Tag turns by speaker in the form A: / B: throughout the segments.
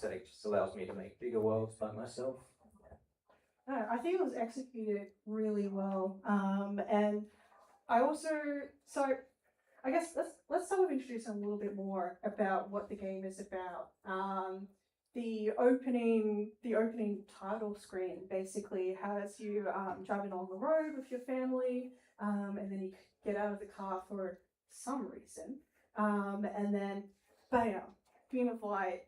A: aesthetic just allows me to make bigger worlds by myself.
B: No, I think it was executed really well. And I also, so I guess let's start with introducing a little bit more about what the game is about. The opening title screen basically has you driving on the road with your family, and then you get out of the car for some reason, and then bam, beam of light,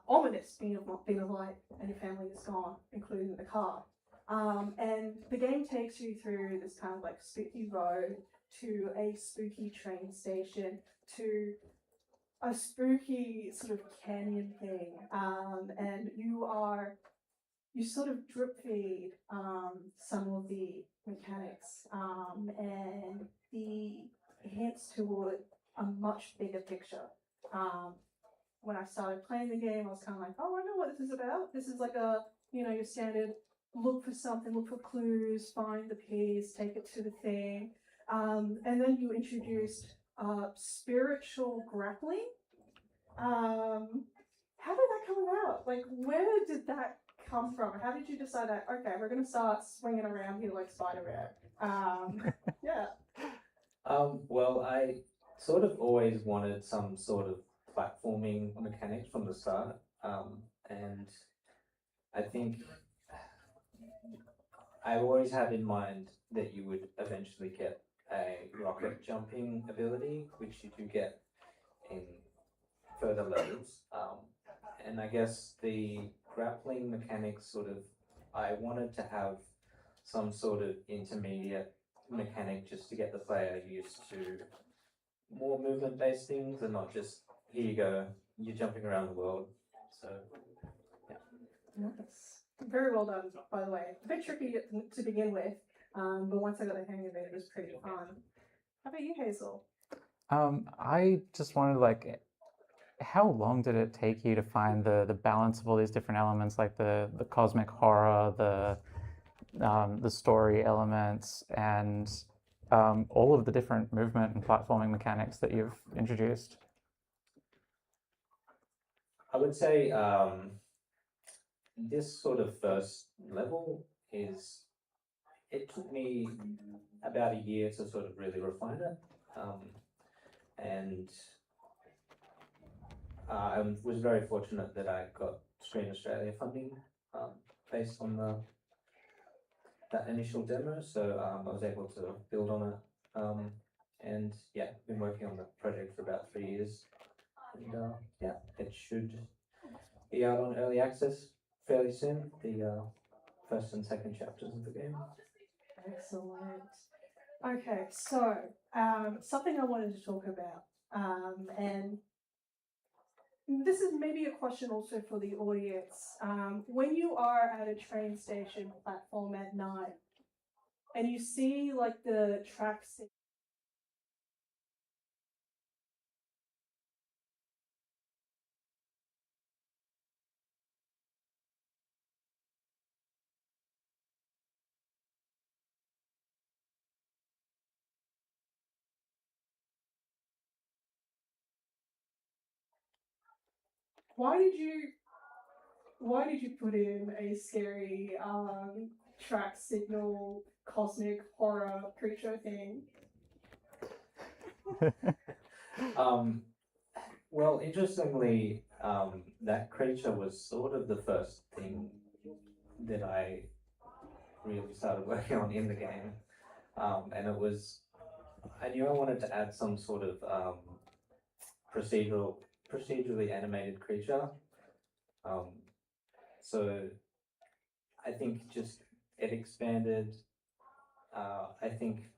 B: ominous beam of light, and your family is gone, including the car. And the game takes you through this kind of like spooky road to a spooky train station to a spooky sort of canyon thing, and you sort of drip feed some of the mechanics and the hints toward a much bigger picture. When I started playing the game, I was kind of like, oh, I know what this is about. This is like your standard look for something, look for clues, find the piece, take it to the thing. And then you introduced spiritual grappling. How did that come about? Like, where did that come from? How did you decide that, okay, we're going to start swinging around here like Spider-Man? Yeah.
A: Well, I sort of always wanted some sort of platforming mechanic from the start. And I think I always had in mind that you would eventually get a rocket jumping ability, which you do get in further levels. And I guess the grappling mechanics I wanted to have some sort of intermediate mechanic just to get the player used to more movement-based things and not just, here you go, you're jumping around the world. So, yeah.
B: Nice. Very well done, by the way. A bit tricky to begin with, but once I got the hang of it, it was pretty fun. How about you, Hazel?
C: I just wanted how long did it take you to find the balance of all these different elements, like the cosmic horror, the story elements, and all of the different movement and platforming mechanics that you've introduced?
A: I would say this sort of first level it took me about a year to sort of really refine it. And I was very fortunate that I got Screen Australia funding based on that initial demo, so I was able to build on it. And yeah, been working on the project for about 3 years. And yeah, it should be out on early access fairly soon, the first and second chapters of the game.
B: Excellent. Okay, so something I wanted to talk about, and this is maybe a question also for the audience. When you are at a train station platform at night and you see like the tracks, why did you put in a scary track signal cosmic horror creature thing?
A: Well, interestingly, that creature was sort of the first thing that I really started working on in the game. And I knew I wanted to add some sort of procedurally animated creature. So I think just it expanded, I think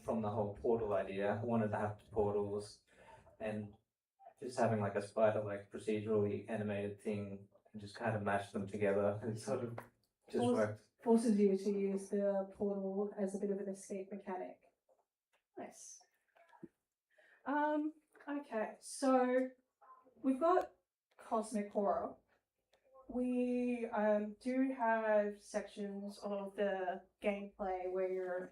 A: from the whole portal idea, I wanted to have portals and just having like a spider-like procedurally animated thing and just kind of mash them together. It sort of just worked.
B: Forces you to use the portal as a bit of an escape mechanic. Nice. Okay, so we've got cosmic horror. We do have sections of the gameplay where you're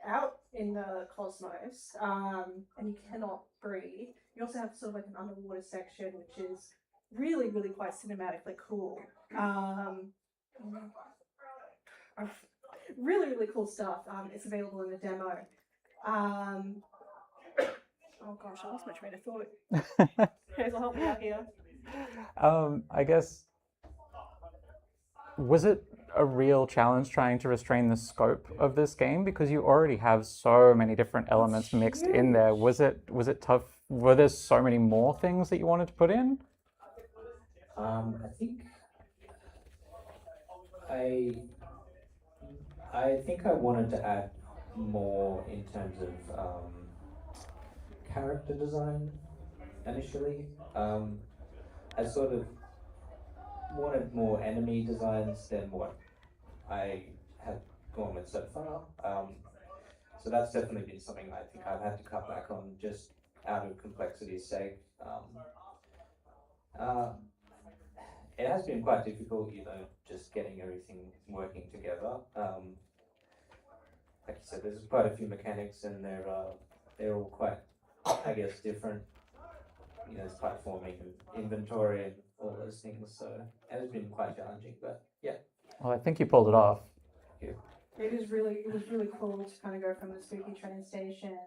B: out in the cosmos and you cannot breathe. You also have sort of like an underwater section, which is really, really quite cinematically cool. Really, really cool stuff. It's available in the demo. Oh gosh, I lost my train of thought. Hazel, help me out here.
C: I guess, was it a real challenge trying to restrain the scope of this game, because you already have so many different elements mixed in there? Was it tough? Were there so many more things that you wanted to put in?
A: I think I wanted to add more in terms of character design initially. I sort of wanted more enemy designs than what I have gone with so far. So that's definitely been something I think I've had to cut back on just out of complexity's sake. Uh, it has been quite difficult, just getting everything working together. Like you said, there's quite a few mechanics, and they're all quite, I guess, different. There's platforming, inventory, and all those things. So it has been quite challenging, but yeah.
C: Well, I think you pulled it off.
B: It was really cool to kind of go from the spooky train station.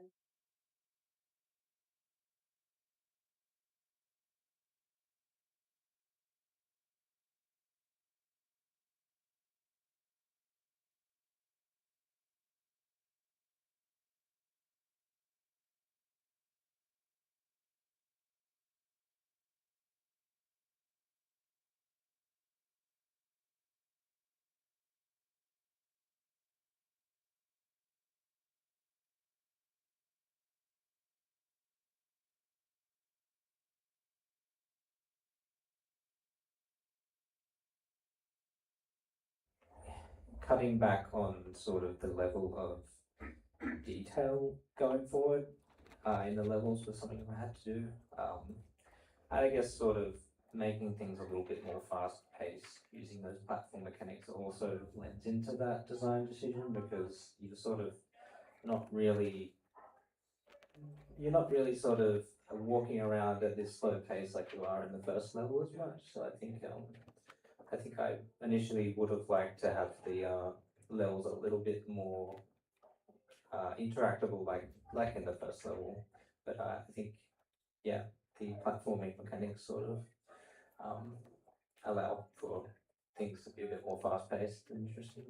A: Cutting back on sort of the level of detail going forward in the levels was something I had to do. I guess sort of making things a little bit more fast paced using those platform mechanics also lends into that design decision, because you're not really sort of walking around at this slow pace like you are in the first level as much. So I think I initially would have liked to have the levels a little bit more interactable, like in the first level. But I think, yeah, the platforming mechanics sort of allow for things to be a bit more fast paced and interesting.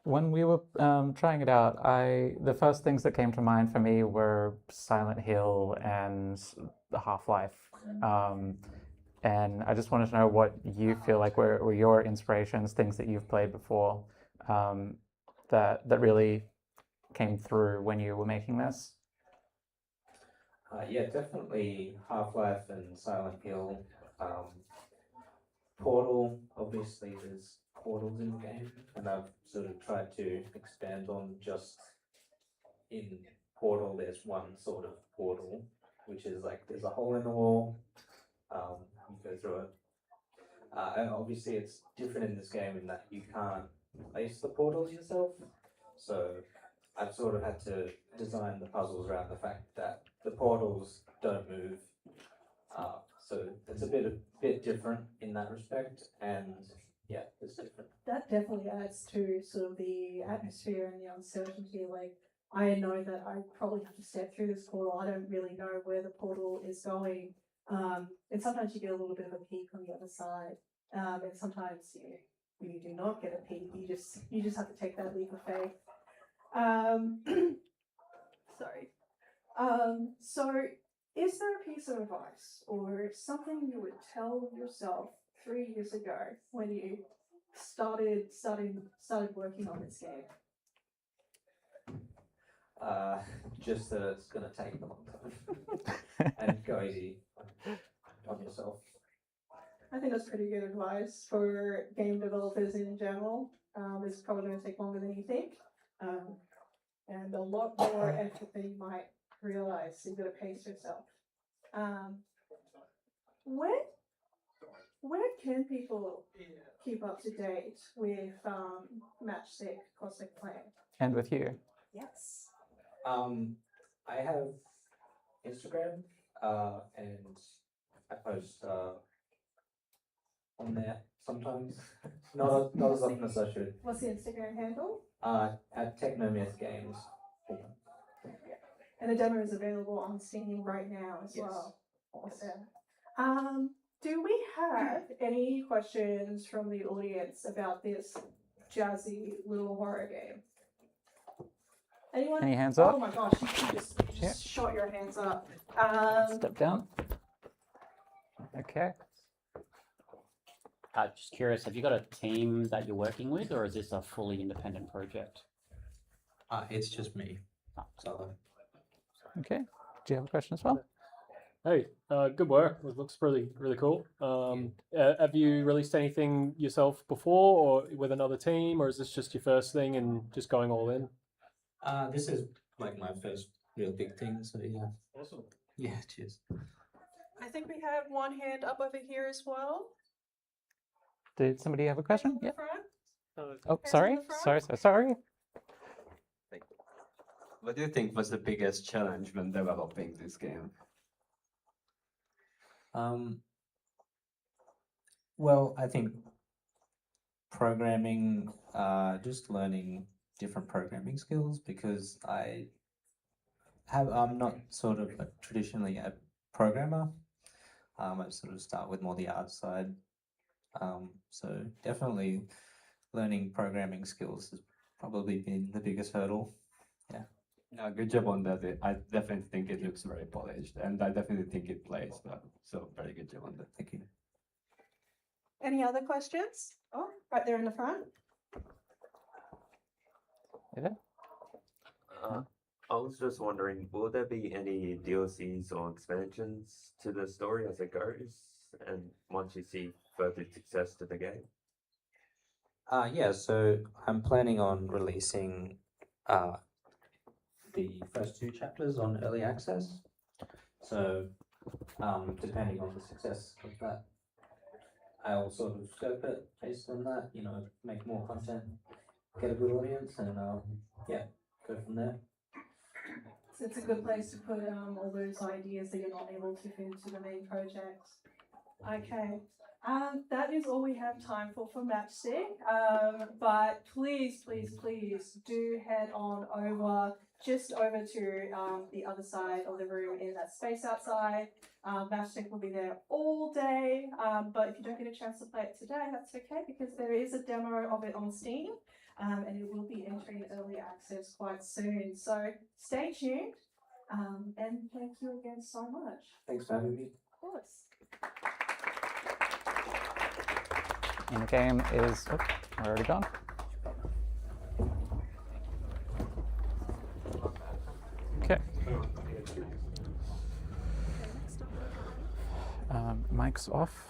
C: When we were trying it out, the first things that came to mind for me were Silent Hill and Half-Life. And I just wanted to know what you feel like were your inspirations, things that you've played before, that really came through when you were making this.
A: Yeah, definitely Half-Life and Silent Hill. Portal, obviously there's portals in the game, and I've sort of tried to expand on just in Portal, there's one sort of portal, which is like there's a hole in the wall, you go through it. And obviously it's different in this game in that you can't place the portals yourself, so I've sort of had to design the puzzles around the fact that the portals don't move. So it's a bit different in that respect, and yeah, it's different.
B: That definitely adds to sort of the atmosphere and the uncertainty. Like, I know that I probably have to step through this portal. I don't really know where the portal is going. And sometimes you get a little bit of a peek on the other side. And sometimes you do not get a peek. You just have to take that leap of faith. Sorry. So is there a piece of advice or something you would tell yourself 3 years ago when you started working on this game?
A: Just that it's going to take a long time and go easy on yourself.
B: I think that's pretty good advice for game developers in general. It's probably going to take longer than you think, and a lot more effort than you might realize. So you've got to pace yourself. Where can people keep up to date with Matchstick Cosmic Play?
C: And with you?
B: Yes.
A: I have Instagram, and I post on there sometimes. Not as often as I should.
B: What's the Instagram handle?
A: At Technomyth Games.
B: And the demo is available on Steam right now as
A: Yes.
B: well. Awesome. Do we have any questions from the audience about this jazzy little horror game? Anyone?
C: Any hands
B: Oh
C: up?
B: my gosh, you just shot your hands up.
C: Step down. Okay.
D: Just curious, have you got a team that you're working with, or is this a fully independent project?
A: It's just me. So
C: Okay. Do you have a question as well?
E: Hey, good work. It looks really cool. Have you released anything yourself before, or with another team, or is this just your first thing and just going all in?
A: this is like my first real big thing. So yeah.
E: Awesome.
A: Yeah. Cheers.
B: I think we have one hand up over here as well.
C: Did somebody have a question?
B: In the
C: Yeah.
B: front.
C: Oh,
B: Hands
C: sorry.
B: in the front.
C: Sorry.
F: What do you think was the biggest challenge when developing this game?
A: Well, I think programming, just learning different programming skills because I'm not sort of traditionally a programmer. I sort of start with more the art side. So definitely learning programming skills has probably been the biggest hurdle. Yeah.
F: No, good job on that. I definitely think it looks very polished, and I definitely think it plays well. So very good job on that.
A: Thank you.
B: Any other questions? Oh, right there in the front.
C: Yeah.
G: I was just wondering, will there be any DLCs or expansions to the story as it goes? And once you see further success to the game?
A: Yeah, so I'm planning on releasing the first 2 chapters on early access. So depending on the success of that, I'll sort of scope it based on that, make more content, get a good audience, and yeah, go from there.
B: So it's a good place to put all those ideas that you're not able to fit into the main project. Okay. That is all we have time for Matchstick. But please do head on over, just over to the other side of the room in that space outside. Matchstick will be there all day. But if you don't get a chance to play it today, that's okay because there is a demo of it on Steam. And it will be entering early access quite soon. So stay tuned. And thank you again so much.
A: Thanks for having me.
B: Of course.
C: And the game is. Oh, we're already gone. Okay. Mic's off.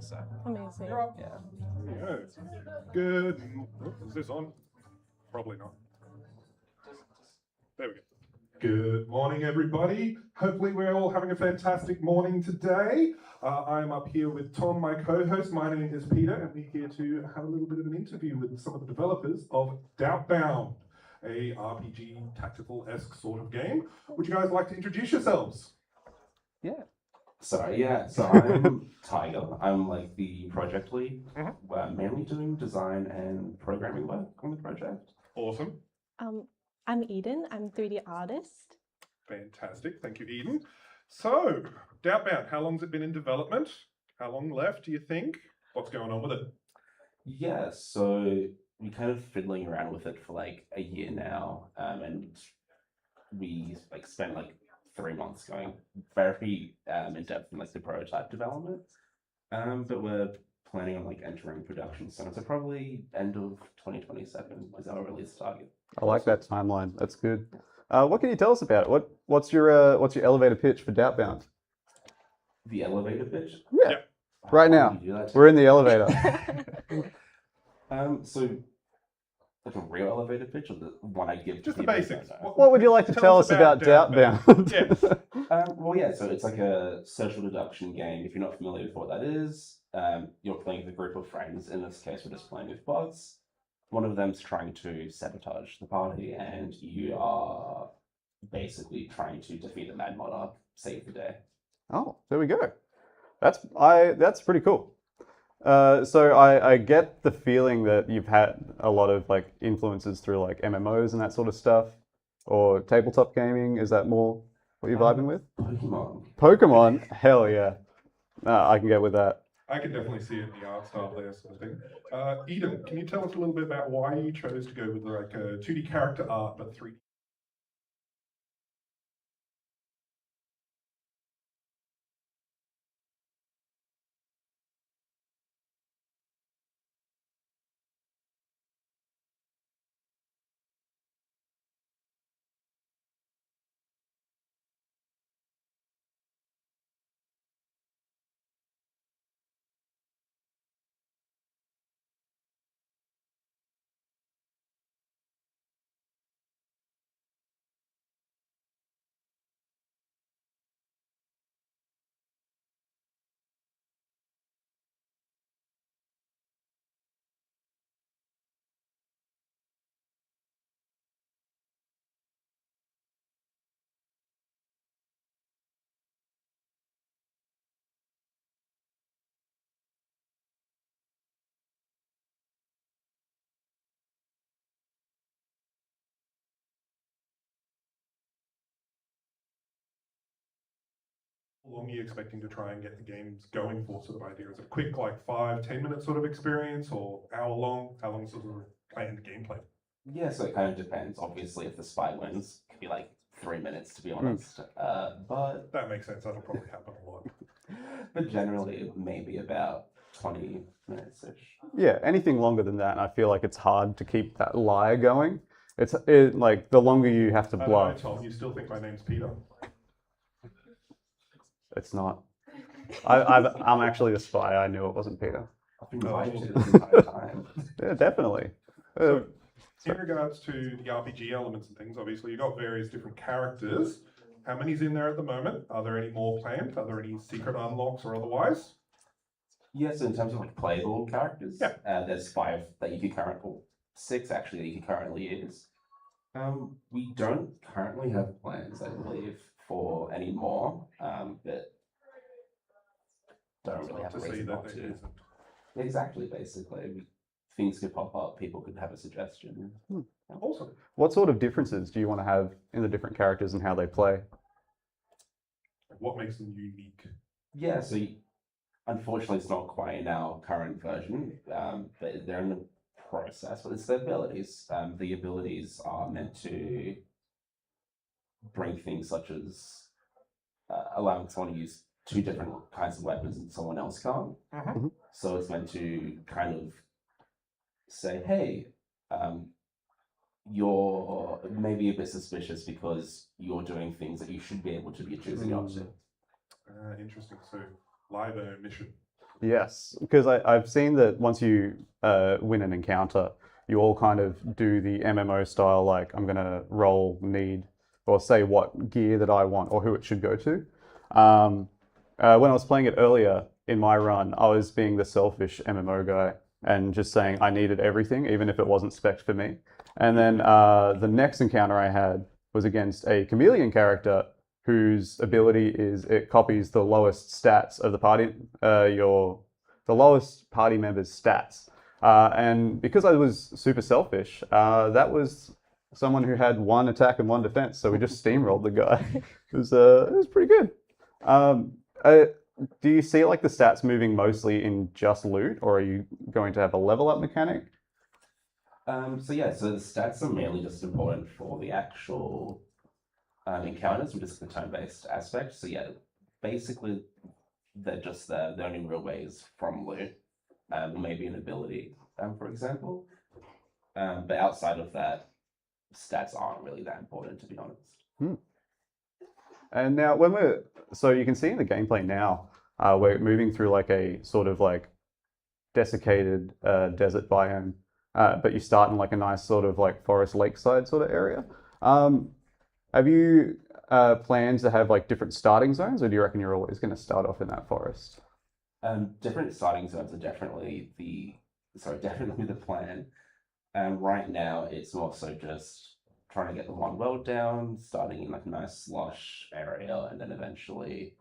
C: second. So
H: Amazing.
I: You're up.
C: yeah.
I: Yeah. Good. Is this on? Probably not. There we go. Good morning, everybody. Hopefully, we're all having a fantastic morning today. I'm up here with Tom, my co-host. My name is Peter, and we're here to have a little bit of an interview with some of the developers of Doubtbound, a RPG tactical-esque sort of game. Would you guys like to introduce yourselves?
J: So I'm Tiger. I'm like the project lead. We're mainly doing design and programming work on the project.
I: Awesome.
H: I'm Eden. I'm 3D artist.
I: Fantastic. Thank you, Eden. So, Doubtbound, how long has it been in development? How long left, do you think? What's going on with it?
J: Yeah, so we kind of fiddling around with it for like a year now, and we like spent like 3 months going very in depth in like the prototype development. But we're planning on like entering production soon, so probably end of 2027 is our release target.
K: I like that timeline. That's good. What can you tell us about it? What's your elevator pitch for Doubtbound?
J: The elevator pitch?
K: Yeah. Right
J: How
K: now.
J: do you do that?
K: We're in the elevator.
J: So like a real elevator pitch or the one I give to
I: Just the
J: people who
I: basics.
J: don't know?
K: What would you like to tell us about Doubtbound?
I: Yes.
J: Well, yeah, so it's like a social deduction game. If you're not familiar with what that is, you're playing with a group of friends. In this case, we're just playing with bots. One of them's trying to sabotage the party, and you are basically trying to defeat the Mad Monarch, save the day.
K: Oh, there we go. That's pretty cool. So I get the feeling that you've had a lot of like influences through like MMOs and that sort of stuff, or tabletop gaming. Is that more what you're vibing with?
J: Pokemon.
K: Pokemon, hell yeah. I can get with that.
I: I can definitely see it in the art style there, sort of thing. Eden, can you tell us a little bit about why you chose to go with like a 2D character art but 3D? How long are you expecting to try and get the games going for, sort of idea? Is it a quick, like 5-10 minute sort of experience, or hour long? How long sort of planned gameplay?
J: Yeah, so it kind of depends. Obviously, if the spy wins, it could be like 3 minutes, to be honest. But
I: That makes sense. That'll probably happen a lot.
J: but generally, it may be about 20 minutes-ish.
K: Yeah, anything longer than that, and I feel like it's hard to keep that lie going. It's like the longer you have to
I: I don't know,
K: bluff.
I: Tom, you still think my name's Peter?
K: It's not. I'm actually the spy. I knew it wasn't Peter.
J: I've been lying to this entire time.
K: Yeah, definitely.
I: So, in regards to the RPG elements and things, obviously you've got various different characters. How many's in there at the moment? Are there any more planned? Are there any secret unlocks or otherwise?
J: Yeah, so in terms of like playable characters,
I: Yeah.
J: There's 5 that you can currently, well, 6 actually that you can currently use. We don't currently have plans, I believe, for any more, but don't really have a
I: To see
J: reason
I: that
J: not
I: there
J: to.
I: isn't.
J: Exactly, basically. Things could pop up, people could have a suggestion.
I: Awesome.
K: What sort of differences do you want to have in the different characters and how they play?
I: What makes them unique?
J: Yeah, so unfortunately it's not quite in our current version, but they're in the process, but it's the abilities. The abilities are meant to bring things such as allowing someone to use 2 different kinds of weapons and someone else can't.
I: Mhm.
J: So it's meant to kind of say, hey, you're maybe a bit suspicious because you're doing things that you should be able to be choosing not to.
I: Interesting. So, live omission.
K: Yes, because I've seen that once you win an encounter, you all kind of do the MMO style, like I'm going to roll need or say what gear that I want or who it should go to. When I was playing it earlier in my run, I was being the selfish MMO guy and just saying I needed everything, even if it wasn't spec'd for me. And then the next encounter I had was against a chameleon character whose ability is it copies the lowest stats of the party, the lowest party member's stats. And because I was super selfish, that was someone who had 1 attack and 1 defense, so we just steamrolled the guy. It was pretty good. Do you see like the stats moving mostly in just loot, or are you going to have a level up mechanic?
J: So the stats are mainly just important for the actual encounters, which is the turn-based aspect. So yeah, basically they're just the only real ways from loot, maybe an ability, for example. But outside of that, stats aren't really that important, to be honest.
K: And now so you can see in the gameplay now, we're moving through like a sort of like desiccated desert biome, but you start in like a nice sort of like forest lakeside sort of area. Have you plans to have like different starting zones, or do you reckon you're always going to start off in that forest?
J: Different starting zones are definitely the plan. Right now, it's more so just trying to get the one world down, starting in like a nice slush area, and then eventually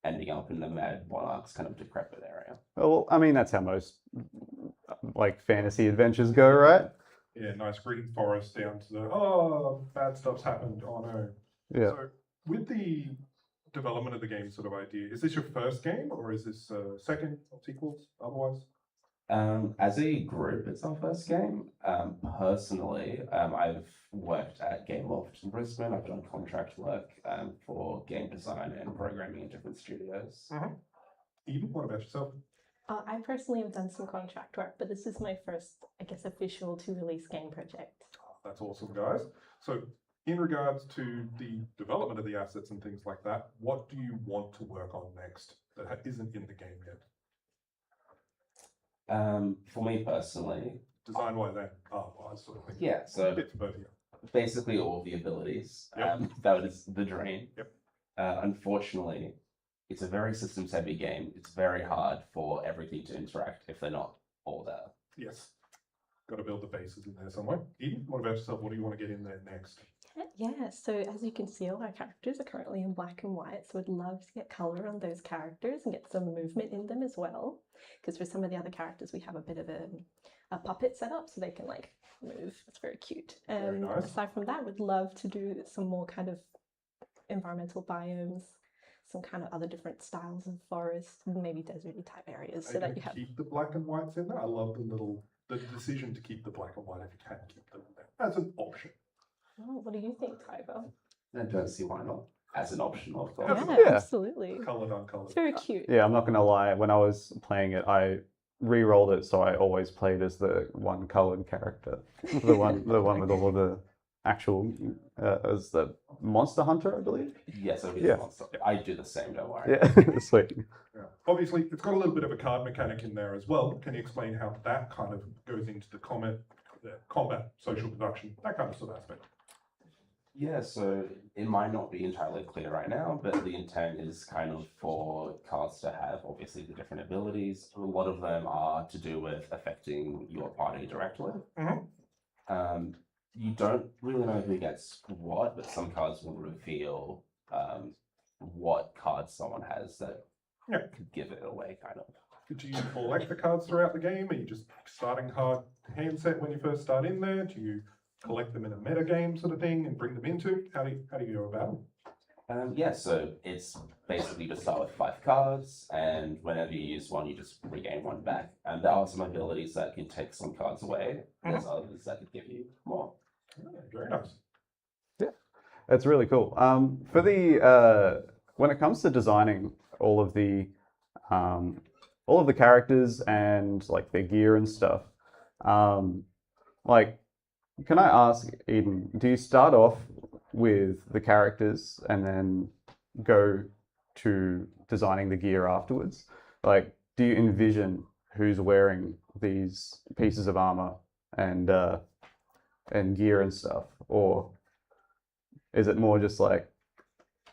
J: ending up in the Mad Monarch's kind of decrepit area.
K: Well, I mean, that's how most like fantasy adventures go, right?
I: Yeah, nice green forest down to the, oh, bad stuff's happened, oh no.
K: Yeah.
I: So with the development of the game sort of idea, is this your first game, or is this second or sequels otherwise?
J: As a group, it's our first game. Personally, I've worked at Game Loft in Brisbane. I've done contract work for game design and programming in different studios.
I: Eden, what about yourself?
H: I personally have done some contract work, but this is my first, I guess, official to-release game project.
I: That's awesome, guys. So in regards to the development of the assets and things like that, what do you want to work on next that isn't in the game yet?
J: For me personally,
I: design-wise and art-wise sort of thing.
J: Yeah, so
I: bits of both, yeah.
J: Basically all of the abilities.
I: Yep.
J: That was the dream.
I: Yep.
J: Unfortunately, it's a very systems-heavy game. It's very hard for everything to interact if they're not all there.
I: Yes. Got to build the bases in there somewhere. Eden, what about yourself? What do you want to get in there next?
H: Yeah, so as you can see, all our characters are currently in black and white, so I'd love to get colour on those characters and get some movement in them as well. Because for some of the other characters, we have a bit of a puppet set up so they can like move. It's very cute.
I: Very nice.
H: Aside from that, we'd love to do some more kind of environmental biomes, some kind of other different styles of forest, maybe deserty type areas, so that you have.
I: Keep the black and whites in there. I love the decision to keep the black and white if you can keep them there as an option.
H: Oh, what do you think, Tybo?
J: I don't see why not. As an option, of course.
H: Yeah, absolutely.
I: Coloured, uncolored.
H: It's very cute.
K: Yeah, I'm not gonna lie. When I was playing it, I re-rolled it, so I always played as the one colored character, the one with all of the actual as the monster hunter, I believe.
J: Yes,
K: Yeah.
J: Monster. I do the same. Don't worry.
K: Yeah, sweet.
I: Yeah. Obviously, it's got a little bit of a card mechanic in there as well. Can you explain how that kind of goes into the combat, social production, that kind of sort of aspect?
J: Yeah, so it might not be entirely clear right now, but the intent is kind of for cards to have obviously the different abilities. A lot of them are to do with affecting your party directly. You don't really know who gets what, but some cards will reveal what cards someone has that could give it away, kind of.
I: Do you collect the cards throughout the game? Are you just starting hard handset when you first start in there? Do you collect them in a meta game sort of thing and bring them into? How do you go about them?
J: Yeah, so it's basically just start with 5 cards, and whenever you use one, you just regain one back. And there are some abilities that can take some cards away. There's others that can give you more.
I: Very nice.
K: Yeah, that's really cool. For the when it comes to designing all of the characters and like their gear and stuff, like, can I ask, Eden, do you start off with the characters and then go to designing the gear afterwards? Like, do you envision who's wearing these pieces of armor and gear and stuff, or is it more just like,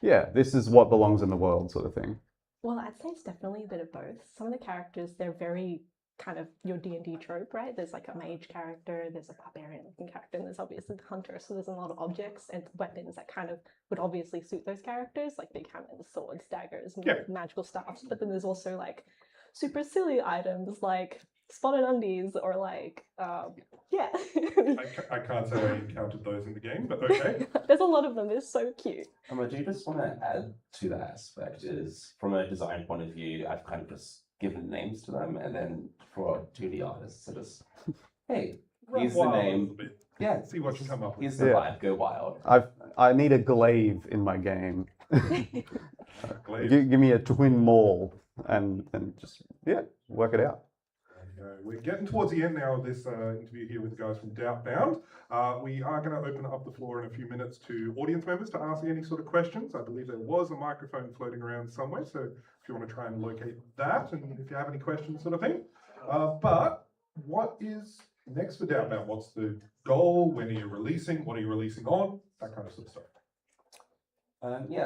K: yeah, this is what belongs in the world sort of thing?
H: Well, I'd say it's definitely a bit of both. Some of the characters, they're very kind of your D&D trope, right? There's like a mage character, there's a barbarian looking character, and there's obviously the hunter. So there's a lot of objects and weapons that kind of would obviously suit those characters, like big hammers, swords, daggers, magical staffs. But then there's also like super silly items like spotted undies or like, yeah.
I: I can't say I encountered those in the game, but okay.
H: There's a lot of them. They're so cute.
J: I do just want to add to that aspect is from a design point of view, I've kind of just given names to them, and then for 2D artists, I just, hey, here's the name. Yeah,
I: see what you come up with.
J: Here's the vibe. Go wild.
K: I need a glaive in my game. Give me a twin maul and just work it out.
I: We're getting towards the end now of this interview here with the guys from Doubtbound. We are going to open up the floor in a few minutes to audience members to ask any sort of questions. I believe there was a microphone floating around somewhere, so if you want to try and locate that, and if you have any questions sort of thing. But what is next for Doubtbound? What's the goal? When are you releasing? What are you releasing on? That kind of stuff.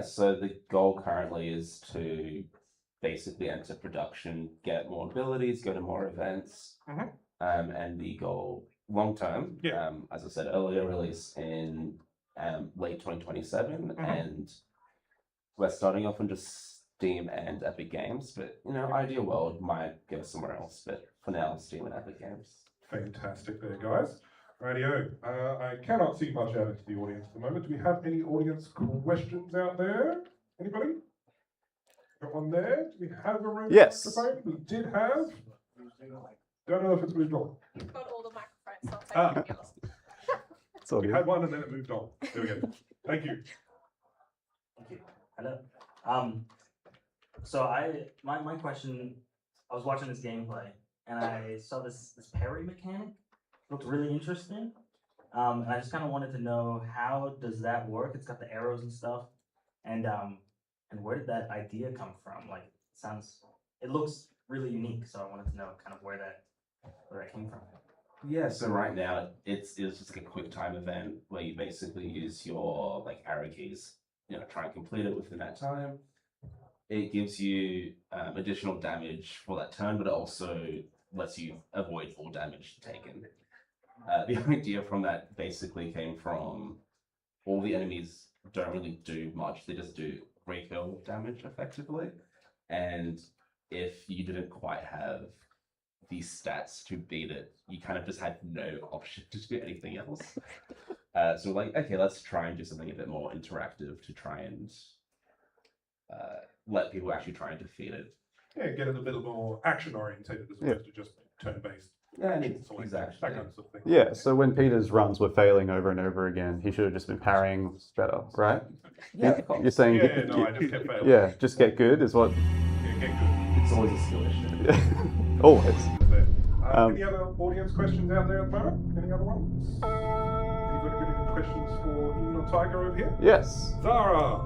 J: So the goal currently is to basically enter production, get more abilities, go to more events, and the goal long term, as I said earlier, release in late 2027, and we're starting off on just Steam and Epic Games, but ideal world might go somewhere else, but for now, Steam and Epic Games.
I: Fantastic there, guys. Radio. I cannot see much out into the audience at the moment. Do we have any audience questions out there? Anybody? Got one there? Do we have a room microphone? We did have. Don't know if it's moved on.
L: You've got all the microphones, so I'll take yours.
I: We had one and then it moved on. There we go. Thank you.
M: Thank you. Hello. So my question, I was watching this gameplay and I saw this parry mechanic. Looked really interesting. And I just kind of wanted to know, how does that work? It's got the arrows and stuff. And where did that idea come from? Like, it looks really unique. So I wanted to know kind of where that came from.
J: Yeah, so right now it's just like a quick time event where you basically use your arrow keys, try and complete it within that time. It gives you additional damage for that turn, but it also lets you avoid all damage taken. The idea from that basically came from all the enemies don't really do much, they just do recoil damage effectively. And if you didn't quite have these stats to beat it, you kind of just had no option to do anything else. So okay, let's try and do something a bit more interactive to try and let people actually try and defeat it.
I: Yeah, get it a bit more action oriented as opposed to just turn based.
J: Yeah, exactly.
I: That kind of thing.
K: Yeah, so when Peter's runs were failing over and over again, he should have just been parrying better, right?
J: Yeah,
K: you're saying
I: I just kept failing.
K: Yeah, just get good is what.
I: Yeah, get good.
J: It's always a skill issue.
K: Always.
I: Any other audience questions out there at the moment? Any other ones? Anybody got any questions for Ian or Tiger over here?
K: Yes.
I: Zara.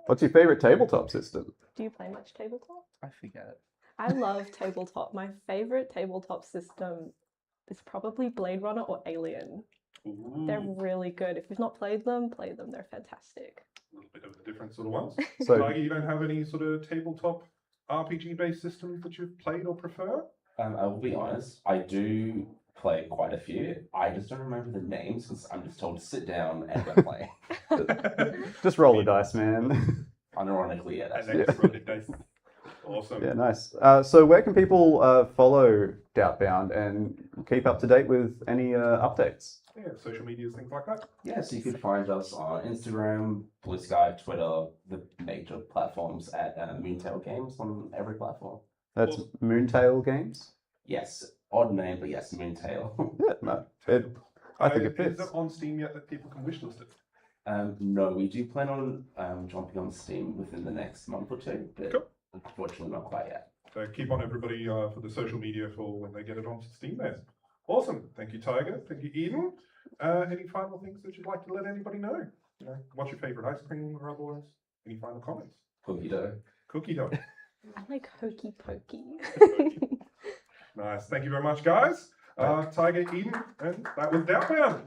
K: What's your favorite tabletop system?
H: Do you play much tabletop?
J: I forget it.
H: I love tabletop. My favorite tabletop system is probably Blade Runner or Alien.
I: Ooh.
H: They're really good. If you've not played them, play them. They're fantastic.
I: A little bit of the different sort of ones.
K: So,
I: Tiger, you don't have any sort of tabletop RPG-based systems that you've played or prefer?
J: I will be honest, I do play quite a few. I just don't remember the names because I'm just told to sit down and go play.
K: just roll the dice, man.
J: Unironically, yeah.
I: And then just roll the dice. Awesome.
K: Yeah, nice. So where can people follow Doubtbound and keep up to date with any updates?
I: Yeah, social medias, things like that.
J: Yeah, so you can find us on Instagram, Blue Sky, Twitter, the major platforms at Moontail Games on every platform.
K: That's Moontail Games?
J: Yes, odd name, but yes, Moontail.
K: Yeah, no, I think it fits.
I: Is it on Steam yet that people can wishlist it?
J: No, we do plan on jumping on Steam within the next month or two, but unfortunately not quite yet.
I: So keep on everybody for the social media for when they get it onto Steam there. Awesome. Thank you, Tiger. Thank you, Eden. Any final things that you'd like to let anybody know? What's your favourite ice cream or otherwise? Any final comments?
J: Cookie dough.
I: Cookie dough.
H: I like hokey pokey.
I: Nice. Thank you very much, guys. Tiger, Eden, and that was Doubtbound.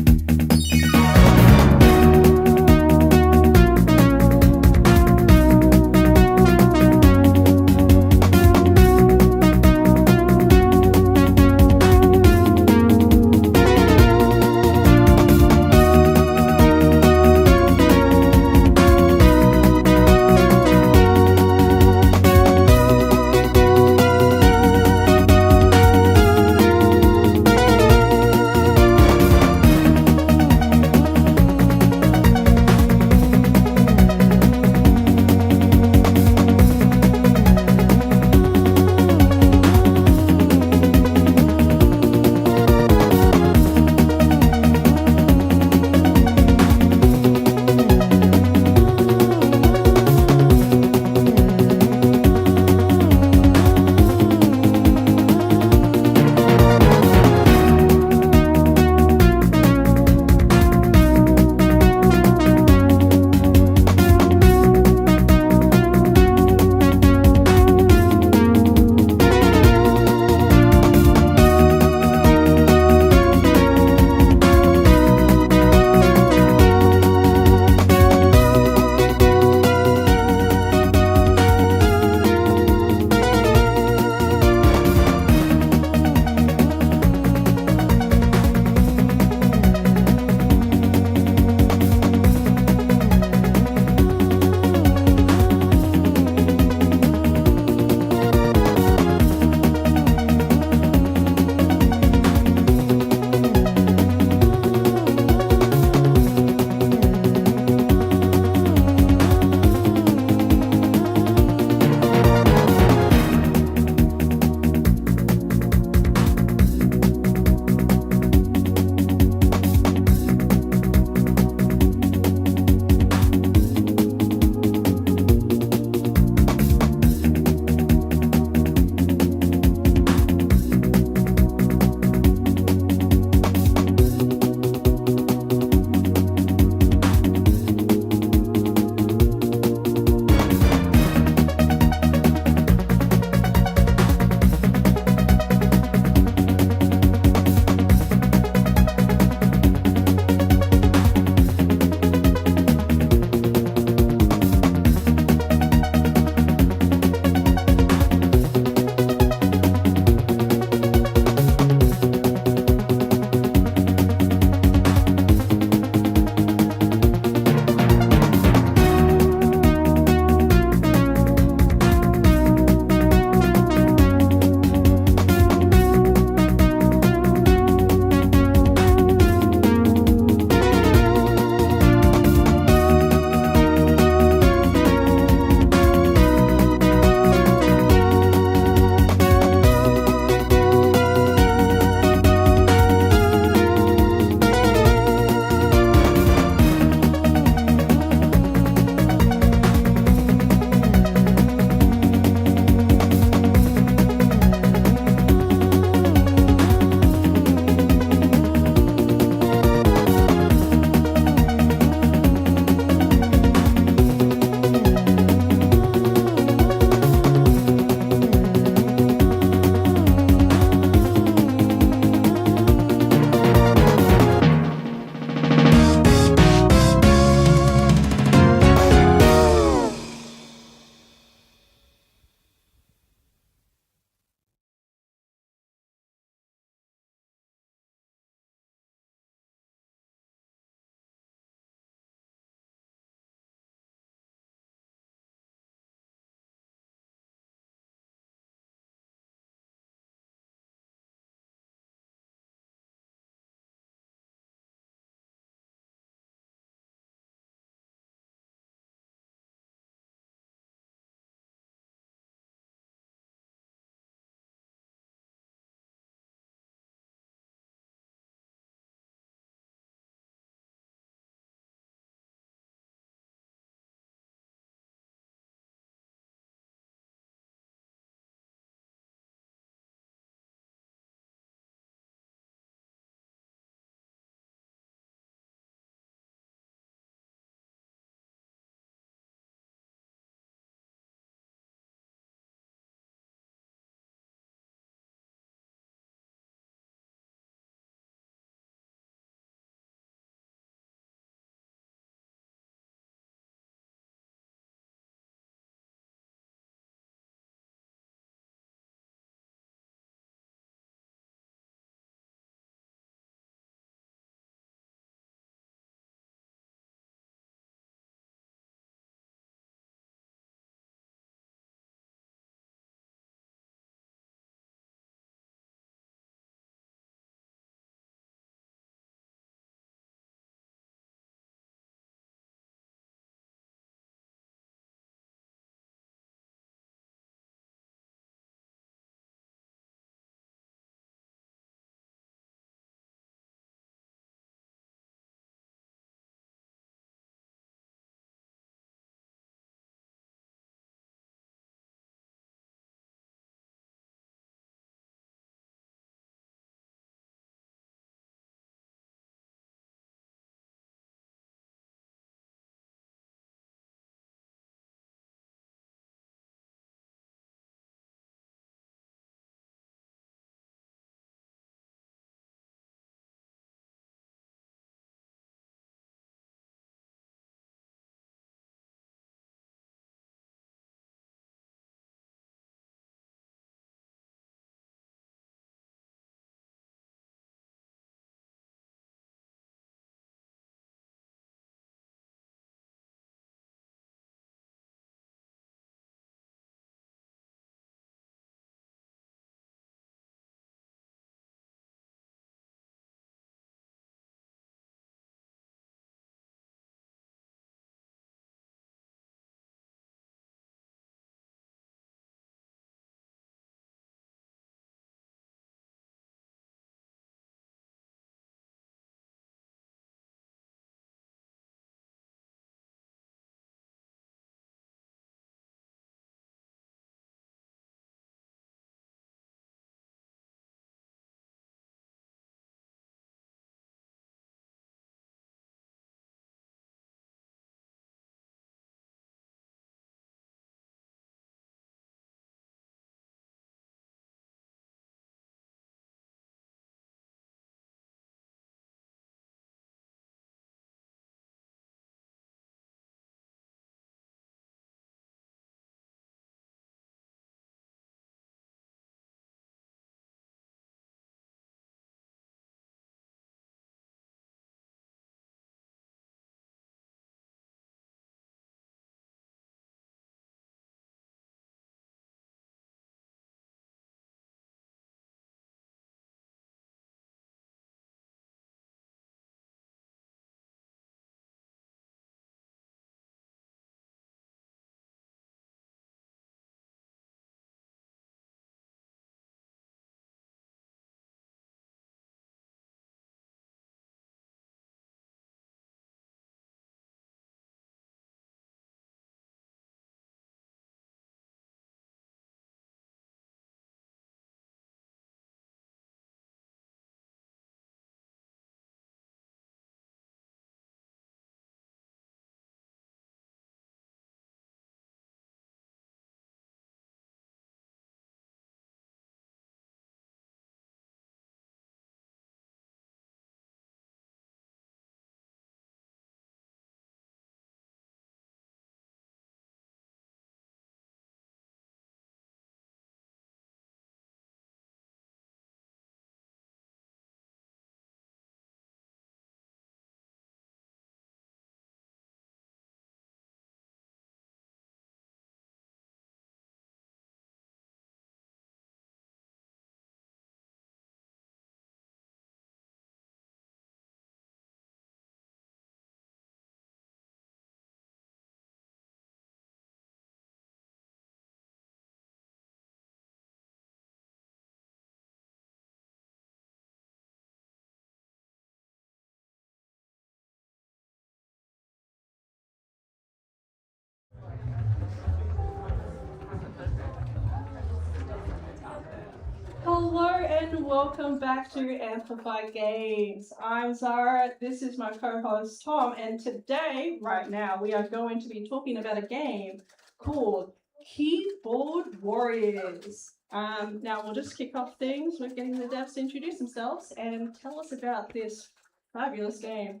B: Hello and welcome back to Amplify Games. I'm Zara, this is my co-host Tom, and today, right now, we are going to be talking about a game called Keyboard Warriors. Now we'll just kick off things with getting the devs to introduce themselves and tell us about this fabulous game.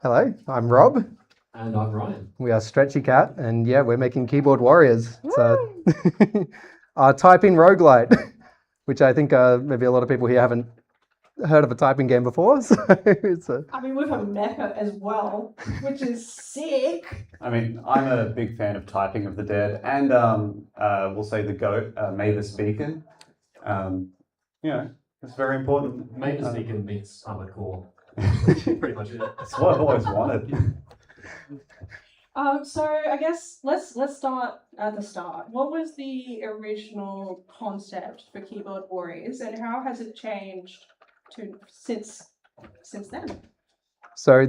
N: Hello, I'm Rob.
O: And I'm Ryan.
N: We are Stretchy Cat, and yeah, we're making Keyboard Warriors. So, our typing roguelite, which I think maybe a lot of people here haven't heard of a typing game before. So it's a.
B: I mean, we've got Mecha as well, which is sick.
K: I mean, I'm a big fan of Typing of the Dead, and we'll say the GOAT, Mavis Beacon. You know, it's very important.
O: Mavis Beacon meets Armored Core. Pretty much it.
K: That's what I've always wanted.
B: So I guess let's start at the start. What was the original concept for Keyboard Warriors, and how has it changed since then?
N: So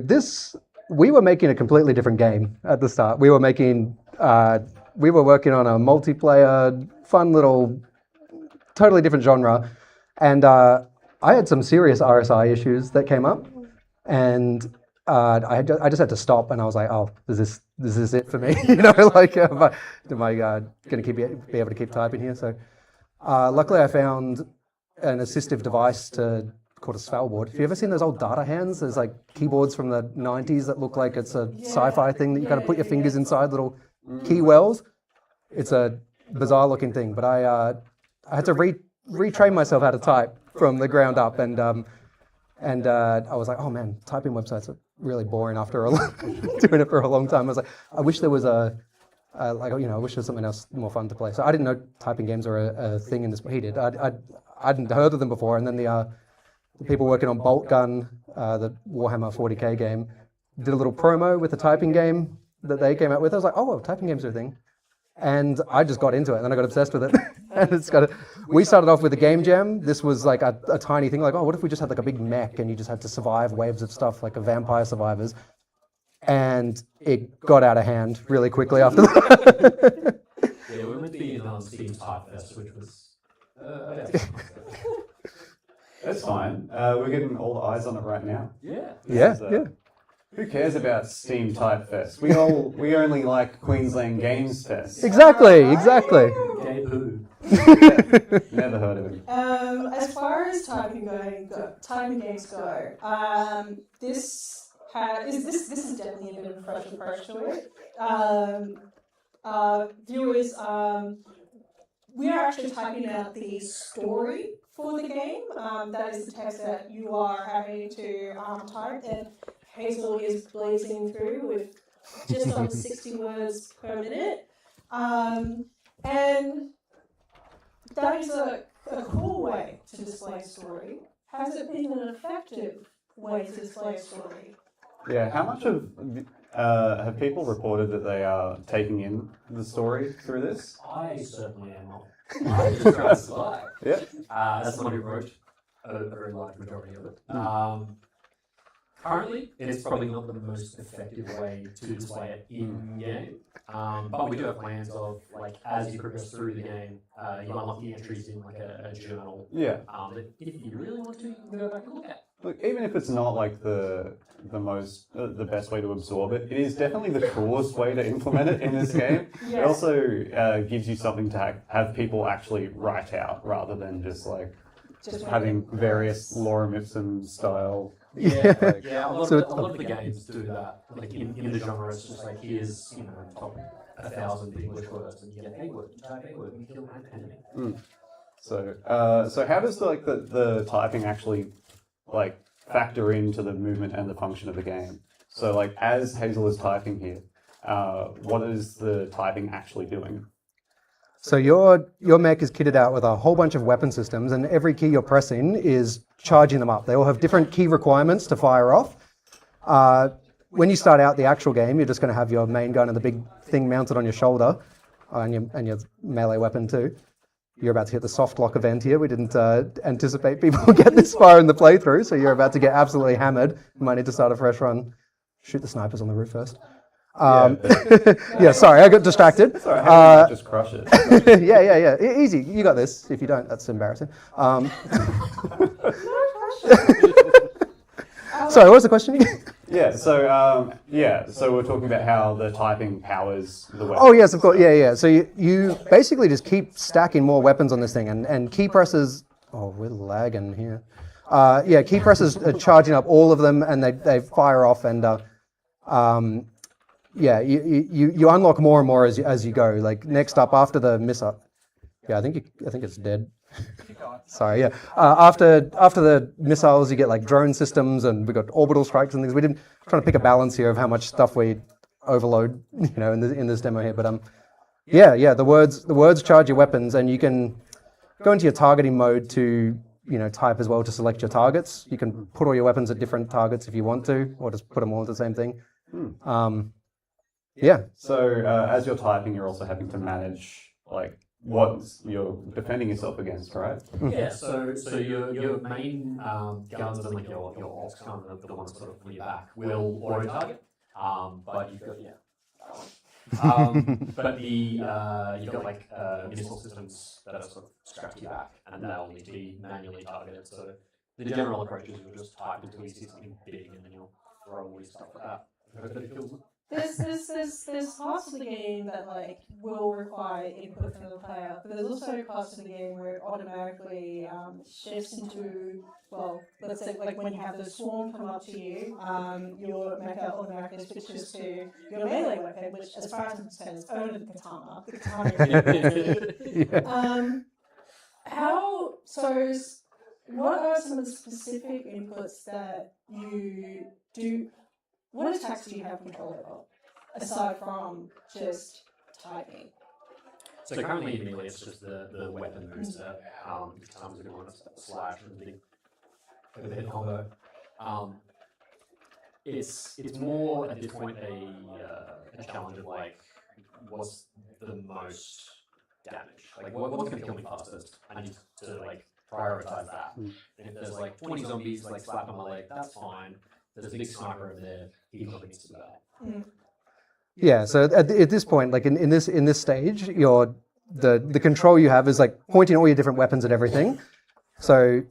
N: we were making a completely different game at the start. We were working on a multiplayer, fun little, totally different genre, and I had some serious RSI issues that came up, and I just had to stop, and I was like, oh, is this it for me? You know, like, am I going to be able to keep typing here? So luckily I found an assistive device called a Svalbard. Have you ever seen those old data hands? There's like keyboards from the 90s that look like it's a sci-fi thing that you kind of put your fingers inside, little key wells. It's a bizarre looking thing, but I had to retrain myself how to type from the ground up, and I was like, oh man, typing websites are really boring after doing it for a long time. I was like, I wish there was I wish there was something else more fun to play. So I didn't know typing games were a thing in this. He did. I hadn't heard of them before, and then the people working on Bolt Gun, the Warhammer 40k game, did a little promo with the typing game that they came out with. I was like, oh, well, typing games are a thing. And I just got into it, and then I got obsessed with it. And we started off with a game jam. This was like a tiny thing, like, oh, what if we just had like a big mech and you just had to survive waves of stuff like a Vampire Survivors? And it got out of hand really quickly after that.
O: Yeah, we went to the Steam Type Fest, which was...
K: That's fine. We're getting all the eyes on it right now.
O: Yeah.
N: Yeah.
K: Who cares about Steam Type Fest? We only like Queensland Games Fest.
N: Exactly.
O: Okay, boo.
K: Never heard of him.
B: As far as typing games go, this is definitely a bit of a fresh approach to it. Viewers, we are actually typing out the story for the game. That is the text that you are having to type, and Hazel is blazing through with just under 60 words per minute. And that is a cool way to display a story. Has it been an effective way to display a story?
K: Yeah, how much have people reported that they are taking in the story through this?
O: I certainly am not. I just tried to survive.
K: Yeah.
O: As someone who wrote a very large majority of it. Currently, it's probably not the most effective way to display it in-game, but we do have plans of, like, as you progress through the game, you unlock the entries in, like, a journal.
K: Yeah.
O: That if you really want to, you can go back and look at.
K: Look, even if it's not, like, the best way to absorb it, it is definitely the coolest way to implement it in this game.
B: Yeah.
K: It also gives you something to have people actually write out, rather than just, like, having various lorem ipsum style.
O: Yeah, a lot of the games do that. Like in the genre, it's just like, here's, top 1,000 English words, and you get a word, you type a word, and you kill an enemy.
K: So how does the typing actually like factor into the movement and the function of the game? So like as Hazel is typing here, what is the typing actually doing?
N: So your mech is kitted out with a whole bunch of weapon systems, and every key you're pressing is charging them up. They all have different key requirements to fire off. When you start out the actual game, you're just going to have your main gun and the big thing mounted on your shoulder, and your melee weapon too. You're about to hit the soft lock event here. We didn't anticipate people would get this far in the playthrough, so you're about to get absolutely hammered. You might need to start a fresh run. Shoot the snipers on the roof first. Yeah, sorry, I got distracted.
K: Sorry, how did you just crush it?
N: Yeah. Easy, you got this. If you don't, that's embarrassing. Sorry, what was the question again?
K: So we're talking about how the typing powers the weapon.
N: Oh yes, of course. Yeah. So you basically just keep stacking more weapons on this thing, and key presses. Oh, we're lagging here. Key presses are charging up all of them, and they fire off, and you unlock more and more as you go. Like next up after the missile. Yeah, I think it's dead. Sorry, yeah. After the missiles, you get like drone systems, and we got orbital strikes and things. We didn't trying to pick a balance here of how much stuff we overload, in this demo here. But the words charge your weapons, and you can go into your targeting mode to type as well to select your targets. You can put all your weapons at different targets if you want to, or just put them all at the same thing.
K: So as you're typing, you're also having to manage like what you're defending yourself against, right?
O: Yeah, so your main guns and like your ox gun, the ones sort of on your back, will auto target. But you've got but you've got like missile systems that are sort of strapped to your back, and they'll need to be manually targeted. So the general approach is you'll just type until you see something big, and then you'll throw all your stuff at that. Hope that it kills them.
B: There's parts of the game that like will require input from the player, but there's also parts of the game where it automatically shifts into, well, let's say like when you have the swarm come up to you, your mecha automatically switches to your melee weapon, which as far as I'm concerned is only the katana. The katana is what are some of the specific inputs that you do? What attacks do you have control over, aside from just typing?
O: So currently in melee, it's just the weapon booster. Sometimes we want to slash and big overhead combo. It's more at this point a challenge of like what's the most damage. Like what's going to kill me fastest? I need to like prioritize that. And if there's like 20 zombies like slapped on my leg, that's fine. There's a big sniper over there. He probably needs to do that.
N: Yeah. So at this point, like in this stage, the control you have is like pointing all your different weapons at everything. So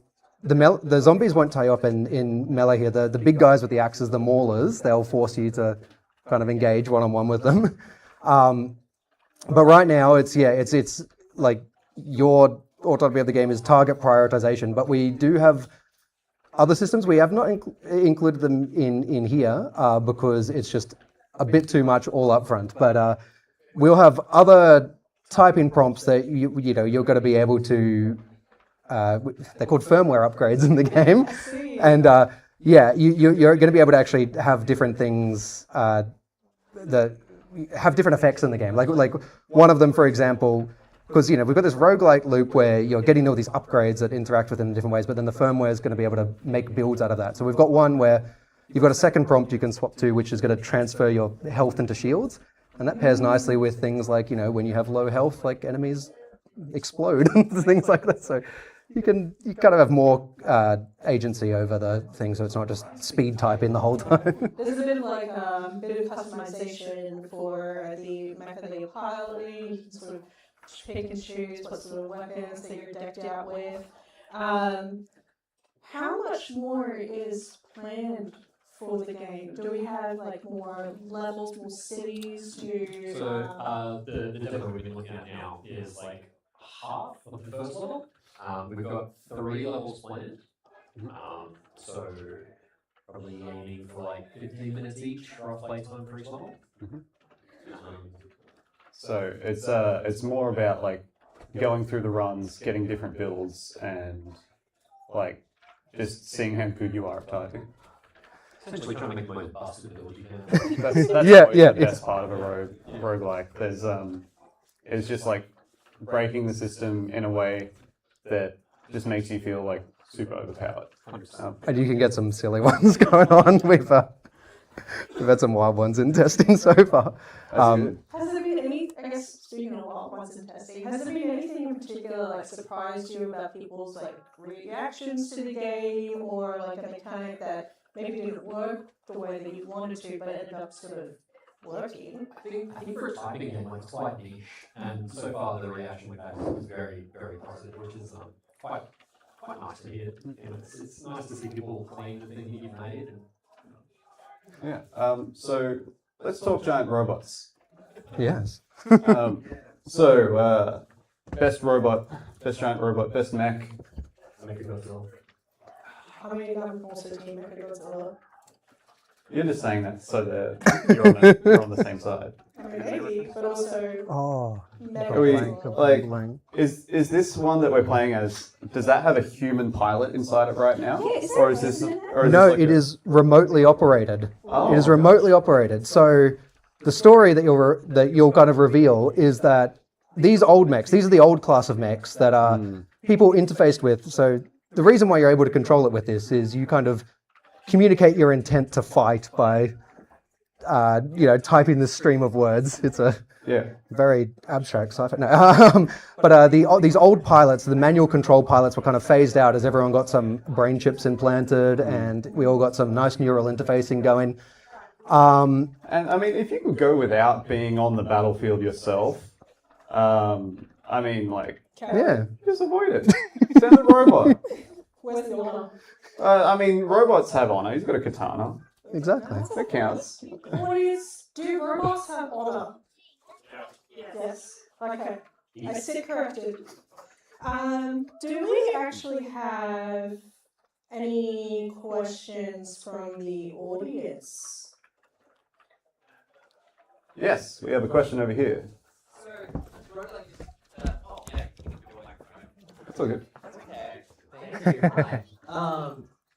N: the zombies won't tie you up in melee here. The big guys with the axes, the maulers, they'll force you to kind of engage one-on-one with them. But right now, it's like your autonomy of the game is target prioritization. But we do have other systems. We have not included them in here because it's just a bit too much all up front. But we'll have other typing prompts that you're going to be able to. They're called firmware upgrades in the game, and you're going to be able to actually have different things that have different effects in the game. Like one of them, for example. Because we've got this roguelike loop where you're getting all these upgrades that interact with them in different ways, but then the firmware is going to be able to make builds out of that. So we've got one where you've got a second prompt you can swap to, which is going to transfer your health into shields, and that pairs nicely with things like when you have low health, like enemies explode and things like that. So you kind of have more agency over the thing, so it's not just speed typing the whole time.
B: There's a bit of like bit of customization for the method that you're piloting. You can sort of pick and choose what sort of weapons that you're decked out with. How much more is planned for the game? Do we have like more levels, more cities to?
O: So the demo we've been looking at now is like half of the first level. We've got 3 levels planned. So probably aiming for like 15 minutes each rough playtime for each level.
K: So it's more about like going through the runs, getting different builds, and like just seeing how good you are at typing.
O: Essentially trying to make the most busted build you can.
K: That's the best part of a roguelike. There's it's just like breaking the system in a way that just makes you feel like super overpowered.
N: And you can get some silly ones going on. We've had some wild ones in testing so far.
B: Has there been any, I guess, speaking of wild ones in testing, has there been anything in particular like surprised you about people's like reactions to the game, or like a mechanic that maybe didn't work the way that you wanted to, but ended up sort of
H: working.
O: I think for a typing game, like, it's quite niche, and so far the reaction we've had is very, very positive, which is quite nice to hear. You know, it's nice to see people playing the thing that you've made. And,
K: Yeah. So let's talk giant robots.
N: Yes.
K: So best robot, best giant robot, best mech.
O: Mechagodzilla.
H: I mean, I'm also Team Mechagodzilla.
K: You're just saying that so that you're on the same side.
H: I mean, maybe, but also.
N: Oh.
K: Are we, like, is this one that we're playing as? Does that have a human pilot inside it right now, or is this? Or is
N: No,
K: this like
N: it is remotely operated.
K: Oh.
N: It is remotely operated. So the story that you'll kind of reveal is that these old mechs, these are the old class of mechs that are people interfaced with. So the reason why you're able to control it with this is you kind of communicate your intent to fight by, typing this stream of words. It's a very abstract sci-fi. No. But these old pilots, the manual control pilots, were kind of phased out as everyone got some brain chips implanted, and we all got some nice neural interfacing going.
K: And I mean, if you could go without being on the battlefield yourself, I mean, like, just avoid it. Send a robot.
H: Where's the honor?
K: I mean, robots have honor. He's got a katana.
N: Exactly.
K: That counts.
H: Do robots have honor? Yes. Okay. I sit corrected. Do we actually have any questions from the audience?
K: Yes, we have a question over here. That's all good.
P: Thank you.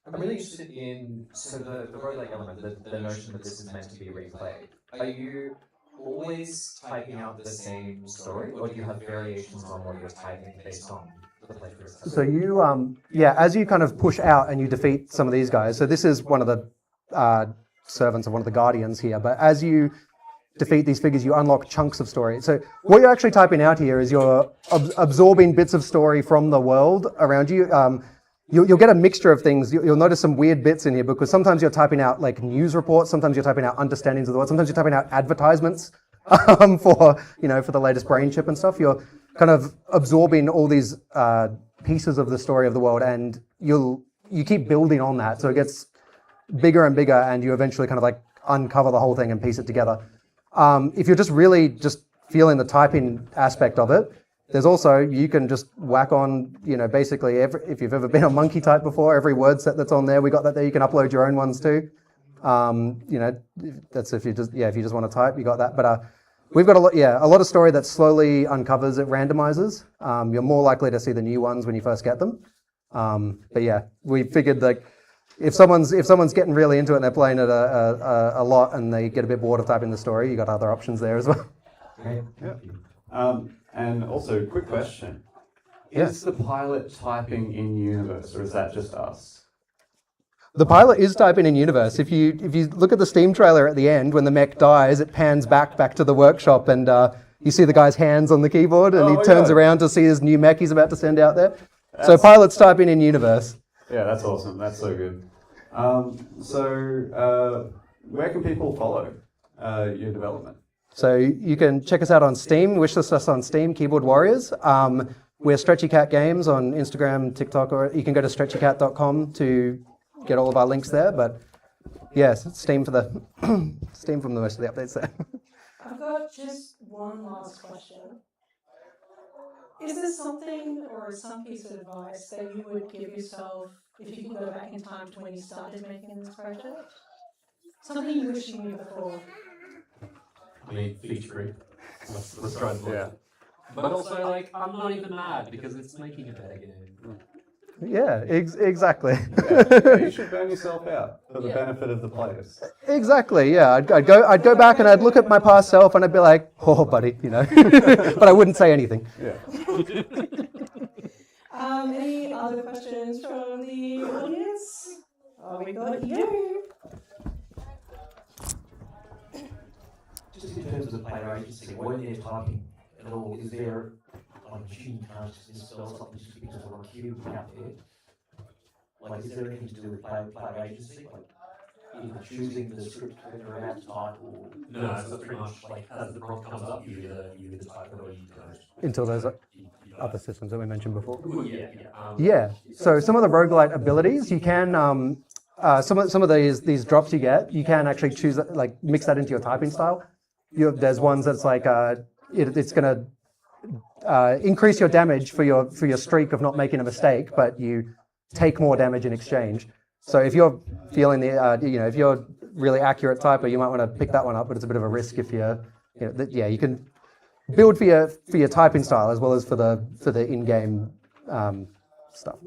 P: I'm really interested in the roguelike element, the notion that this is meant to be replayed. Are you always typing out the same story, or do you have variations on what you're typing based on the playthrough?
N: So you, as you kind of push out and you defeat some of these guys. So this is one of the servants of one of the guardians here. But as you defeat these figures, you unlock chunks of story. So what you're actually typing out here is you're absorbing bits of story from the world around you. You'll get a mixture of things. You'll notice some weird bits in here because sometimes you're typing out like news reports, sometimes you're typing out understandings of the world, sometimes you're typing out advertisements for the latest brain chip and stuff. You're kind of absorbing all these pieces of the story of the world, and you keep building on that, so it gets bigger and bigger, and you eventually kind of like uncover the whole thing and piece it together. If you're just really just feeling the typing aspect of it, there's also, you can just whack on, basically if you've ever been on Monkey Type before, every word set that's on there, we got that there. You can upload your own ones too. That's if you just want to type, you got that. But we've got a lot of story that slowly uncovers, it randomizes. You're more likely to see the new ones when you first get them. But yeah, we figured like if someone's getting really into it and they're playing it a lot and they get a bit bored of typing the story, you got other options there as well.
K: Yeah. And also, quick question. Is the pilot typing in universe, or is that just us?
N: The pilot is typing in universe. If you look at the Steam trailer at the end, when the mech dies, it pans back to the workshop, and you see the guy's hands on the keyboard, and he turns around to see his new mech he's about to send out there. So pilot's typing in universe.
K: Yeah, that's awesome. That's so good. Where can people follow your development?
N: So you can check us out on Steam, wishlist us on Steam, Keyboard Warriors. We're Stretchy Cat Games on Instagram, TikTok, or you can go to stretchycat.com to get all of our links there. But yes, Steam from the most of the updates there.
H: I've got just one last question. Is there something or some piece of advice that you would give yourself if you could go back in time to when you started making this project? Something you wish you knew before?
O: I mean, feature creep. Let's try and yeah. But also, like, I'm not even mad because it's making a better game.
N: Yeah, exactly.
K: Yeah, you should burn yourself out for the benefit of the players.
N: Exactly. Yeah, I'd go back and I'd look at my past self and I'd be like, "Oh, buddy," but I wouldn't say anything.
K: Yeah.
H: Any other questions from the audience? Oh, we got you.
P: Just in terms of the player agency, when they're typing at all, is there a machine can't just spell something just because of a cube out there? Like, is there anything to do with player agency? Like,
O: either choosing the script that you're about to type or no, so pretty much like as the prompt comes up, you either type it or you don't.
N: Until those other systems that we mentioned before.
O: Well, yeah.
N: Yeah. So some of the roguelite abilities, you can some of these drops you get, you can actually choose like mix that into your typing style. There's ones that's like it's going to increase your damage for your streak of not making a mistake, but you take more damage in exchange. So if you're feeling if you're really accurate typer, you might want to pick that one up, but it's a bit of a risk if you can build for your typing style as well as for the in-game stuff.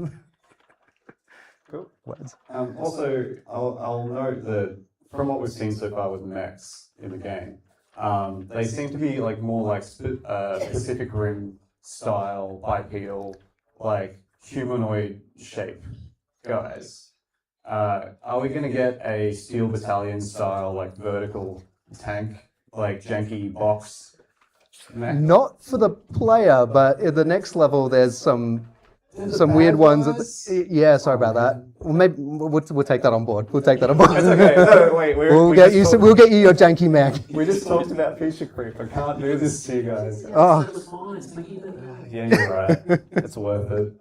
K: Cool. Also, I'll note that from what we've seen so far with mechs in the game, they seem to be like more like Pacific Rim style, bipedal, like humanoid shape guys. Are we going to get a Steel Battalion style, like vertical tank, like janky box mech?
N: Not for the player, but at the next level, there's some weird ones. Sorry about that. Well, maybe we'll take that on board. We'll take that on board.
K: It's okay. No, wait.
N: We'll get you your janky mech.
K: We just talked about feature creep. I can't do this to you guys.
N: Oh.
K: Yeah, you're right. It's worth it.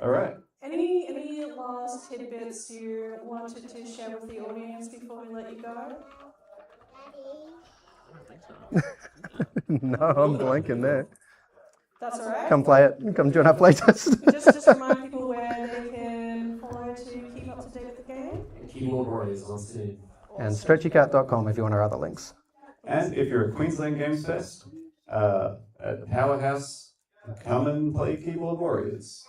K: All right.
B: Any last tidbits you wanted to share with the audience before we let you go?
N: No, I'm blanking there.
B: That's all right.
N: Come play it. Come join our playtest.
B: just remind people where they can follow to keep up to date with the game.
O: Keyboard Warriors on Steam.
N: And stretchycat.com if you want our other links.
K: And if you're at Queensland Games Fest, at the Powerhouse, come and play Keyboard Warriors.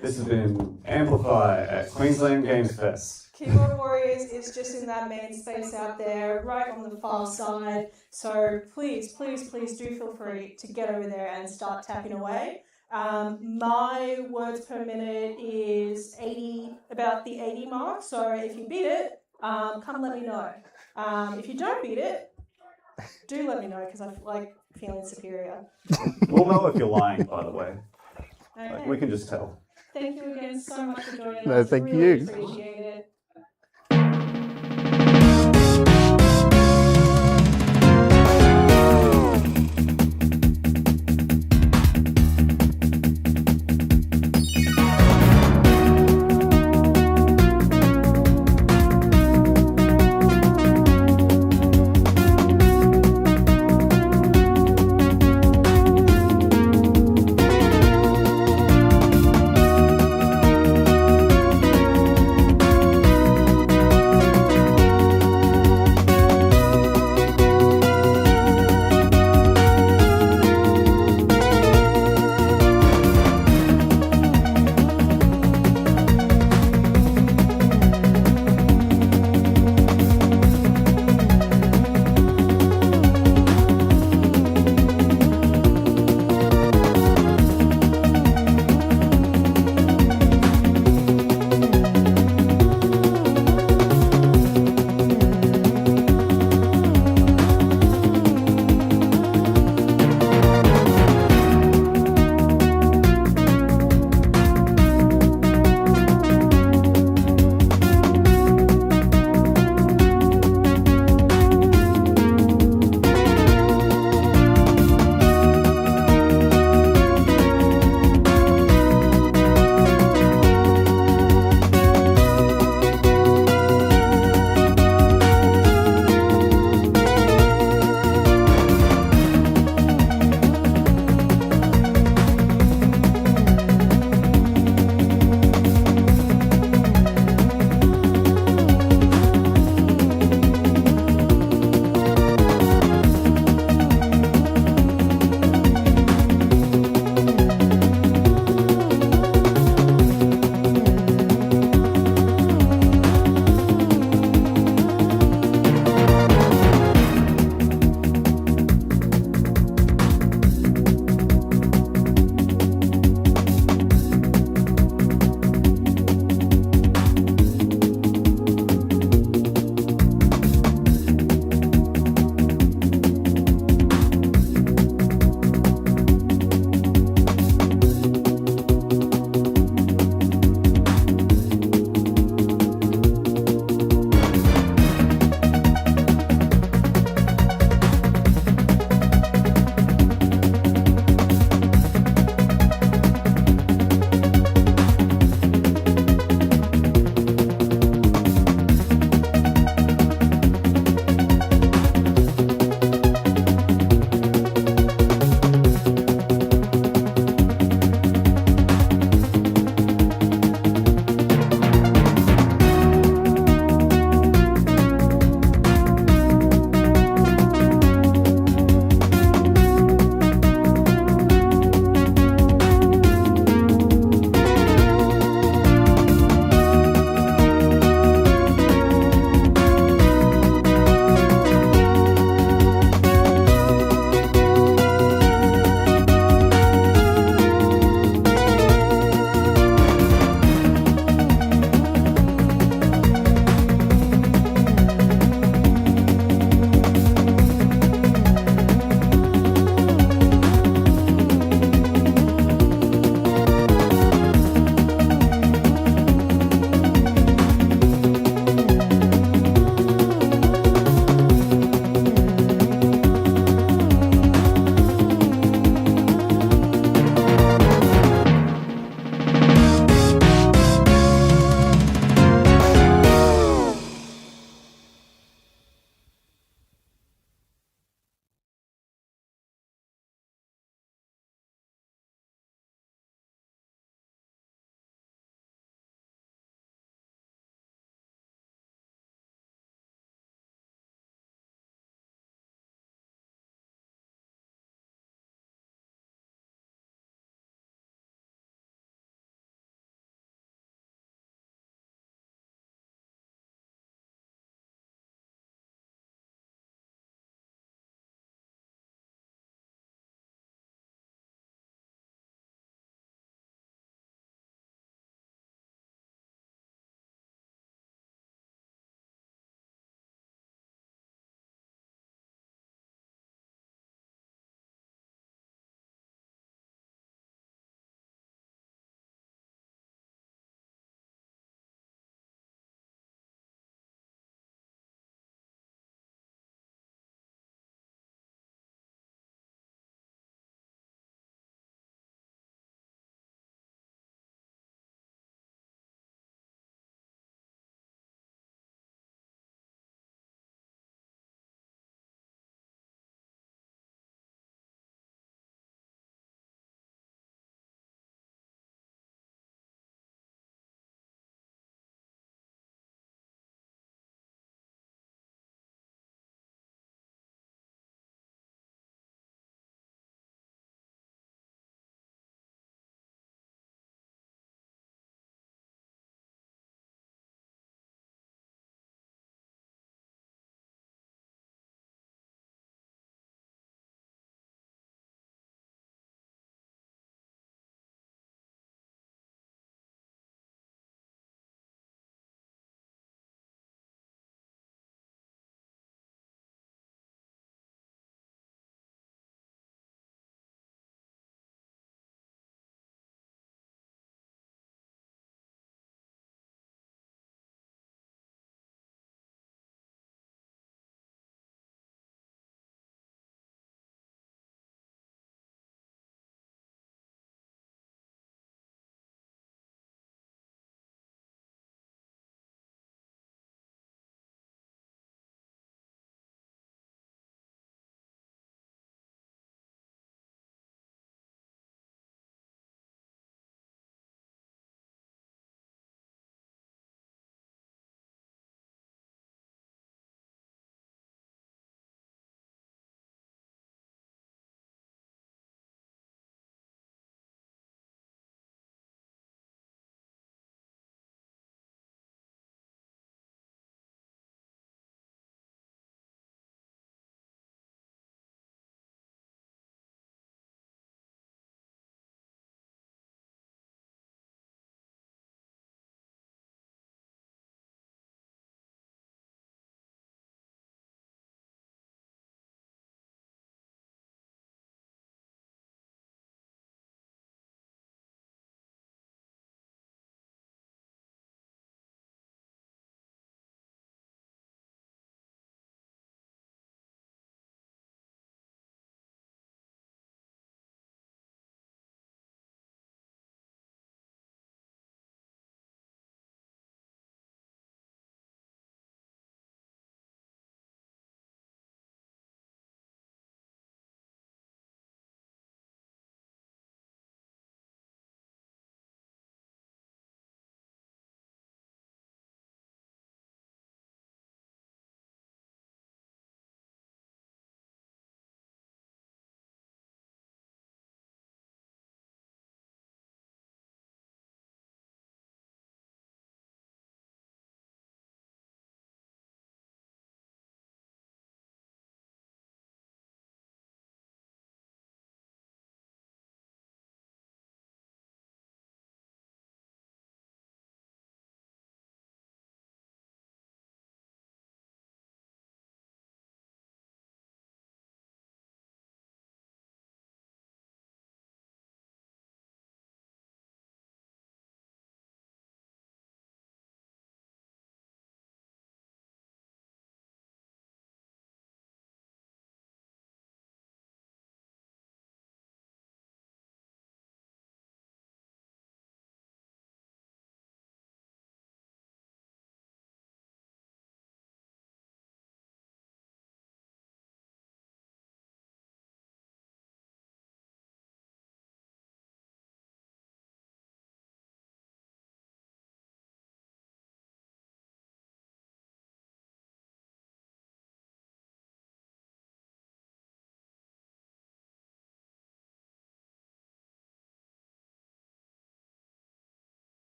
K: This has been Amplify at Queensland Games Fest.
B: Keyboard Warriors is just in that main space out there, right on the far side. So please do feel free to get over there and start tapping away. My words per minute is 80, about the 80 mark. So if you beat it, come let me know. If you don't beat it, do let me know because I like feeling superior.
K: We'll know if you're lying, by the way.
B: Okay.
K: Like, we can just tell.
B: Thank you again so much for joining us.
N: No, thank
B: really
N: you.
B: Appreciate it.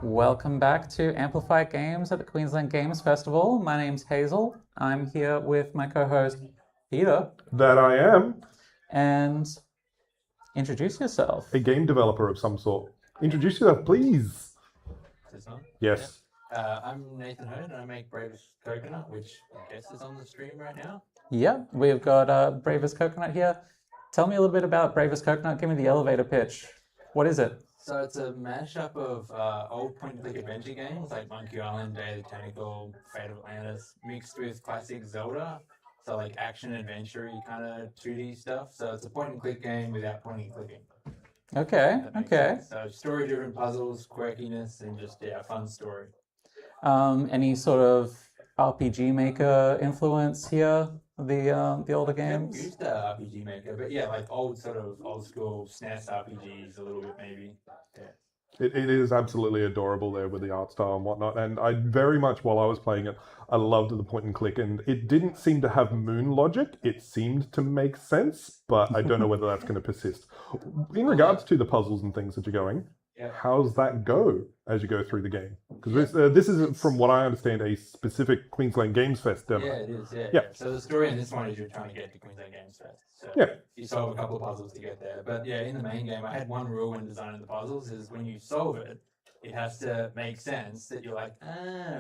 C: Welcome back to Amplify Games at the Queensland Games Festival. My name's Hazel. I'm here with my co-host, Peter.
I: That I am.
C: And introduce yourself.
I: A game developer of some sort. Introduce yourself, please.
Q: This one?
I: Yes.
Q: I'm Nathan Hurd, and I make Bravest Coconut, which I guess is on the stream right now.
C: Yeah, we've got Bravest Coconut here. Tell me a little bit about Bravest Coconut. Give me the elevator pitch. What is it?
Q: So it's a mashup of old point-and-click adventure games like Monkey Island, Day of the Tentacle, Fate of Atlantis, mixed with classic Zelda. So like action-adventure kind of 2D stuff. So it's a point-and-click game without pointing and clicking.
C: Okay, okay.
Q: Sense. So story-driven puzzles, quirkiness, and just a fun story.
C: Any sort of RPG Maker influence here? The older games?
Q: I haven't used RPG Maker, but yeah, like old school SNES RPGs a little bit maybe. Yeah.
I: It is absolutely adorable there with the art style and whatnot. And I very much, while I was playing it, I loved the point and click. And it didn't seem to have moon logic. It seemed to make sense, but I don't know whether that's going to persist. In regards to the puzzles and things that you're going, how's that go as you go through the game? Because this is, from what I understand, a specific Queensland Games Fest demo.
Q: Yeah, it is. Yeah. So the story in this one is you're trying to get to Queensland Games Fest. So you solve a couple of puzzles to get there. But yeah, in the main game, I had one rule when designing the puzzles is when you solve it, it has to make sense that you're like,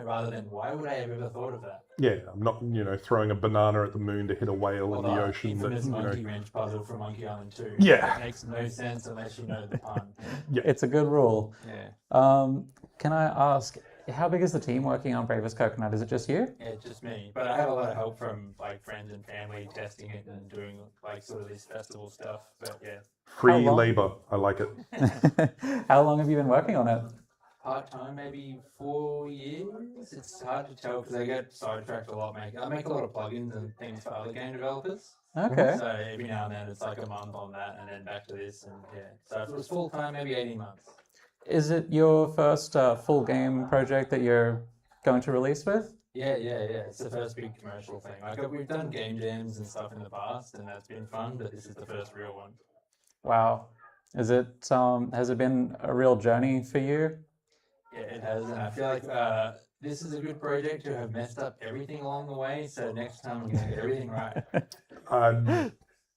Q: rather than why would I have ever thought of that?
I: Yeah, I'm not, throwing a banana at the moon to hit a whale in the ocean.
Q: Infamous monkey wrench puzzle from Monkey Island 2.
I: Yeah.
Q: It makes no sense unless you know the pun.
C: Yeah. It's a good rule.
Q: Yeah.
C: Can I ask, how big is the team working on Bravest Coconut? Is it just you?
Q: Yeah, just me. But I have a lot of help from like friends and family testing it and doing like sort of this festival stuff. But yeah.
I: Free labor. I like it.
C: How long have you been working on it?
Q: Part-time, maybe 4 years. It's hard to tell because I get sidetracked a lot. I make a lot of plugins and things for other game developers.
C: Okay.
Q: So every now and then it's like a month on that and then back to this. And yeah. So if it was full-time, maybe 18 months.
C: Is it your first full game project that you're going to release with?
Q: Yeah. It's the first big commercial thing. Like we've done game jams and stuff in the past, and that's been fun. But this is the first real one.
C: Wow. Is it? Has it been a real journey for you?
Q: Yeah, it has, and I feel like this is a good project to have messed up everything along the way. So next time I'm gonna get everything right.
I: I'm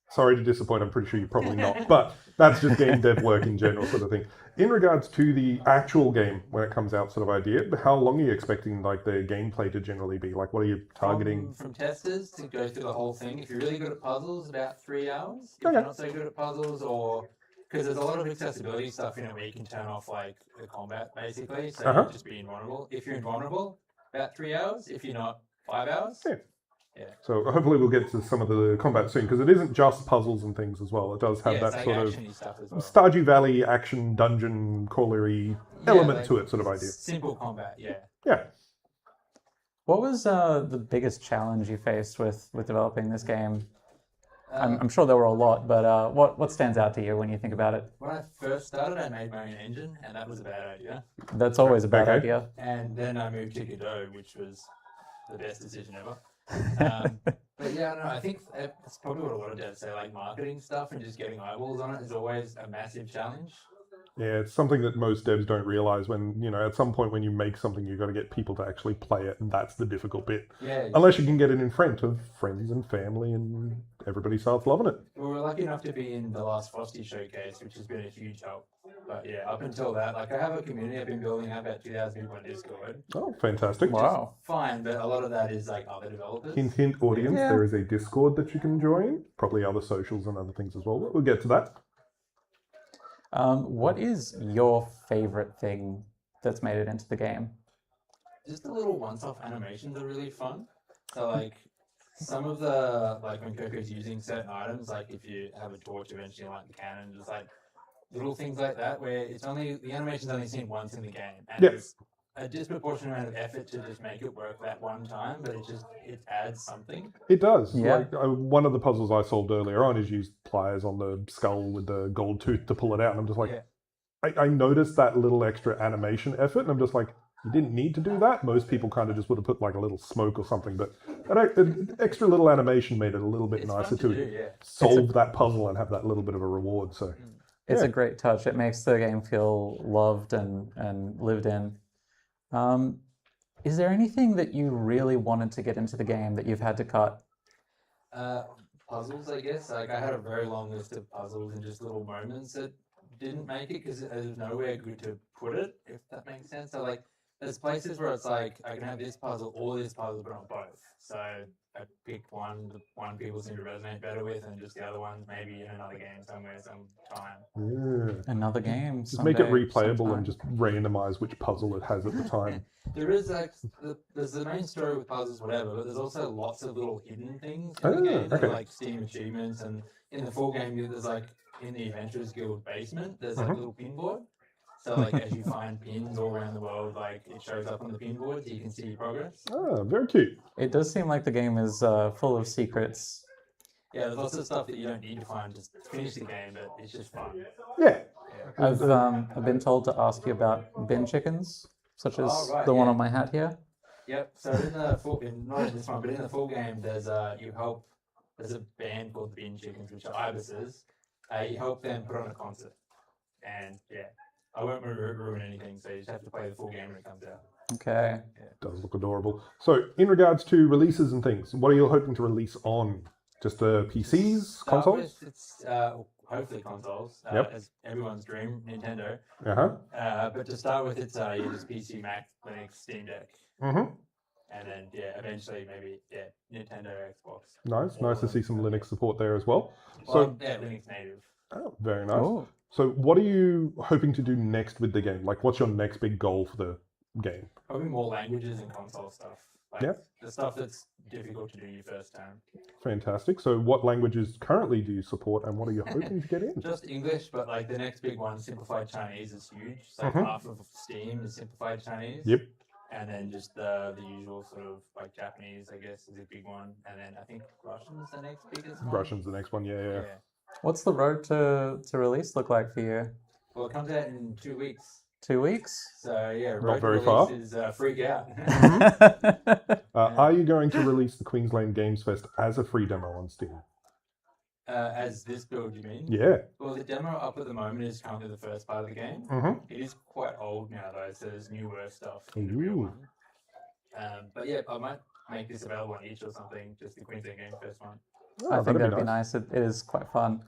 I: sorry to disappoint. I'm pretty sure you're probably not, but that's just game dev work in general, sort of thing. In regards to the actual game, when it comes out, sort of idea, how long are you expecting like the gameplay to generally be? Like, what are you targeting?
Q: From testers to go through the whole thing. If you're really good at puzzles, about 3 hours. If you're not so good at puzzles, or because there's a lot of accessibility stuff in it where you can turn off like the combat basically, so you just be invulnerable. If you're invulnerable, about 3 hours. If you're not, 5 hours. Yeah.
I: So hopefully we'll get to some of the combat soon, because it isn't just puzzles and things as well. It does have that
Q: like
I: sort of
Q: stuff as well.
I: Stardew Valley action dungeon crawlery element to it, sort of idea.
Q: Simple combat, yeah.
I: Yeah.
C: What was the biggest challenge you faced with developing this game? I'm sure there were a lot, but what stands out to you when you think about it?
Q: When I first started, I made my own engine, and that was a bad idea.
C: That's always a bad idea.
Q: And then I moved to Godot, which was the best decision ever. But yeah, I don't know. I think it's probably what a lot of devs say, like marketing stuff and just getting eyeballs on it is always a massive challenge.
I: Yeah, it's something that most devs don't realize when, at some point when you make something, you've got to get people to actually play it, and that's the difficult bit.
Q: Yeah.
I: Unless you can get it in front of friends and family and everybody starts loving it.
Q: We were lucky enough to be in the last Frosty showcase, which has been a huge help. But yeah, up until that, like I have a community I've been building up about 2,000 people on Discord.
I: Oh, fantastic.
C: Wow.
Q: Fine, but a lot of that is like other developers.
I: Hint, hint, audience, there is a Discord that you can join. Probably other socials and other things as well. We'll get to that.
C: What is your favorite thing that's made it into the game?
Q: Just the little once-off animations are really fun. So like some of the, like when Coco's using certain items, like if you have a torch eventually light the cannon, just like little things like that where it's only, the animation's only seen once in the game. And it's a disproportionate amount of effort to just make it work that one time, but it adds something.
I: It does.
C: Yeah.
I: Like, one of the puzzles I solved earlier on is use pliers on the skull with the gold tooth to pull it out, and I'm just like, I noticed that little extra animation effort, and I'm just like, you didn't need to do that. Most people kind of just would have put like a little smoke or something, but an extra little animation made it a little bit nicer to solve that puzzle and have that little bit of a reward. So
C: It's
K: Yeah.
C: a great touch. It makes the game feel loved and lived in. Is there anything that you really wanted to get into the game that you've had to cut?
Q: Puzzles, I guess. Like I had a very long list of puzzles and just little moments that didn't make it because there's nowhere good to put it, if that makes sense. So like, there's places where it's like I can have this puzzle or this puzzle, but not both. So I picked one. The one people seem to resonate better with, and just the other one maybe in another game somewhere, sometime.
K: Yeah.
C: Another game.
I: Just make it
C: someday,
I: replayable
C: sometime.
I: and just randomize which puzzle it has at the time.
Q: There is like there's the main story with puzzles, whatever, but there's also lots of little hidden things in the game that
I: okay.
Q: are like Steam achievements, and in the full game there's like in the Adventurers Guild basement there's like a little pin board. So like as you find pins all around the world, like it shows up on the pin board so you can see your progress.
I: Ah, very cute.
C: It does seem like the game is full of secrets.
Q: Yeah, there's lots of stuff that you don't need to find just to finish the game, but it's just fun.
I: Yeah.
C: I've been told to ask you about bin chickens, such as
Q: Oh, right,
C: the one
Q: yeah.
C: on my hat here.
Q: Yep. So in the full, not in this one, but in the full game, there's there's a band called the Bin Chickens, which are ibises. You help them put on a concert, and yeah, I won't ruin anything, so you just have to play the full game when it comes out.
C: Okay.
I: Does look adorable. So, in regards to releases and things, what are you hoping to release on? Just PCs,
Q: Start
I: consoles?
Q: with, it's hopefully consoles.
I: Yep.
Q: As everyone's dream, Nintendo.
I: Uh-huh.
Q: But to start with, it's just PC, Mac, Linux, Steam Deck.
I: Mm-hmm.
Q: And then, eventually maybe, Nintendo, Xbox.
I: Nice to see some Linux support there as well.
Q: Well, Linux native.
I: Oh, very nice.
C: Oh.
I: So, what are you hoping to do next with the game? Like, what's your next big goal for the game?
Q: Probably more languages and console stuff. Like the stuff that's difficult to do your first time.
I: Fantastic. So, what languages currently do you support, and what are you hoping to get in?
Q: Just English, but like the next big one, simplified Chinese, is huge. So like half of Steam is simplified Chinese.
I: Yep.
Q: And then just the usual sort of like Japanese, I guess, is a big one. And then I think Russian's the next biggest one.
I: Russian's the next one, yeah.
C: What's the road to release look like for you?
Q: Well, it comes out in 2 weeks.
C: 2 weeks?
Q: So yeah, road
I: Not very
Q: to
I: far.
Q: release is Freak Out.
I: Are you going to release the Queensland Games Fest as a free demo on Steam?
Q: As this build, you mean?
I: Yeah.
Q: Well, the demo up at the moment is currently the first part of the game.
I: Mhm.
Q: It is quite old now, though, so there's newer stuff in the real
I: Ooh.
Q: one. But yeah, I might make this available on each or something, just the Queensland Games Fest one.
C: I think that'd be nice. It is quite fun.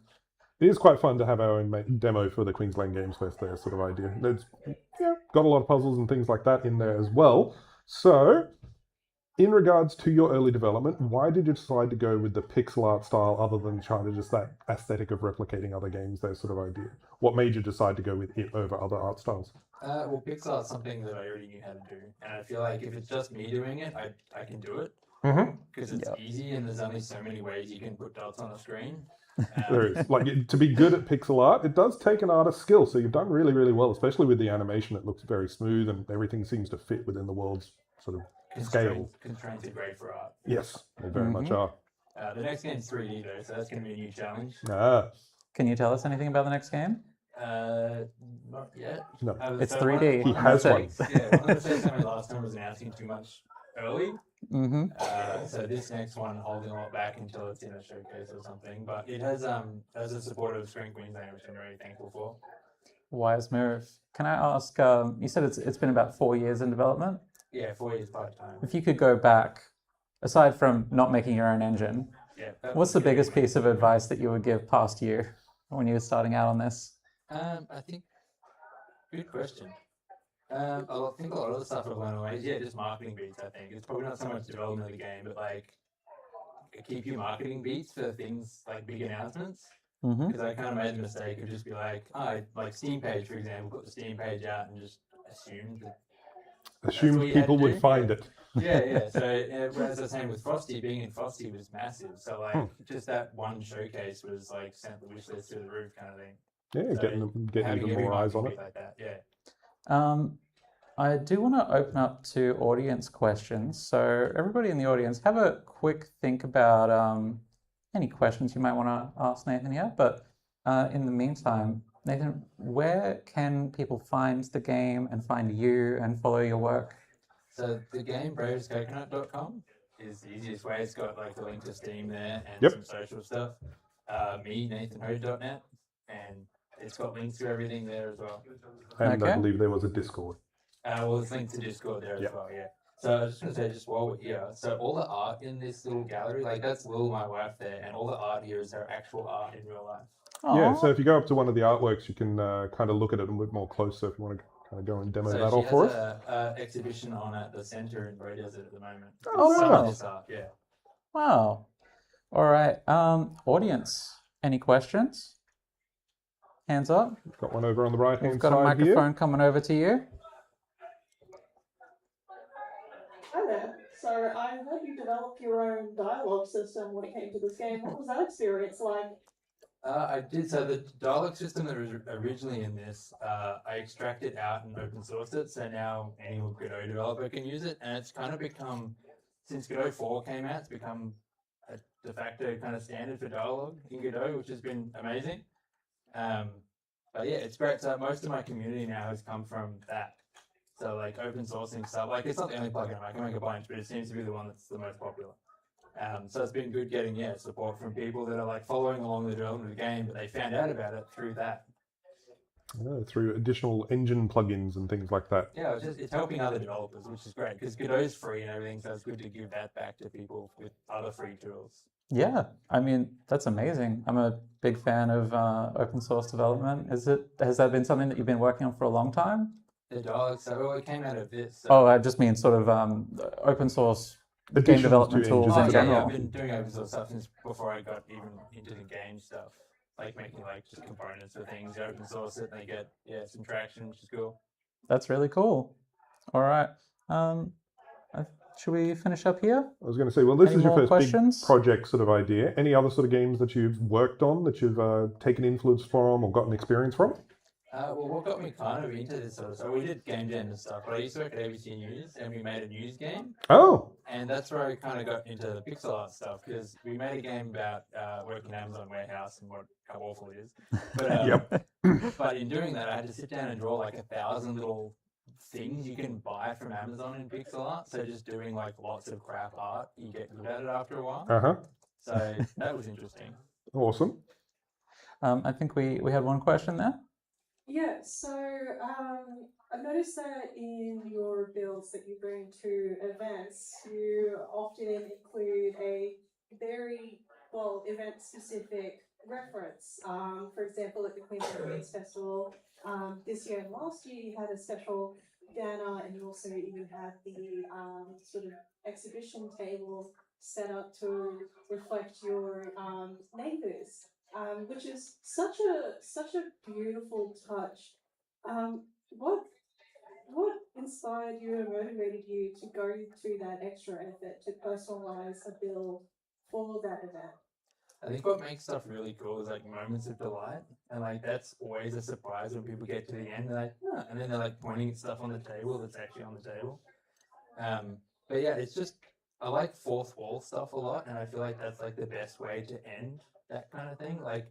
I: It is quite fun to have our own demo for the Queensland Games Fest there, sort of idea. It's got a lot of puzzles and things like that in there as well. So, in regards to your early development, why did you decide to go with the pixel art style other than trying to just that aesthetic of replicating other games, that sort of idea? What made you decide to go with it over other art styles?
Q: Well, pixel art's something that I already knew how to do, and I feel like if it's just me doing it, I can do it. Because it's easy and there's only so many ways you can put dots on a screen.
I: There is. Like, to be good at pixel art, it does take an artist's skill, so you've done really, really well, especially with the animation. It looks very smooth and everything seems to fit within the world's sort of scale.
Q: Constraints are great for art.
I: Yes, they very much are.
Q: The next game's 3D though, so that's going to be a new challenge.
C: Can you tell us anything about the next game?
Q: Not yet.
I: No.
C: It's 3D.
I: He has one.
Q: Yeah, one of the first time last time was announcing too much early.
C: Mm-hmm.
Q: So this next one holding a lot back until it's in a showcase or something. But it has a supporter of Screen Queensland, which I'm really thankful for.
C: Wise move. Can I ask? You said it's been about 4 years in development.
Q: Yeah, 4 years part time.
C: If you could go back, aside from not making your own engine, what's the biggest piece of advice that you would give past you when you were starting out on this?
Q: I think good question. I think a lot of the stuff I've learned away is just marketing beats. I think it's probably not so much development of the game, but like keep your marketing beats for things like big announcements. Because I kind of made the mistake of just be like, like Steam page, for example, put the Steam page out and just assumed
I: People would find it.
Q: Yeah. So as I was saying with Frosty, being in Frosty was massive. So like just that one showcase was like sent the wish list to the roof kind of thing.
I: Yeah,
Q: So
I: getting
Q: having
I: even
Q: every
I: more eyes on
Q: marketing
I: it.
Q: beat like that, yeah.
C: I do want to open up to audience questions. So everybody in the audience, have a quick think about any questions you might want to ask Nathan here. But in the meantime, Nathan, where can people find the game and find you and follow your work?
Q: So the game bravestcoconut.com is the easiest way. It's got like the link to Steam there and some social stuff. Me, nathanho.net, and it's got links to everything there as well.
I: And I
C: Okay.
I: believe there was a Discord.
Q: Well, it's linked to Discord there
I: Yep.
Q: as well, yeah. So I was just going to say, just while we're here, so all the art in this little gallery, like that's Lil, my wife there, and all the art here is her actual art in real life.
I: Yeah, so if you go up to one of the artworks, you can kind of look at it a bit more closer if you want to kind of go and demo
Q: So
I: that
Q: she
I: all
Q: has
I: for us.
Q: a exhibition on at the centre in Grey Desert at the moment.
C: Oh,
Q: Some
C: wow.
Q: of this art, yeah.
C: Wow. All right. Audience, any questions? Hands up.
I: Got one over on the right hand
C: We've
I: side
C: got a microphone
I: here.
C: coming over to you.
B: Hi there. So I heard you developed your own dialogue system when it came to this game. What was that experience like?
Q: I did. So the dialogue system that was originally in this, I extracted out and open sourced it. So now any Godot developer can use it, and it's kind of become, since Godot 4 came out, it's become a de facto kind of standard for dialogue in Godot, which has been amazing. But yeah, it's great. So most of my community now has come from that. So like open sourcing stuff. Like it's not the only plugin I can make a bunch, but it seems to be the one that's the most popular. So it's been good getting support from people that are like following along the development of the game, but they found out about it through that.
I: Through additional engine plugins and things like that.
Q: Yeah, it's helping other developers, which is great because Godot is free and everything, so it's good to give that back to people with other free tools.
C: Yeah, I mean, that's amazing. I'm a big fan of open source development. Has that been something that you've been working on for a long time?
Q: The dialogue, so it came out of this.
C: Oh, I just mean sort of open source game development tools in general.
Q: I've been doing open source stuff since before I got even into the game stuff, like making like just components for things. You open source it, and they get some traction, which is cool.
C: That's really cool. All right. Should we finish up here?
I: I was going to say, well, this
C: Any
I: is your
C: more
I: first
C: questions?
I: big project sort of idea. Any other sort of games that you've worked on that you've taken influence from or gotten experience from?
Q: Well, what got me kind of into this sort of stuff, we did game jam and stuff, but I used to work at ABC News and we made a news game.
I: Oh!
Q: And that's where I kind of got into the pixel art stuff because we made a game about working in Amazon warehouse and how awful it is. But,
I: Yep.
Q: But in doing that, I had to sit down and draw like 1,000 little things you can buy from Amazon in pixel art. So just doing like lots of crap art, you get good at it after a while.
I: Uh-huh.
Q: So that was interesting.
I: Awesome.
C: I think we had one question there.
B: Yeah, so I've noticed that in your builds that you bring to events, you often include a very, event-specific reference. For example, at the Queensland Games Festival this year and last year, you had a special banner and you also even had the sort of exhibition table set up to reflect your neighbours. Which is such a beautiful touch. What inspired you and motivated you to go to that extra effort to personalize a build for that event?
Q: I think what makes stuff really cool is like moments of delight, and like that's always a surprise when people get to the end. They're like, oh, and then they're like pointing at stuff on the table that's actually on the table. But yeah, it's just I like fourth wall stuff a lot, and I feel like that's like the best way to end that kind of thing. Like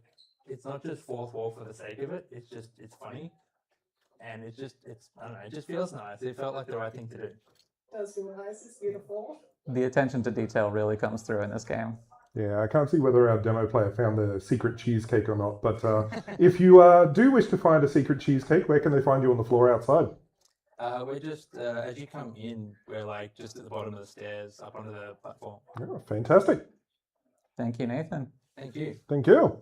Q: it's not just fourth wall for the sake of it. It's funny, and I don't know. It just feels nice. It felt like the right thing to do.
B: It does feel nice. It's beautiful.
C: The attention to detail really comes through in this game.
I: Yeah, I can't see whether our demo player found the secret cheesecake or not, but if you do wish to find a secret cheesecake, where can they find you on the floor outside?
Q: We're just, as you come in, we're like just at the bottom of the stairs up onto the platform.
I: Oh, fantastic.
C: Thank you, Nathan.
Q: Thank you.
I: Thank you.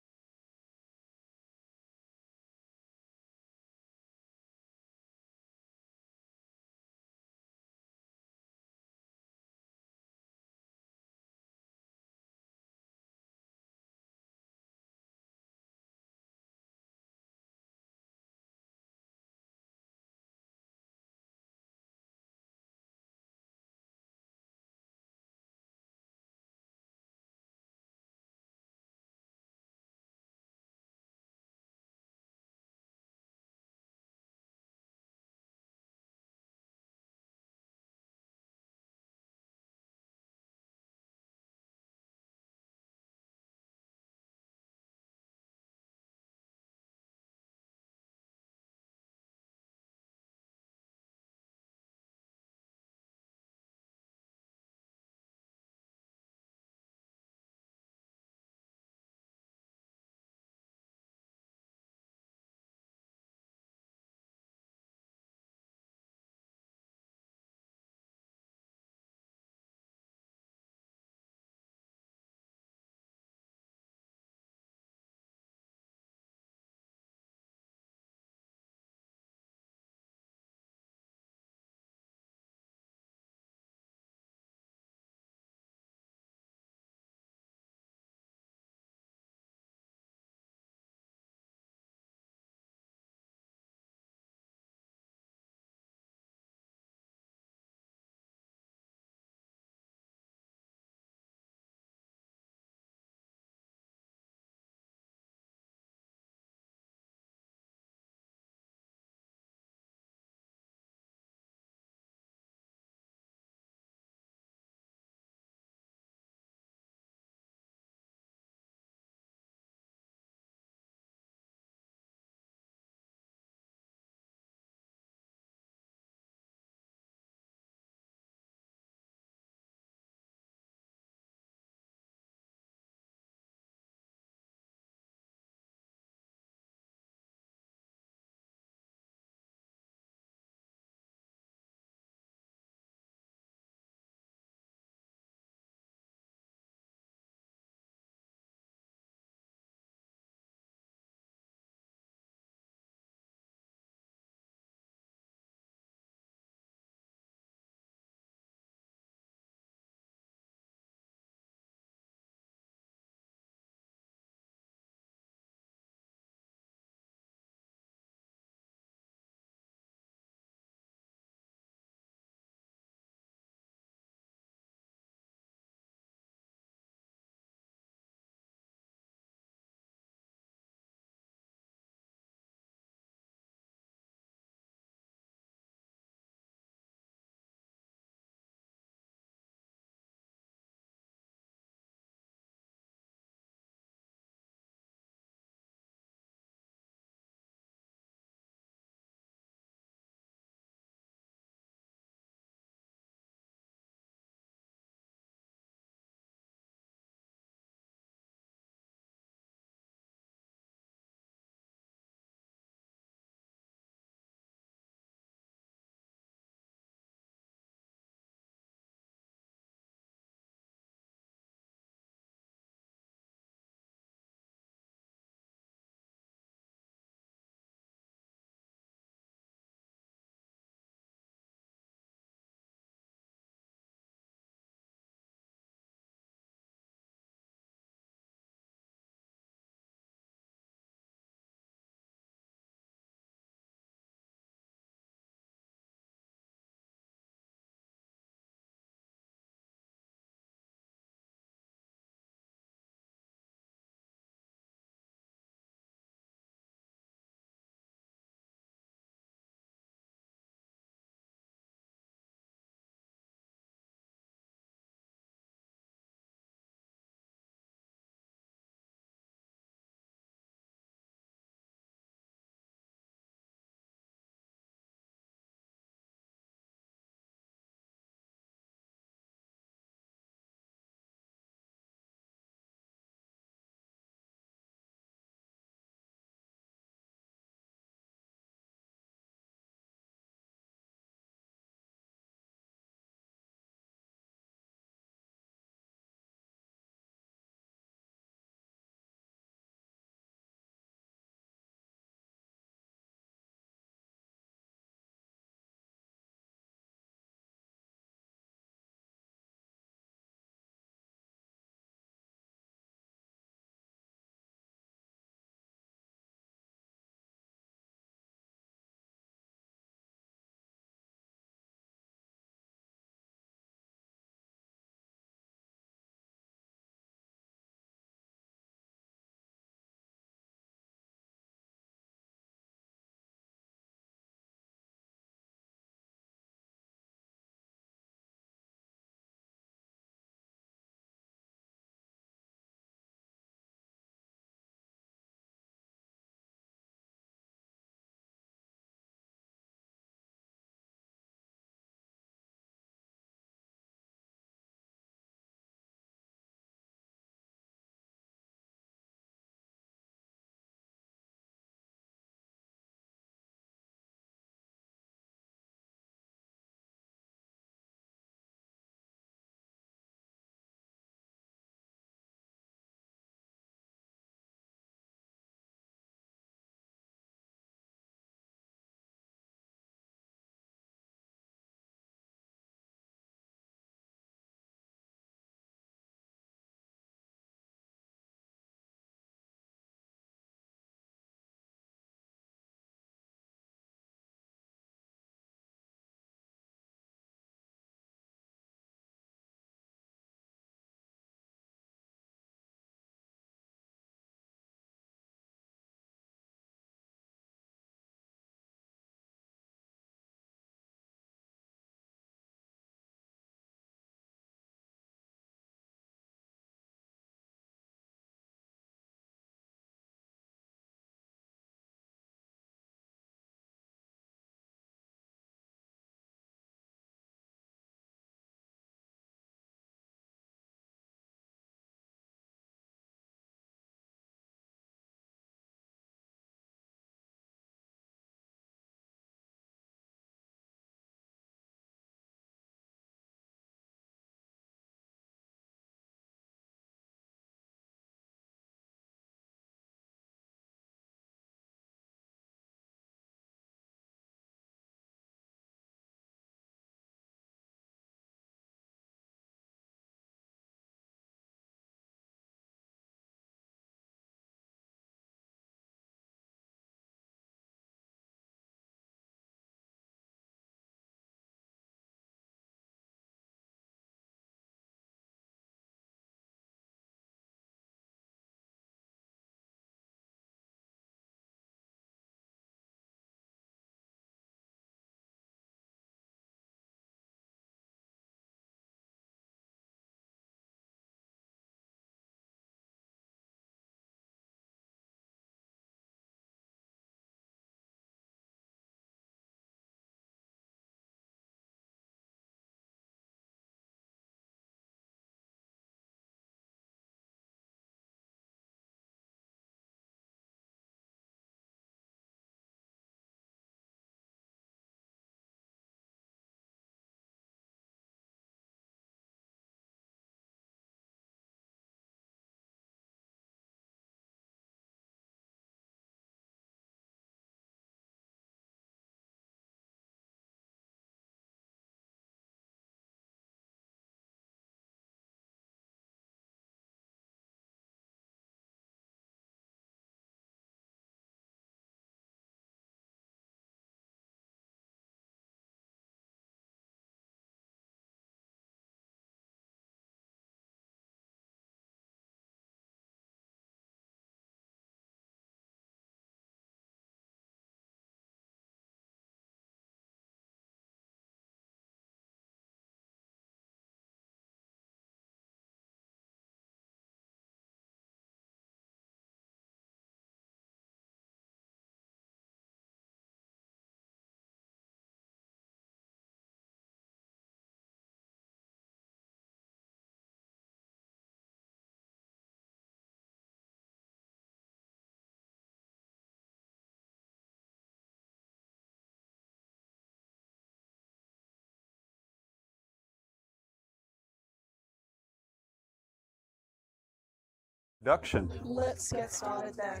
K: Production.
B: Let's get started then.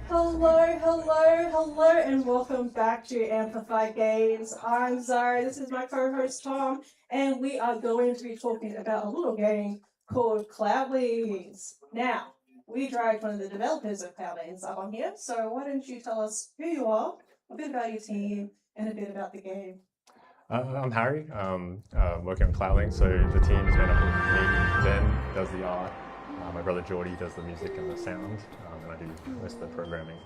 B: Hello, and welcome back to Amplify Games. I'm Zara, this is my co-host Tom, and we are going to be talking about a little game called Cloudlings. Now, we dragged one of the developers of Cloudlings up on here, so why don't you tell us who you are, a bit about your team, and a bit about the game.
R: I'm Harry, working on Cloudlings, so the team is made up of me, Ben does the art, my brother Geordie does the music and the sound, and I do most of the programming.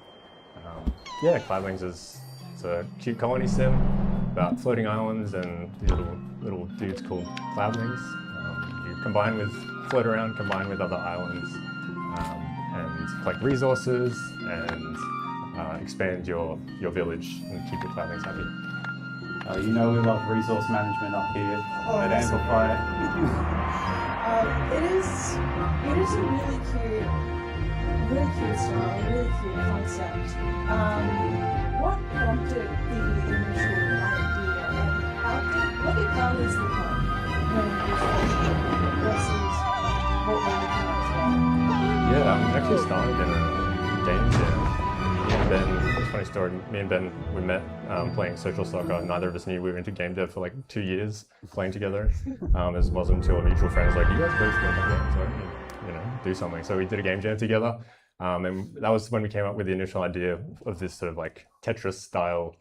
R: Yeah, Cloudlings is a cute colony sim about floating islands and these little dudes called Cloudlings. You float around, combine with other islands, and collect resources and expand your village and keep your Cloudlings happy.
K: You know we love resource management up here at Amplify.
B: It is a really cute style, really cute concept. What prompted the initial idea, and what did Cloudlings look like when it was launched versus what we're looking at as well?
R: Yeah, I actually started in a game jam. Me and Ben, funny story, me and Ben, we met playing social soccer. Neither of us knew we were into game dev for like 2 years playing together. It wasn't until a mutual friend was like, you guys both work on games, right? Do something. So we did a game jam together. And that was when we came up with the initial idea of this sort of like Tetris style,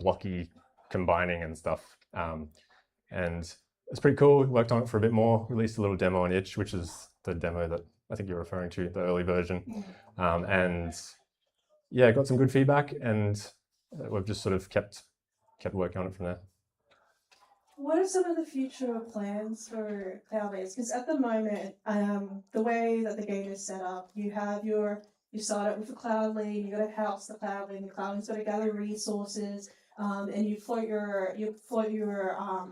R: blocky combining and stuff. And it's pretty cool. We worked on it for a bit more, released a little demo on Itch, which is the demo that I think you're referring to, the early version. And yeah, got some good feedback, and we've just sort of kept working on it from there.
B: What are some of the future plans for Cloudlings? Because at the moment, the way that the game is set up, you start out with a Cloudling, you got to house the Cloudling's got to gather resources, and you float your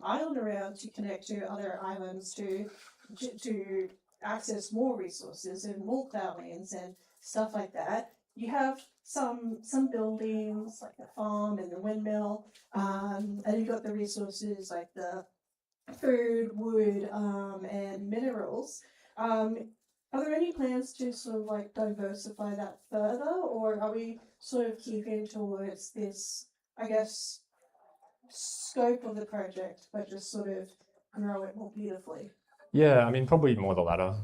B: island around to connect to other islands to access more resources and more Cloudlings and stuff like that. You have some buildings like the farm and the windmill, and you've got the resources like the food, wood, and minerals. Are there any plans to sort of like diversify that further, or are we sort of keeping towards this, I guess, scope of the project, but just sort of grow it more beautifully?
R: Yeah, I mean, probably more the latter.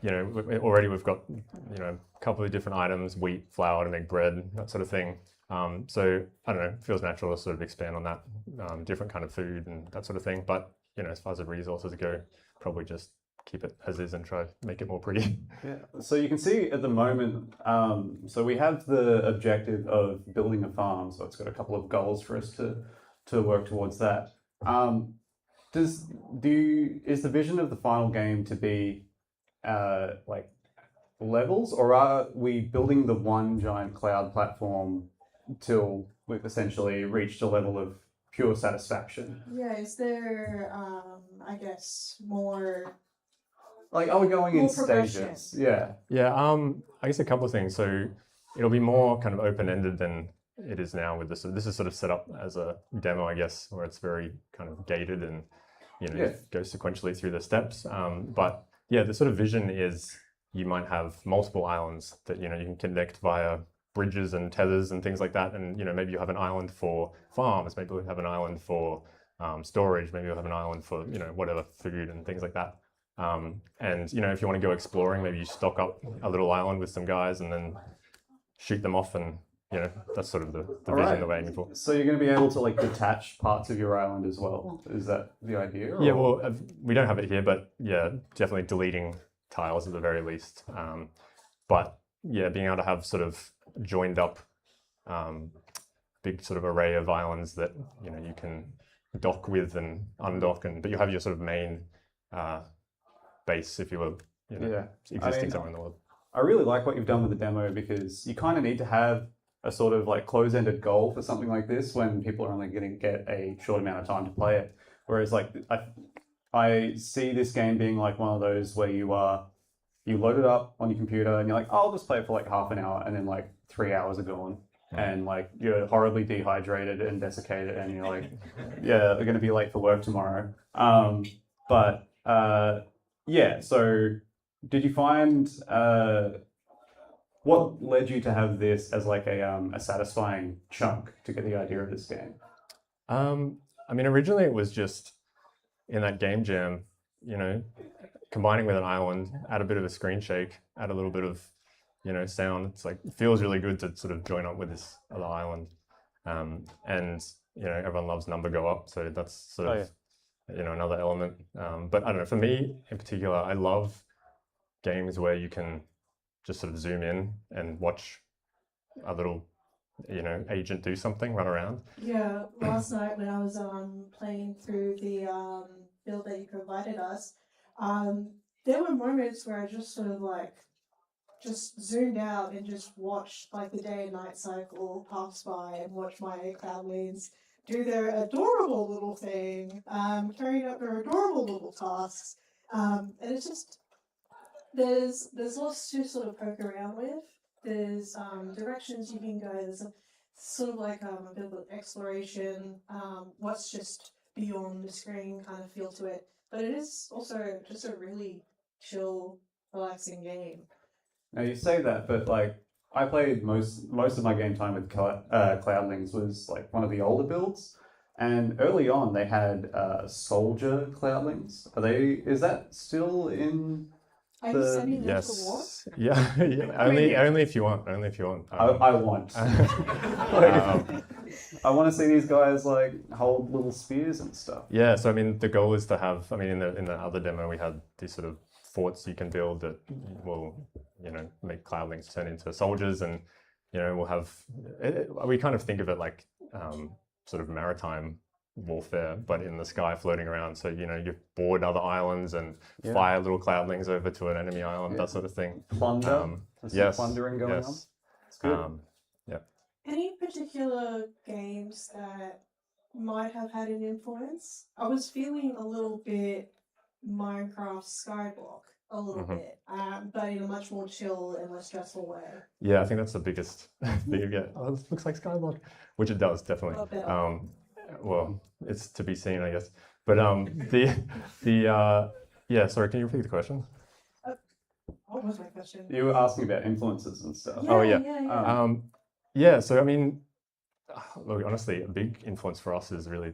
R: Already we've got, a couple of different items, wheat, flour to make bread, that sort of thing. So, I don't know, it feels natural to sort of expand on that, different kind of food and that sort of thing. But, as far as the resources go, probably just keep it as is and try to make it more pretty.
K: Yeah, so you can see at the moment, so we have the objective of building a farm, so it's got a couple of goals for us to work towards that. Is the vision of the final game to be like levels, or are we building the one giant cloud platform till we've essentially reached a level of pure satisfaction?
B: Yeah, is there, I guess, more...
K: Like, are we going in
B: progression?
K: stages? Yeah.
R: Yeah, I guess a couple of things. So it'll be more kind of open-ended than it is now with this. This is sort of set up as a demo, I guess, where it's very kind of gated and, go sequentially through the steps. But yeah, the sort of vision is you might have multiple islands that, you can connect via bridges and tethers and things like that. And, maybe you have an island for farms, maybe you have an island for storage, maybe you have an island for, whatever, food and things like that. And, if you want to go exploring, maybe you stock up a little island with some guys and then shoot them off, and, that's sort of the vision that we're aiming for.
K: So you're going to be able to like detach parts of your island as well. Is that the idea?
R: Yeah, well, we don't have it here, but yeah, definitely deleting tiles at the very least. But yeah, being able to have sort of joined up big sort of array of islands that, you can dock with and undock, but you have your sort of main base, if you will, existing somewhere in the world.
K: I really like what you've done with the demo, because you kind of need to have a sort of like close-ended goal for something like this when people are only going to get a short amount of time to play it. Whereas like I see this game being like one of those where you load it up on your computer and you're like, oh, I'll just play it for like half an hour, and then like 3 hours are gone. And like you're horribly dehydrated and desiccated, and you're like, yeah, they're going to be late for work tomorrow. But yeah, so did you find what led you to have this as like a satisfying chunk to get the idea of this game?
R: I mean, originally it was just in that game jam, you know, combining with an island, add a bit of a screen shake, add a little bit of, you know, sound. It's like, it feels really good to sort of join up with this other island. And, you know, everyone loves number go up, so that's sort of, you know, another element. But I don't know, for me in particular, I love games where you can just sort of zoom in and watch a little, you know, agent do something, run around.
B: Yeah, last night when I was playing through the build that you provided us, there were moments where I just sort of like just zoomed out and just watched like the day and night cycle pass by and watch my Cloudlings do their adorable little thing, carrying out their adorable little tasks, and it's just there's lots to sort of poke around with. There's directions you can go. There's sort of like a bit of exploration, what's just beyond the screen kind of feel to it. But it is also just a really chill, relaxing game.
K: Now you say that, but like I played most of my game time with Cloudlings was like one of the older builds, and early on they had soldier Cloudlings. Is that still in?
B: Are you sending them to war?
R: Yeah, only if you want. Only if you want.
K: I want. I want to see these guys like hold little spears and stuff.
R: Yeah, so I mean, the goal is to have. I mean, in the other demo, we had these sort of forts you can build that will, you know, make Cloudlings turn into soldiers, and you know, we'll have. We kind of think of it like sort of maritime warfare, but in the sky floating around. So, you know, you board other islands and fire little Cloudlings over to an enemy island, that sort of thing.
K: Plunder. There's some plundering going on.
R: It's
K: good.
R: Yeah.
B: Any particular games that might have had an influence? I was feeling a little bit Minecraft Skyblock, a little bit, but in a much more chill and less stressful way.
R: Yeah, I think that's the biggest thing you get. Oh, this looks like Skyblock, which it does, definitely. Well, it's to be seen, I guess. But yeah, sorry, can you repeat the question?
B: What was my question?
K: You were asking about influences and stuff.
R: Yeah, so I mean, look, honestly, a big influence for us is really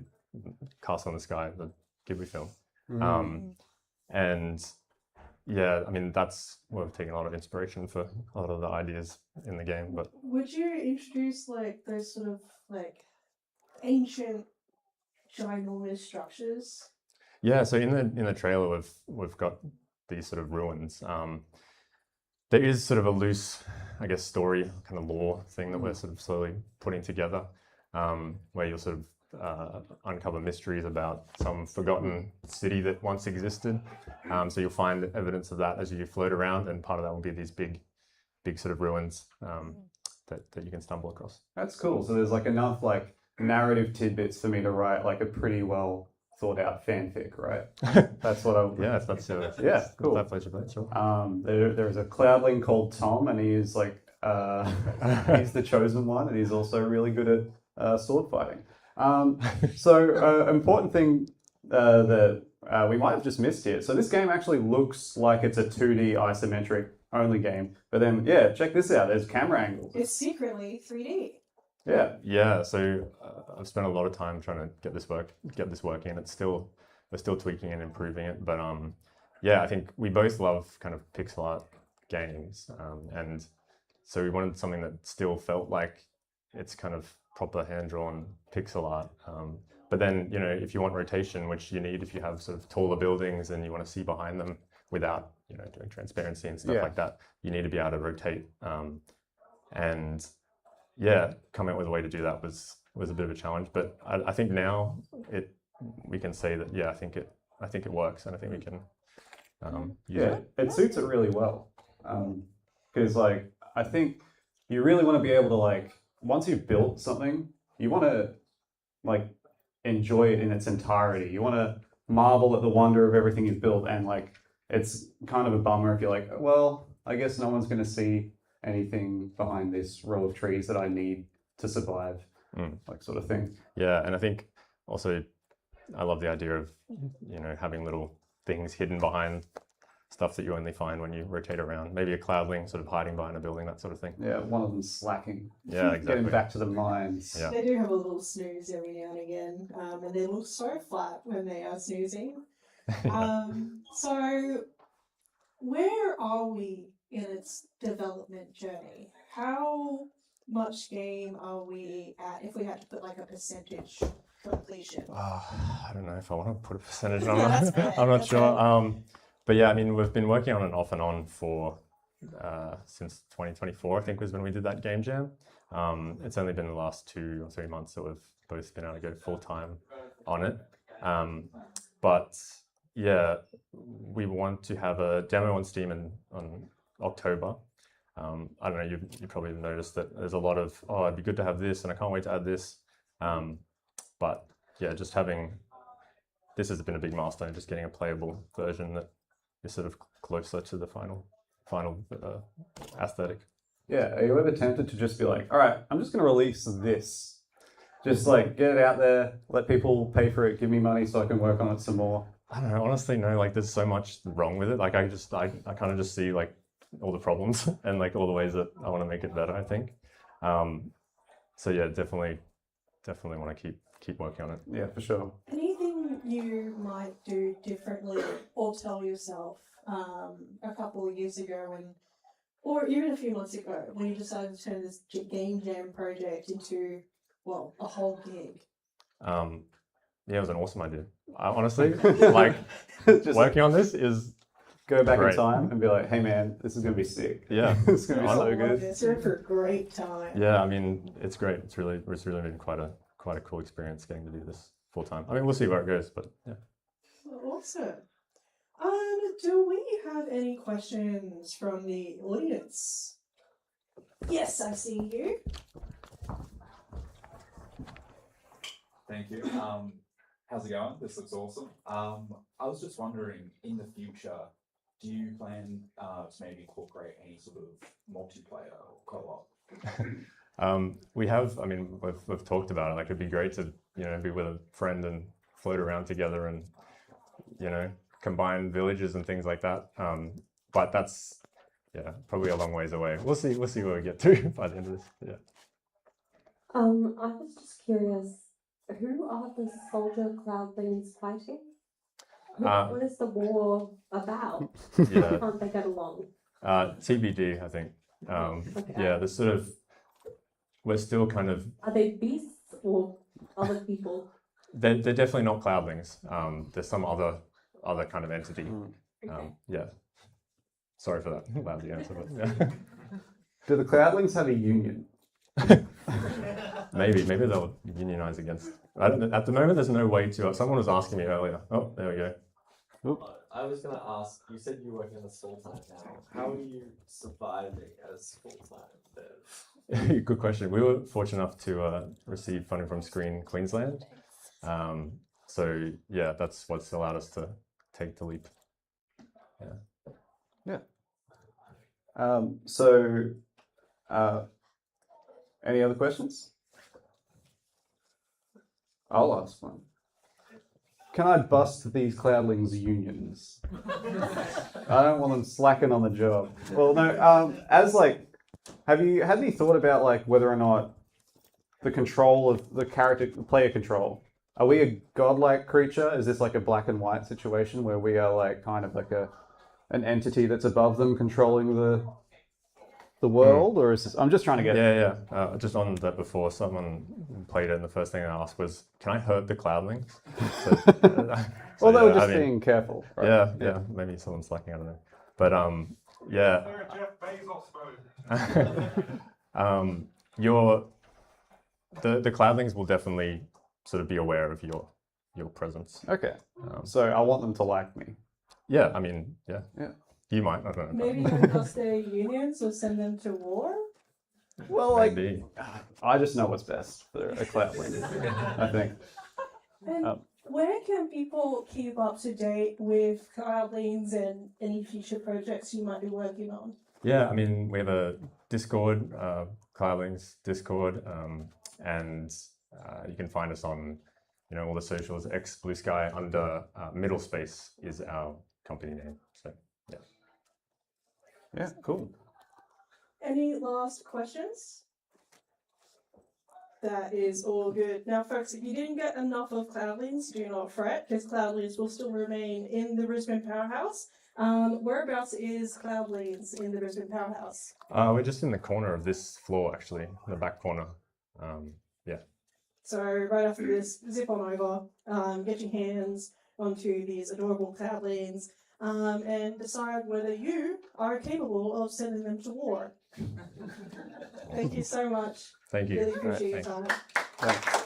R: Castle in the Sky, the Ghibli film. And yeah, I mean, we've taken a lot of inspiration for a lot of the ideas in the game. But
B: would you introduce like those sort of like ancient ginormous structures?
R: Yeah, so in the trailer we've got these sort of ruins. There is sort of a loose, I guess, story, kind of lore thing that we're sort of slowly putting together, where you'll sort of uncover mysteries about some forgotten city that once existed. So you'll find evidence of that as you float around, and part of that will be these big sort of ruins that you can stumble across.
K: That's cool. So there's like enough like narrative tidbits for me to write like a pretty well thought out fanfic, right? That's what I.
R: Yeah, that's
K: cool.
R: That pleasure, sure.
K: There's a Cloudling called Tom, and he is like he's the chosen one, and he's also really good at sword fighting. So important thing that we might have just missed here. So this game actually looks like it's a 2D isometric only game, but then yeah, check this out. There's camera angles.
B: It's secretly 3D.
K: Yeah.
R: So I've spent a lot of time trying to get this working. We're still tweaking and improving it, but yeah, I think we both love kind of pixel art games, and so we wanted something that still felt like it's kind of proper hand-drawn pixel art. But then, you know, if you want rotation, which you need if you have sort of taller buildings and you want to see behind them without, you know, doing transparency and stuff like that, you need to be able to rotate. And yeah, coming up with a way to do that was a bit of a challenge. But I think now we can say that I think it works, and I think we can use it.
K: It suits it really well. Because like I think you really want to be able to like once you've built something, you want to like enjoy it in its entirety. You want to marvel at the wonder of everything you've built, and like it's kind of a bummer if you're like, well, I guess no one's going to see anything behind this row of trees that I need to survive, like sort of thing.
R: Yeah, and I think also I love the idea of, you know, having little things hidden behind stuff that you only find when you rotate around. Maybe a cloudling sort of hiding behind a building, that sort of thing.
K: Yeah, one of them slacking.
R: Yeah, exactly.
K: Getting back to the mines.
R: Yeah.
B: They do have a little snooze every now and again, and they look so flat when they are snoozing. So, where are we in its development journey? How much game are we at if we had to put like a percentage completion?
R: I don't know if I want to put a percentage on
B: That's
R: that.
B: fair,
R: I'm not
B: that's
R: sure.
B: fair.
R: But yeah, I mean, we've been working on it off and on for since 2024, I think was when we did that game jam. It's only been the last 2 or 3 months that we've both been able to go full time on it. But yeah, we want to have a demo on Steam on October. I don't know, you probably noticed that there's a lot of, oh, it'd be good to have this and I can't wait to add this. But yeah, just having, this has been a big milestone, just getting a playable version that is sort of closer to the final aesthetic.
K: Yeah, are you ever tempted to just be like, all right, I'm just going to release this. Just like get it out there, let people pay for it, give me money so I can work on it some more.
R: I don't know, honestly, no, like there's so much wrong with it. Like I kind of just see like all the problems and like all the ways that I want to make it better, I think. So yeah, definitely want to keep working on it.
K: Yeah, for sure.
B: Anything you might do differently or tell yourself a couple of years ago or even a few months ago when you decided to turn this game jam project into, well, a whole gig?
R: Yeah, it was an awesome idea. Honestly, like just working on this is
K: go back
R: great.
K: in time and be like, hey man, this is gonna be sick.
R: Yeah,
K: it's gonna be so good.
B: It's in for a great time.
R: Yeah, I mean, it's great. It's really been quite a cool experience getting to do this full time. I mean, we'll see where it goes, but yeah.
B: Awesome. Do we have any questions from the audience? Yes, I see you.
S: Thank you. How's it going? This looks awesome. I was just wondering, in the future, do you plan to maybe incorporate any sort of multiplayer or co-op?
R: We have, I mean, we've talked about it. Like, it'd be great to, you know, be with a friend and float around together and, you know, combine villages and things like that. But that's, yeah, probably a long ways away. We'll see where we get to by the end of this. Yeah.
T: I was just curious, who are the soldier cloudlings fighting? What is the war about?
R: Yeah.
T: How can't they get along?
R: TBD, I think.
T: Okay.
R: Yeah, there's sort of, we're still kind of,
T: Are they beasts or other people?
R: they're definitely not cloudlings. There's some other kind of entity. Yeah. Sorry for that lousy answer, but yeah.
K: Do the cloudlings have a union?
R: Maybe they'll unionize against. At the moment, there's no way to. Someone was asking me earlier. Oh, there we go.
P: I was going to ask, you said you're working on this full time now. How are you surviving as full time dev?
R: Good question. We were fortunate enough to receive funding from Screen Queensland. So yeah, that's what's allowed us to take the leap. Yeah.
K: Any other questions? I'll ask one. Can I bust these cloudlings unions? I don't want them slacking on the job. Well, no. As like, have you had any thought about like whether or not the control of the player control? Are we a godlike creature? Is this like a black and white situation where we are like kind of like an entity that's above them controlling the world, or is this? I'm just trying to get.
R: Yeah. Just on that before, someone played it, and the first thing I asked was, "Can I hurt the cloudlings?"
K: Well, they were just
R: I mean,
K: being careful. Right?
R: Yeah. Maybe someone's slacking. I don't know, but yeah. The cloudlings will definitely sort of be aware of your presence.
K: Okay. So I want them to like me.
R: Yeah. I mean, yeah.
K: Yeah.
R: You might. I don't know.
B: Maybe don't bust their unions or send them to war?
K: Well, like,
R: Maybe.
K: I just know what's best for a cloudling, I think.
B: And where can people keep up to date with Cloudlings and any future projects you might be working on?
R: Yeah, I mean, we have a Discord, Cloudlings Discord, and you can find us on all the socials. X Blue Sky under Middle Space is our company name. So yeah.
K: Yeah, cool.
B: Any last questions? That is all good. Now, folks, if you didn't get enough of Cloudlings, do not fret, because Cloudlings will still remain in the Brisbane Powerhouse. Whereabouts is Cloudlings in the Brisbane Powerhouse?
R: We're just in the corner of this floor, actually, in the back corner. Yeah.
B: So right after this, zip on over, get your hands onto these adorable Cloudlings, and decide whether you are capable of sending them to war. Thank you so much.
R: Thank you.
B: Really appreciate your
R: Thanks.
B: time.
K: Thanks.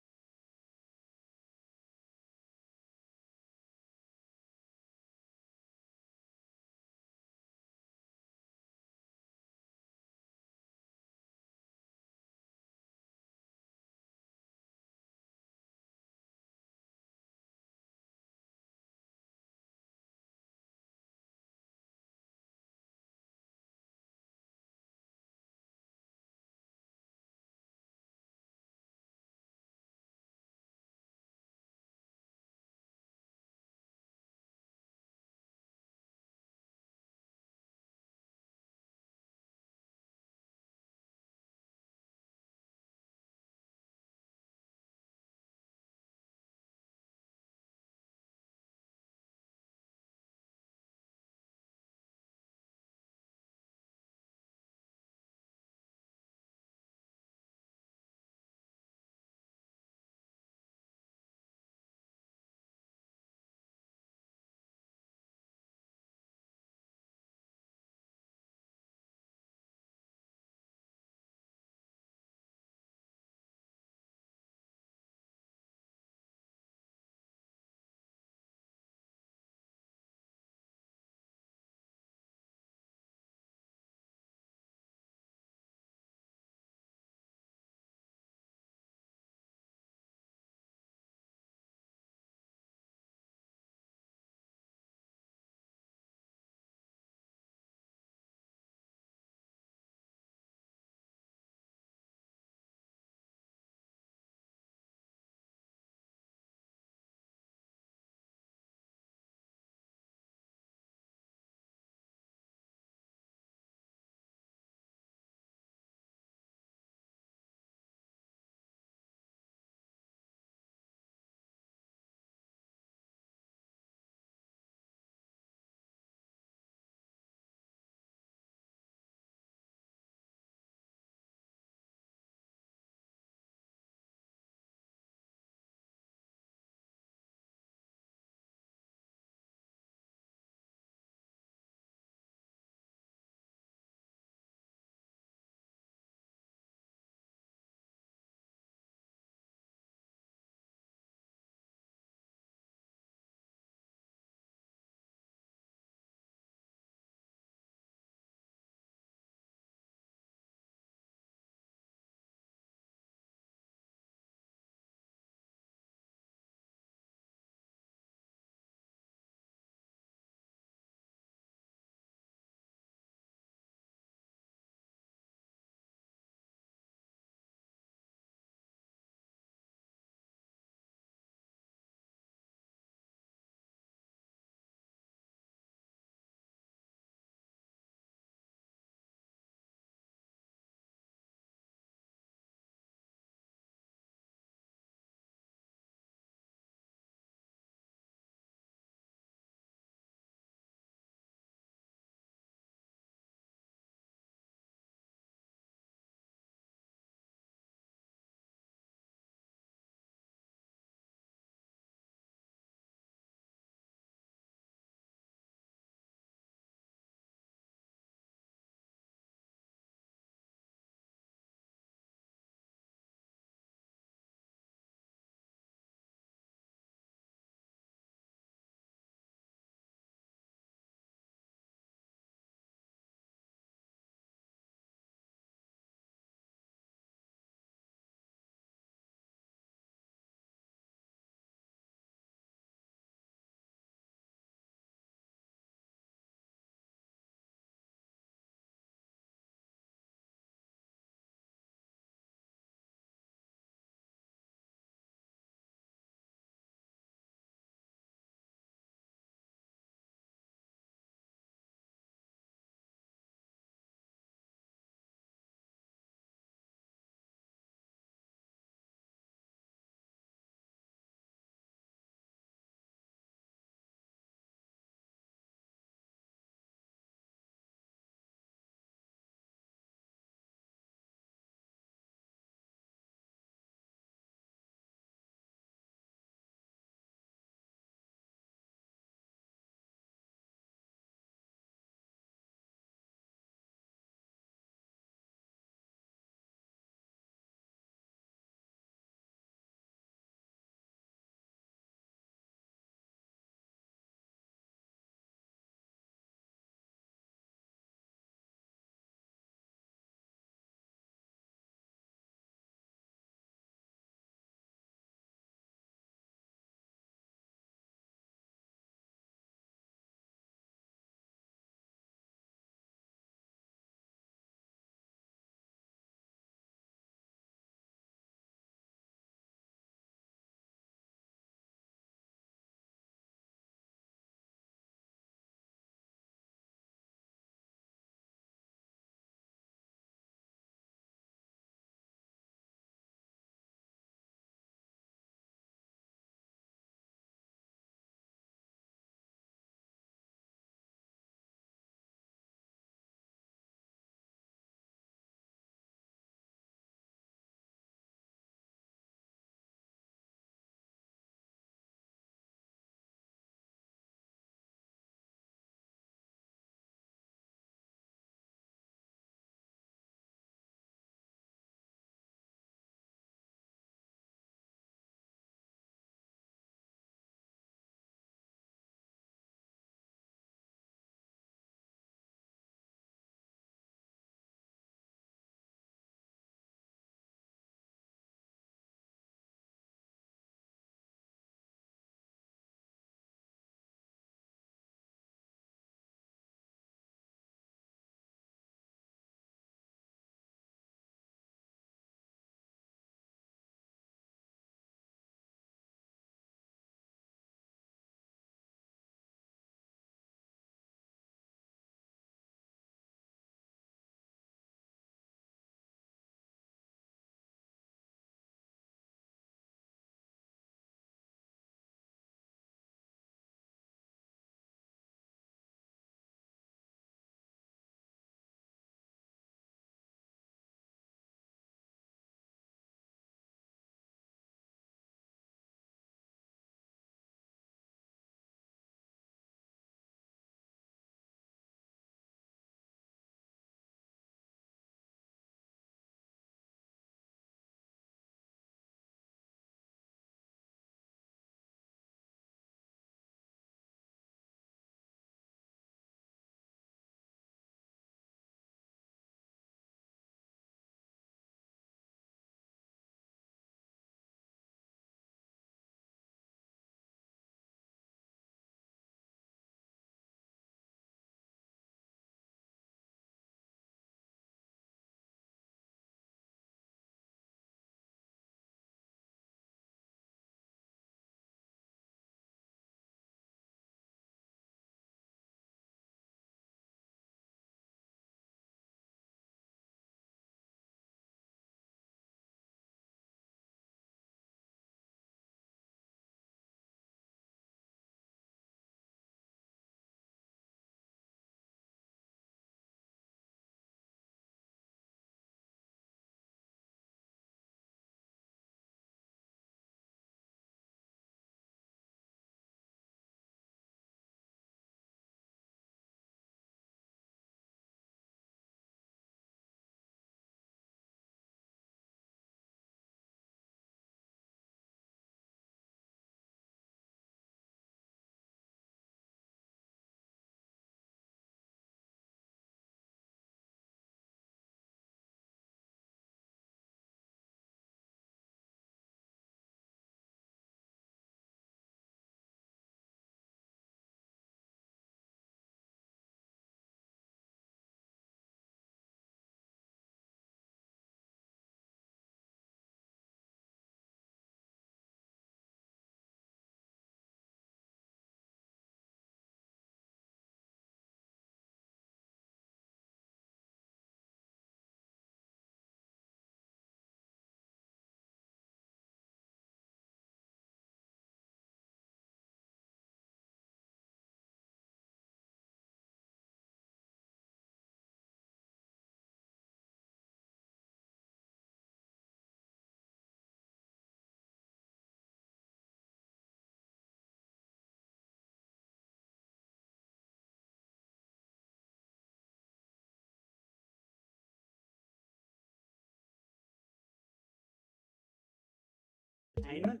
D: entertainment.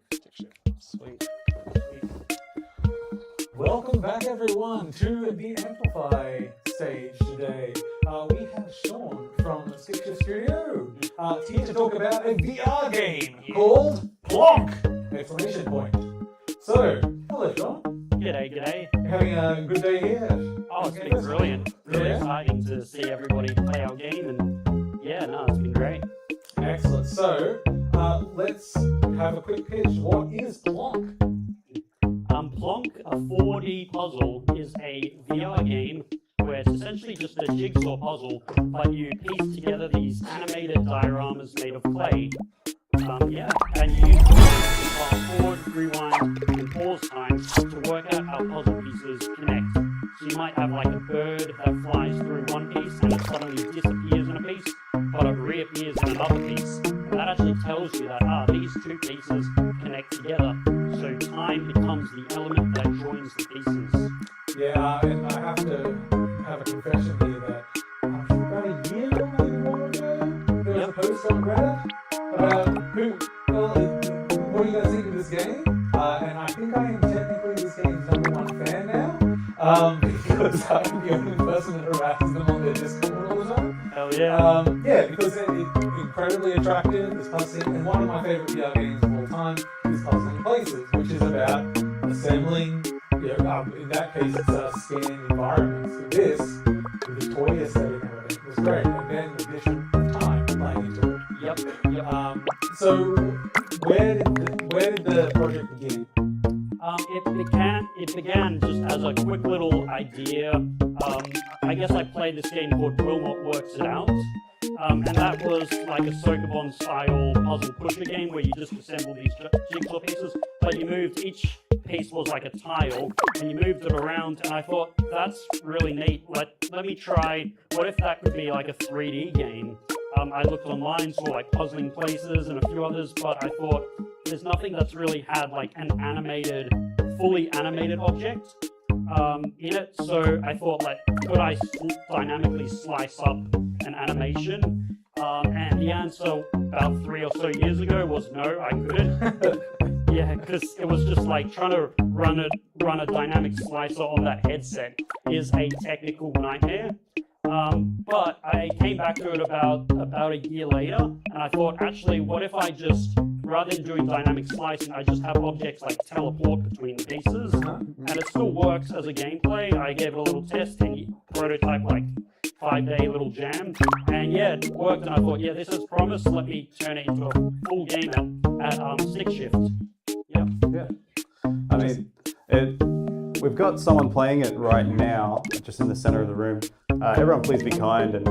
U: Sweet. Welcome back, everyone, to the Amplify stage today. We have Sean from Fairfax Studio here to talk about a VR game called Plonk! Exclamation point. So, hello, Sean.
D: G'day.
U: Having a good day here?
D: Oh, it's been brilliant. Really exciting to see everybody play our game, and yeah, no, it's been great.
U: Excellent. So, let's have a quick pitch. What is Plonk?
D: Plonk, a 4D puzzle, is a VR game where it's essentially just a jigsaw puzzle, but you piece together these animated dioramas made of clay. And you use fast forward, rewind, and pause time to work out how puzzle pieces connect. So you might have like a bird that flies through one piece and it suddenly disappears in a piece, but it reappears in another piece. And that actually tells you that these two pieces connect together. So time becomes the element that joins the pieces.
U: Yeah, and I have to have a confession here that about a year or maybe more ago, there was a post on Reddit about what do you guys think of this game? And I think I am technically this game's #1 fan now, because I'm the only person that harasses them on their Discord all the time.
D: Hell yeah.
U: Yeah, because it's incredibly attractive, it's puzzling, and one of my favourite VR games of all time is Puzzling Places, which is about assembling, in that case it's scanned environments. With this, with the toy aesthetic and everything, was great. And then the addition of time playing into it.
D: Yep.
U: So where did the project begin?
D: It began just as a quick little idea. I guess I played this game called Wilmot Works It Out. And that was like a Sokobon style puzzle pusher game where you just assemble these jigsaw pieces, but you moved, each piece was like a tile, and you moved it around, and I thought, that's really neat, let me try, what if that could be like a 3D game? I looked online, saw like Puzzling Places and a few others, but I thought, there's nothing that's really had like an fully animated object in it, so I thought, like, could I dynamically slice up an animation? And the answer about 3 or so years ago was no, I couldn't. Yeah, because it was just like trying to run a dynamic slicer on that headset is a technical nightmare. But I came back to it about a year later, and I thought, actually, what if I just, rather than doing dynamic slicing, I just have objects like teleport between the pieces, and it still works as a gameplay. I gave it a little test and prototype, like 5-day little jam, and yeah, it worked, and I thought, yeah, this has promise, let me turn it into a full game at stick shift.
K: Yeah. I mean, we've got someone playing it right now, just in the center of the room. Everyone please be kind and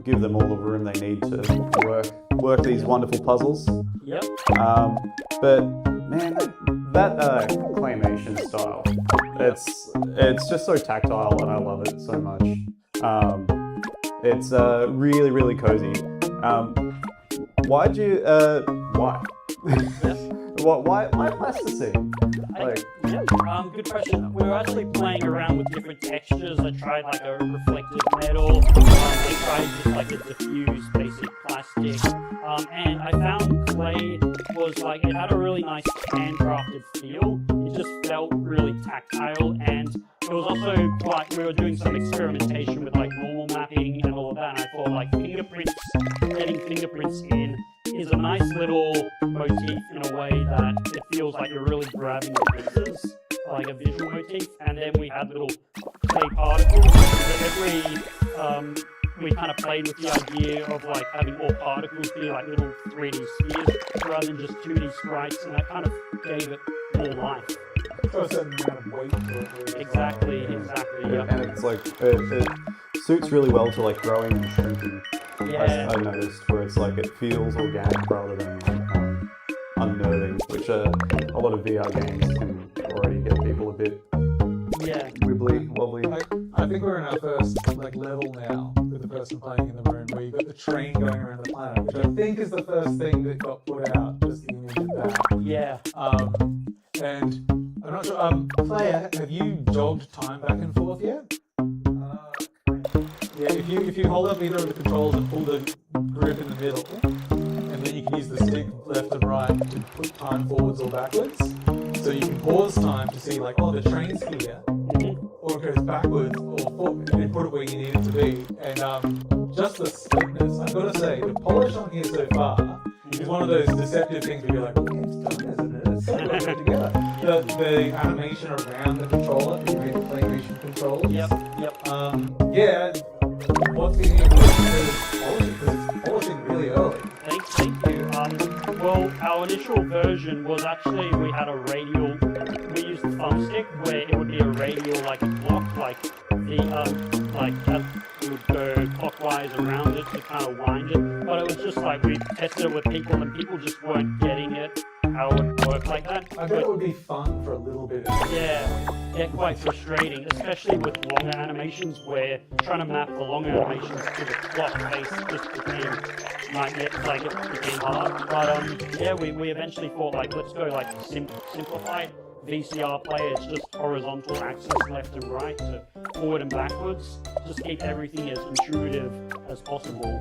K: give them all the room they need to work these wonderful puzzles.
D: Yep.
K: But man, that claymation style, it's just so tactile and I love it so much. It's really, really cozy. Why'd you, why? Why plasticine?
D: Good question. We were actually playing around with different textures. I tried like a reflective metal. I tried just like a diffuse basic plastic. And I found clay was like, it had a really nice handcrafted feel. It just felt really tactile, and it was also we were doing some experimentation with like normal mapping and all of that, and I thought like getting fingerprints in is a nice little motif in a way that it feels like you're really grabbing the pieces, like a visual motif. And then we had little clay particles. So we kind of played with the idea of like having all particles be like little 3D spheres rather than just 2D sprites, and that kind of gave it more life.
U: So a certain amount of weight to it.
D: Exactly, yeah.
K: And it's like, it suits really well to like growing and shrinking.
D: Yeah.
K: I noticed where it's like, it feels organic rather than unnerving, which a lot of VR games can already get people a bit wibbly wobbly.
U: I think we're in our first like level now with the person playing in the room, where you've got the train going around the planet, which I think is the first thing that got put out, just the image of that.
D: Yeah.
U: And I'm not sure, player, have you jogged time back and forth yet? Yeah, if you hold up either of the controls and pull the grip in the middle, and then you you use the stick left and right to put time forwards or backwards. So you can pause time to see like, oh, the train's here, or it goes backwards or forward, and put it where you need it to be. And just the slickness, I've got to say, the polish on here so far is one of those deceptive things where you're like, okay, it's done, isn't it? It's so well put together. The animation around the controller, the PlayStation controllers.
D: Yep.
U: Yeah, what's getting you polishing? Because it's polishing really early.
D: Thank you. Well, our initial version was actually, we had a radial, we used the thumbstick where it would be a radial like clock, like the, like that would go clockwise around it to kind of wind it. But it was just like, we tested it with people and people just weren't getting it, how it would work like that.
U: I bet it would be fun for a little bit.
D: Yeah, quite frustrating, especially with longer animations where trying to map the longer animations to the clock face just became nightmare, like it became hard. But yeah, we eventually thought like, let's go like simplified VCR player. It's just horizontal axis left and right, so forward and backwards. Just keep everything as intuitive as possible.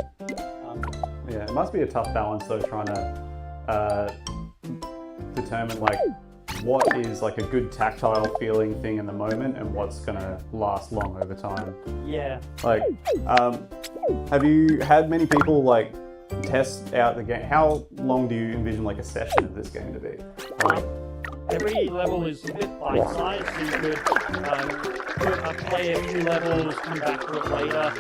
K: Yeah, it must be a tough balance though, trying to determine like what is like a good tactile feeling thing in the moment and what's gonna last long over time.
D: Yeah.
K: Like, have you had many people like test out the game? How long do you envision like a session of this game to be?
D: Every level is a bit bite-sized, so you could play a few levels, come back to it later.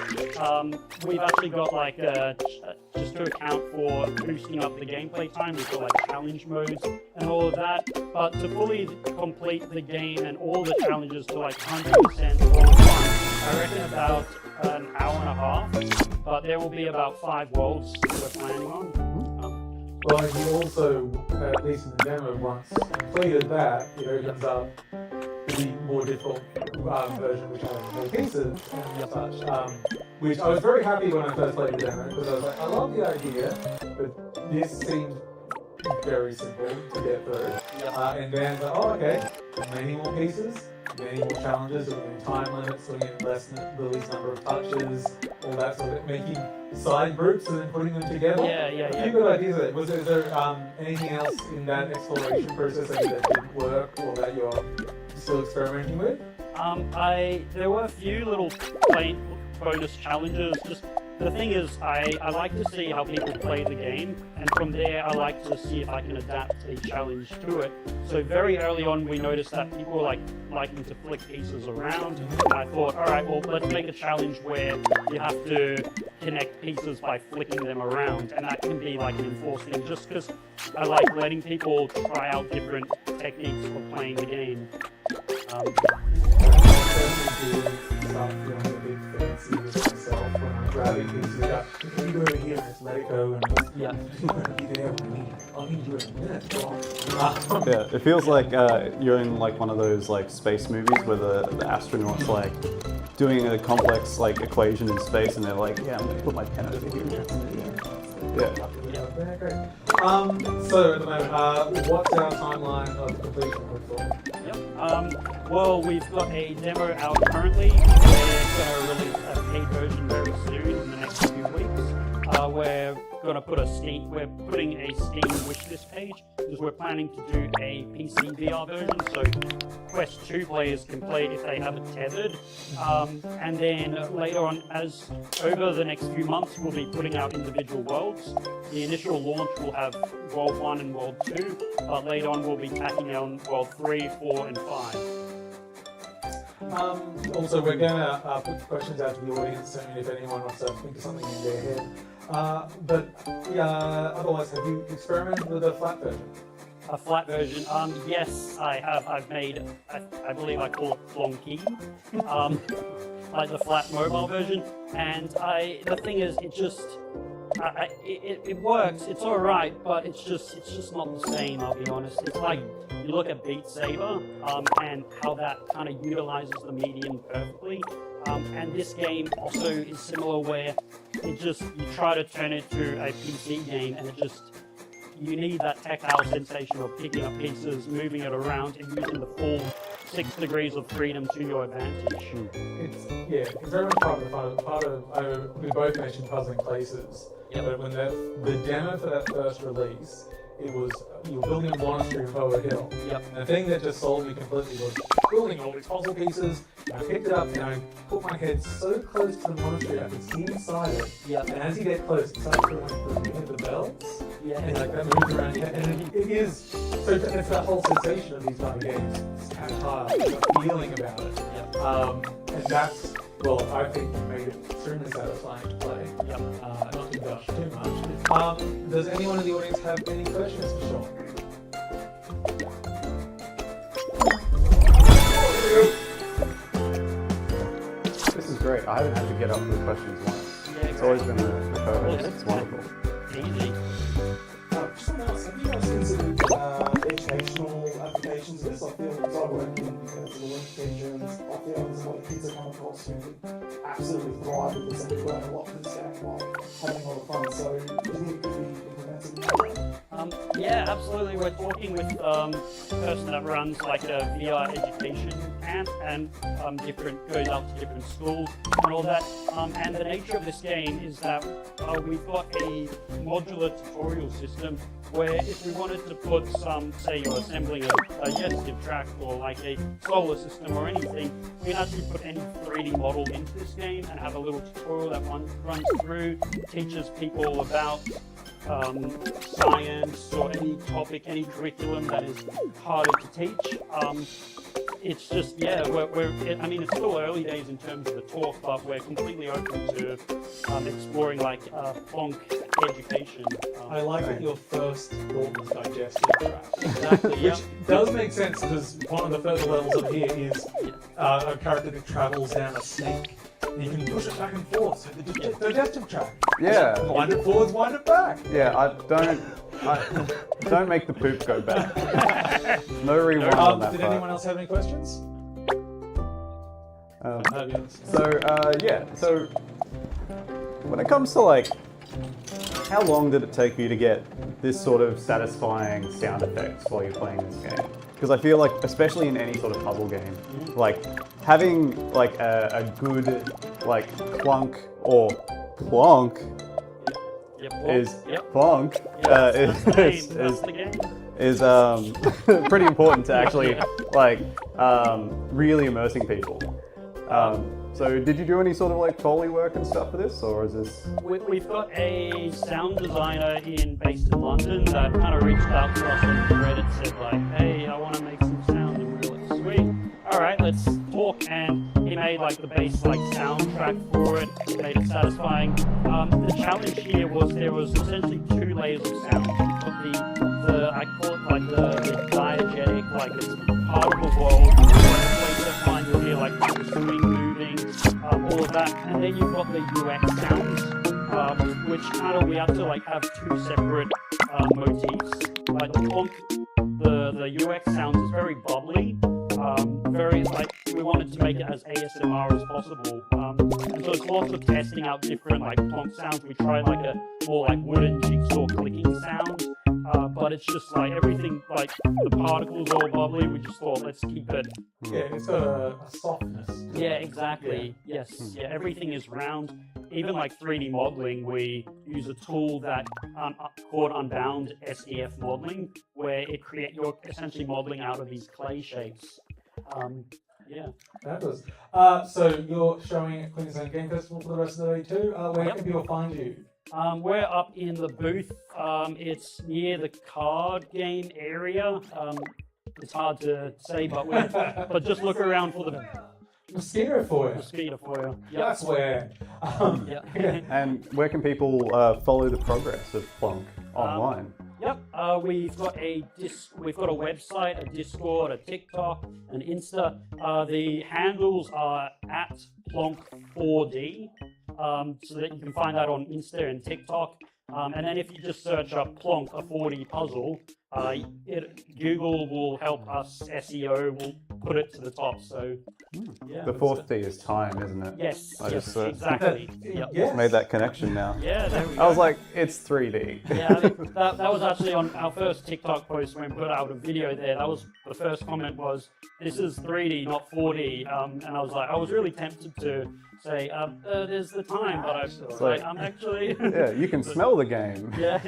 D: We've actually got like, just to account for boosting up the gameplay time, we've got like challenge modes and all of that. But to fully complete the game and all the challenges to like 100% all at once, I reckon about an hour and a half. But there will be about 5 worlds we're planning on.
U: Well, you also, at least in the demo, once completed that, it opens up the more difficult version, which has more pieces and such. Which I was very happy when I first played the demo, because I was like, I love the idea, but this seemed very simple to get through. And then, oh, okay, many more pieces, many more challenges, time limits, so the least number of touches, all that sort of making side groups and then putting them together.
D: Yeah.
U: A few good ideas there. Was there anything else in that exploration process that didn't work or that you're still experimenting with?
D: There were a few little bonus challenges. Just the thing is, I like to see how people play the game, and from there I like to see if I can adapt a challenge to it. So very early on we noticed that people were liking to flick pieces around, and I thought, alright, well let's make a challenge where you have to connect pieces by flicking them around, and that can be like an enforced thing, just because I like letting people try out different techniques for playing the game.
U: Grabbing things like that. You go over here and just let it go and just be there when you need it. I'll need you in a minute.
K: Yeah, it feels like you're in like one of those like space movies where the astronauts like doing a complex like equation in space and they're like, yeah, I'm gonna put my pen over here. Yeah.
U: Great. So at the moment, what's our timeline of completion?
D: Well, we've got a demo out currently. We're going to release a paid version very soon in the next few weeks. We're going to put we're putting a Steam wishlist page because we're planning to do a PC VR version, so Quest 2 players can play it if they have it tethered. And then later on, as over the next few months, we'll be putting out individual worlds. The initial launch will have World 1 and World 2, but later on we'll be tacking on World 3, 4 and 5.
U: Also, we're going to put questions out to the audience, and if anyone wants to think of something in their head. Otherwise, have you experimented with a flat version?
D: A flat version? Yes, I have. I've made, I believe I call it Plonky, like the flat mobile version. And the thing is, it just, it works. It's all right, but it's just not the same. I'll be honest. It's like you look at Beat Saber and how that kind of utilizes the medium perfectly. And this game also is similar, where you try to turn it to a PC game, and you need that tactile sensation of picking up pieces, moving it around, and using the full 6 degrees of freedom to your advantage.
U: It's very much part of the fun. We both mentioned puzzling places. But when the demo for that first release, it was you were building a monastery above a hill. And the thing that just sold me completely was building all these puzzle pieces. And I picked it up and I put my head so close to the monastery I could see inside it. And as you get close, it starts to hit the bells. And like that moves around your head. And it is so it's that whole sensation of these kind of games. It's kind of hard, the feeling about it. And that's I think made it extremely satisfying to play. Not to gush too much. Does anyone in the audience have any questions for Sean?
K: This is great. I haven't had to get up with questions once. It's always been the co-host. It's wonderful.
D: Easy.
U: Someone else, have you guys considered educational applications of this? I feel because I work in the Olympic regions, I feel there's a lot of kids that come across who would absolutely thrive with this and learn a lot from this game while having a lot of fun. So do you think it could be implemented?
D: Yeah, absolutely. We're talking with a person that runs like a VR education camp and goes out to different schools and all that. And the nature of this game is that we've got a modular tutorial system where if we wanted to put some, say you're assembling a digestive tract or like a solar system or anything, we can actually put any 3D model into this game and have a little tutorial that runs through, teaches people about science or any topic, any curriculum that is harder to teach. It's just, I mean, it's still early days in terms of the talk, but we're completely open to exploring like Plonk education.
U: I like that your first thought was digestive tract.
D: Exactly,
U: Which does make sense because one of the further levels of here is a character that travels down a snake. You can push it back and forth, so the digestive tract.
K: Yeah.
U: Wind it forwards, wind it back.
K: Yeah, don't make the poop go back. No rewind on that
U: Did
K: part.
U: anyone else have any questions?
K: So when it comes to like, how long did it take you to get this sort of satisfying sound effects while you're playing this game? Because I feel like, especially in any sort of puzzle game, like having like a good like clunk or plonk is plonk is pretty important to actually like really immersing people. So did you do any sort of like Foley work and stuff for this, or is this?
D: We've got a sound designer based in London that kind of reached out to us on Reddit, said like, hey, I want to make some sound, and we were like, sweet. All right, let's talk, and he made like the bass like soundtrack for it, made it satisfying. The challenge here was there was essentially 2 layers of sound. You've got the I call it like the diegetic, like it's particle world, like you'll hear like the string moving, all of that, and then you've got the UX sounds, which kind of we have to like have 2 separate motifs. Like the UX sounds is very bubbly, very like we wanted to make it as ASMR as possible, and so it's lots of testing out different like Plonk sounds. We tried like a more like wooden jigsaw clicking sound. But it's just like everything, like the particles all bubbly. We just thought, let's keep it.
U: Yeah, it's got a softness.
D: Yeah, exactly. Yeah. Yes. Yeah, everything is round. Even like 3D modeling, we use a tool that called Unbound SEF modeling, where you're essentially modeling out of these clay shapes. Yeah.
U: Fabulous. So you're showing at Queensland Games Festival for the rest of the day too. Where can people find you?
D: We're up in the booth. It's near the card game area. It's hard to say, but just look around for the
U: mosquito foyer.
D: Mosquito foyer. Yep.
U: That's where.
K: And where can people follow the progress of Plonk online?
D: Yep. We've got a website, a Discord, a TikTok, an Insta. The handles are at Plonk4D. So that you can find that on Insta and TikTok. And then if you just search up Plonk, a 4D puzzle, Google will help us SEO, will put it to the top. So yeah.
K: The fourth T is time, isn't it?
D: Yes,
K: I
D: yes,
K: just
D: exactly. Yep.
K: just made that connection now.
D: Yeah, there we
K: I was
D: go.
K: like, it's 3D.
D: Yeah, I think that was actually on our first TikTok post when we put out a video there. That was the first comment was, this is 3D, not 4D. And I was like, I was really tempted to say, there's the time, but I was like, I'm actually...
K: Yeah, you can smell the game.
D: Yeah,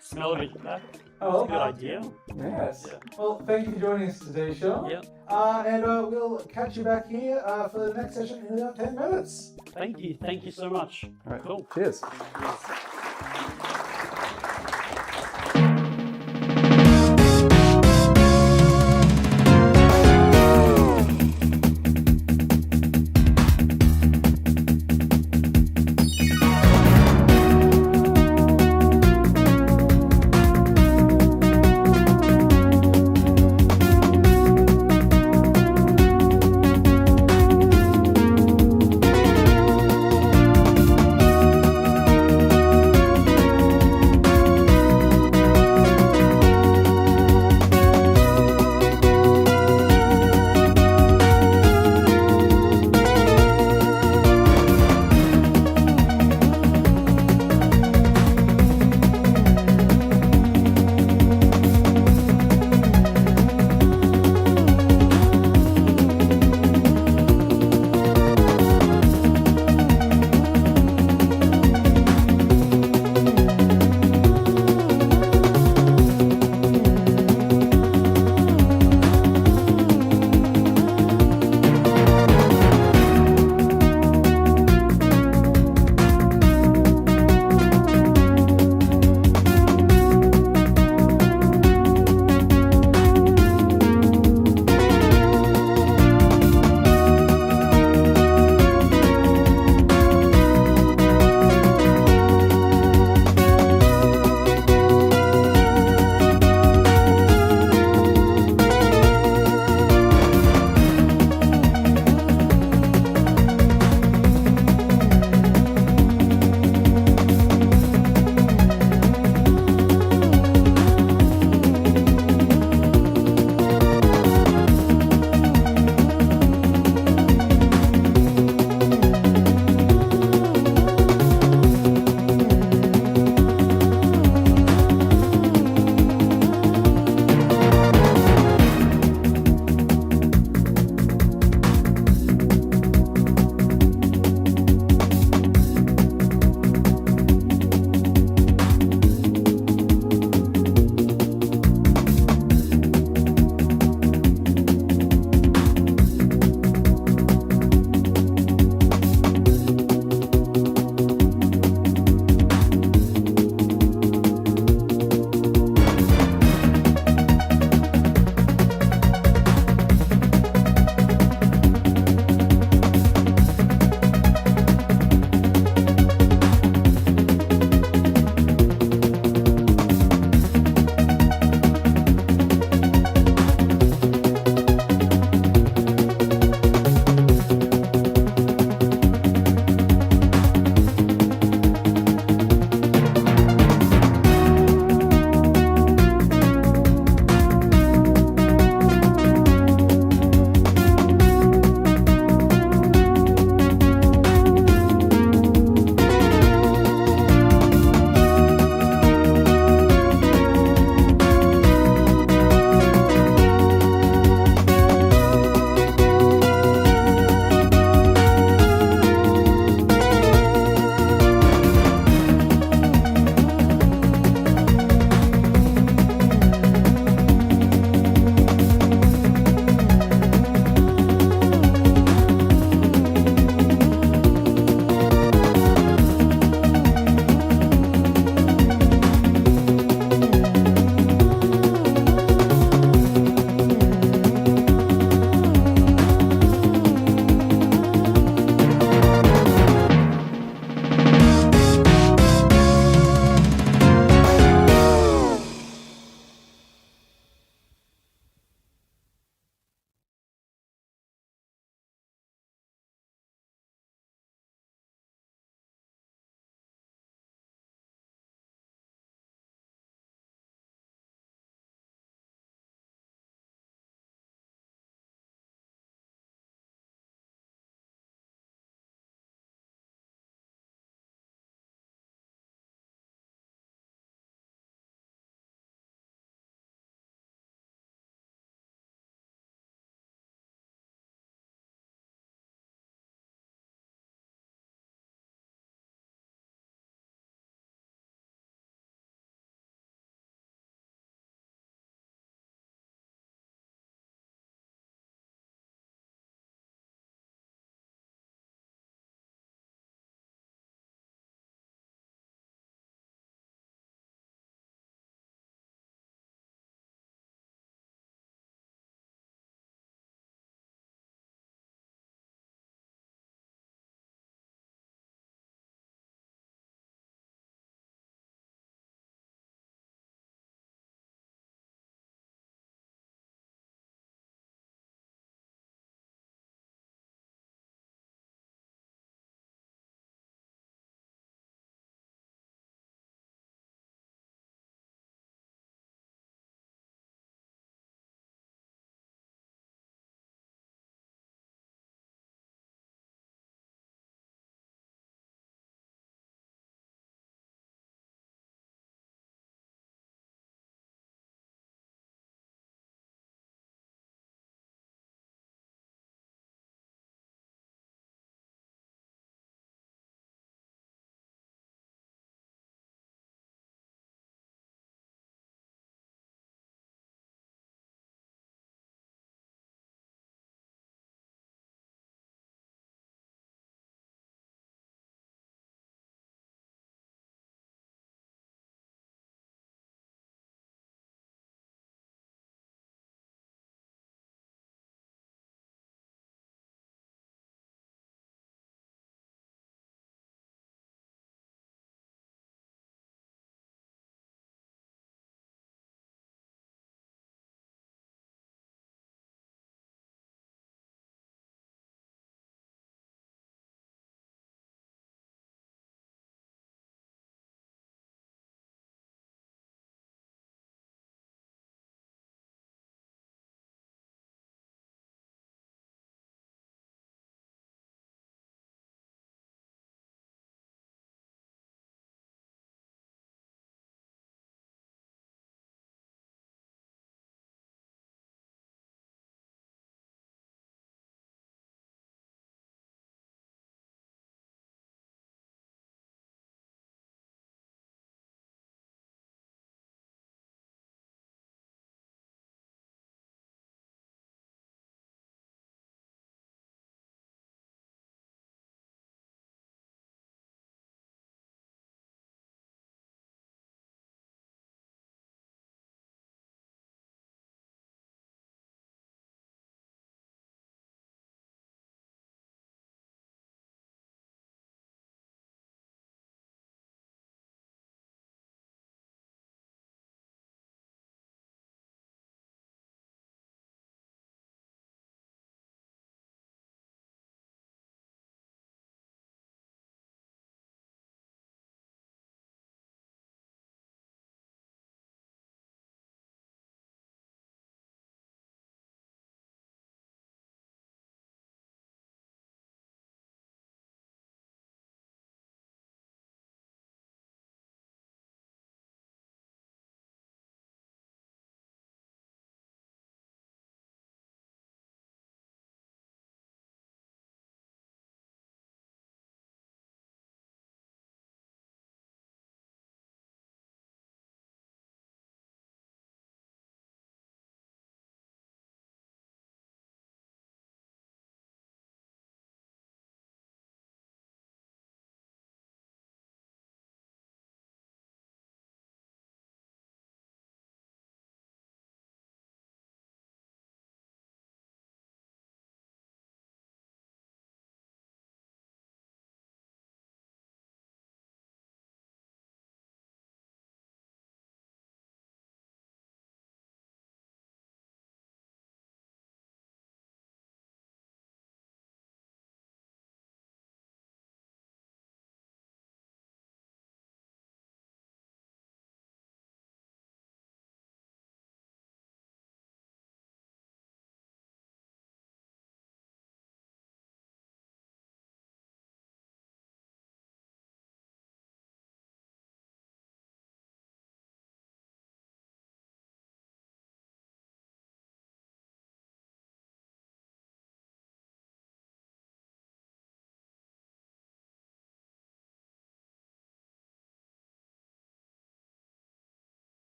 D: smell of it. That's a good idea.
U: Yes.
D: Yeah.
U: Well, thank you for joining us today, Sean.
D: Yep.
U: And we'll catch you back here for the next session in about 10 minutes.
D: Thank you so much.
K: All right.
D: Cool.
K: Cheers.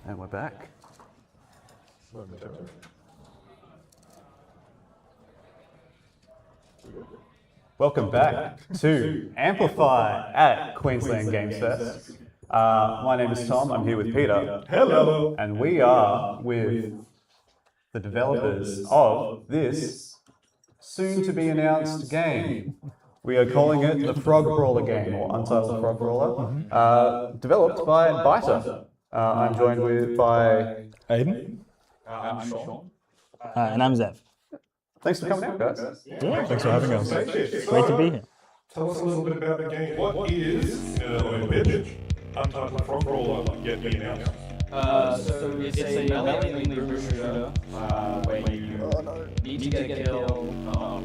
K: And we're back. Welcome back to Amplify at Queensland Games Fest. My name is Tom, I'm here with Peter.
I: Hello.
K: And we are with the developers of this soon-to-be-announced game. We are calling it the Frog Brawler game, or Untitled Frog Brawler, developed by Biter. I'm joined by
E: Aiden.
U: I'm Sean.
E: And I'm Zed.
K: Thanks for coming out, guys.
E: Yeah, thanks for having us.
I: Great to be here. Tell us a little bit about the game. What is, in an elevator pitch, Untitled Frog Brawler yet be announced?
V: So it's a melee-only group shooter where you need to get a kill.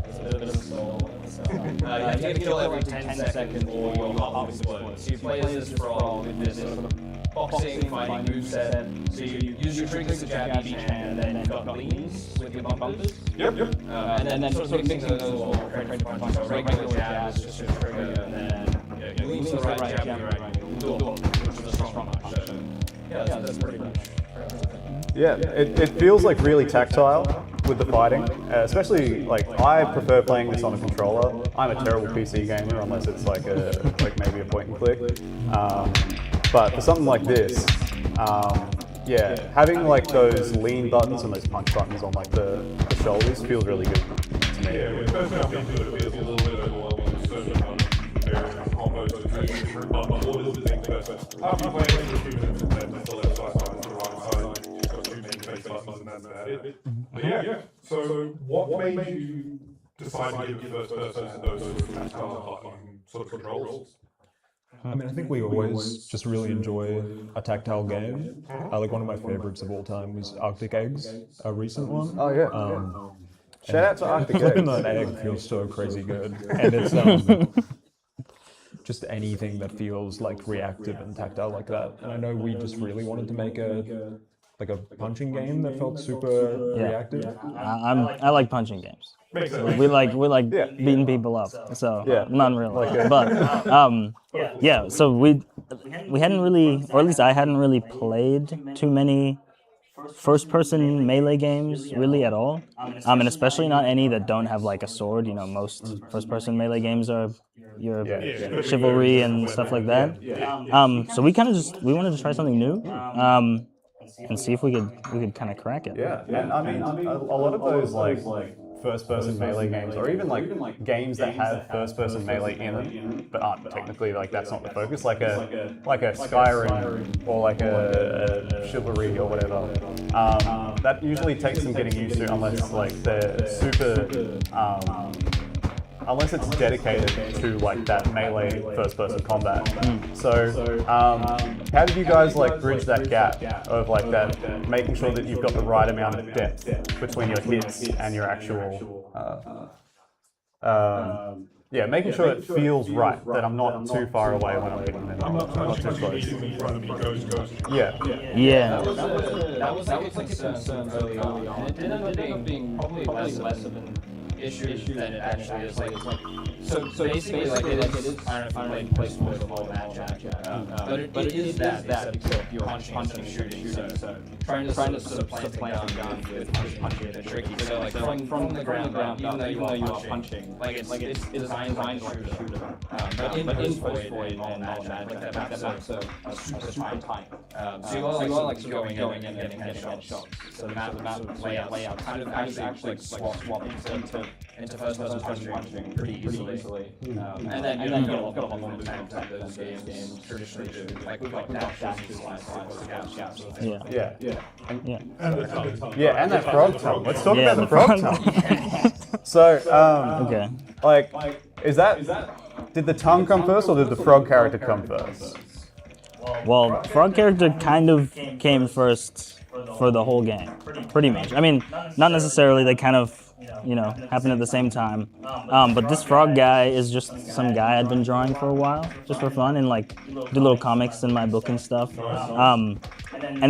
V: It's a bit of a stall. You have to get a kill every 10 seconds or your heart will explode. So you play as this frog with this sort of boxing, fighting moveset. So you use your triggers to jab each hand, and then you've got leans with your bumpers.
I: Yep.
V: And then sort of mixing those all French punch. So regular jabs just to trigger, and then leans to the right, jab to the right. Do a hook, which is a strong punch. So, yeah, that's pretty much.
K: Yeah, it feels like really tactile with the fighting, especially like I prefer playing this on a controller. I'm a terrible PC gamer unless it's like maybe a point and click. But for something like this, yeah, having like those lean buttons and those punch buttons on like the shoulders feels really good to me.
I: Yeah, when it first got into it, it feels a little bit overwhelming. There's combos and different button orders and things, but after you play it for a few minutes, it's the left side and the right side. You've got two main face buttons and that's about it. But yeah, so what made you decide to give the first person those sort of tactile button sort of controls?
E: I mean, I think we always just really enjoy a tactile game. Like one of my favorites of all time was Arctic Eggs, a recent one.
K: Oh yeah. Shout out to Arctic Eggs.
E: Flipping that egg feels so crazy good, and it's just anything that feels like reactive and tactile like that. And I know we just really wanted to make a punching game that felt super reactive.
W: I like punching games. We like beating people up. So not really, but yeah. So we hadn't really, or at least I hadn't really played too many first-person melee games really at all, and especially not any that don't have like a sword. You know, most first-person melee games are your chivalry and stuff like that. So we wanted to try something new. And see if we could kind of crack it.
K: Yeah, and I mean, a lot of those like first-person melee games, or even like games that have first-person melee in them, but aren't technically like that's not the focus. Like a Skyrim or like a chivalry or whatever. That usually takes some getting used to, unless like they're super. Unless it's dedicated to like that melee first-person combat. So, how did you guys like bridge that gap of like that, making sure that you've got the right amount of depth between your hits and your actual, yeah, making sure it feels right, that I'm not too far away when I'm hitting them.
I: I'm not too close. In front of me, goes.
K: Yeah.
V: That was like a concern early on, and it ended up being probably less of an issue than it actually is. So basically, like it is. I don't know if you play sports or match, but it is that except you're punching and shooting. So trying to sort of play on gun with punching is tricky. So like from the ground up, even though you are punching, like it's designed to shoot it. But in void and match, like that's so super tight. So you are like going and getting headshots. So the map layout kind of actually swap into first-person punching pretty easily. And then you've got a lot more time to play those games traditionally do. Like we've got dashes, gaps.
K: Yeah, and that frog tongue. Let's talk about the frog tongue. So, like, did the tongue come first, or did the frog character come first?
W: Well, frog character kind of came first for the whole game, pretty much. I mean, not necessarily. They kind of, happen at the same time. But this frog guy is just some guy I'd been drawing for a while, just for fun, and like do little comics in my book and stuff. And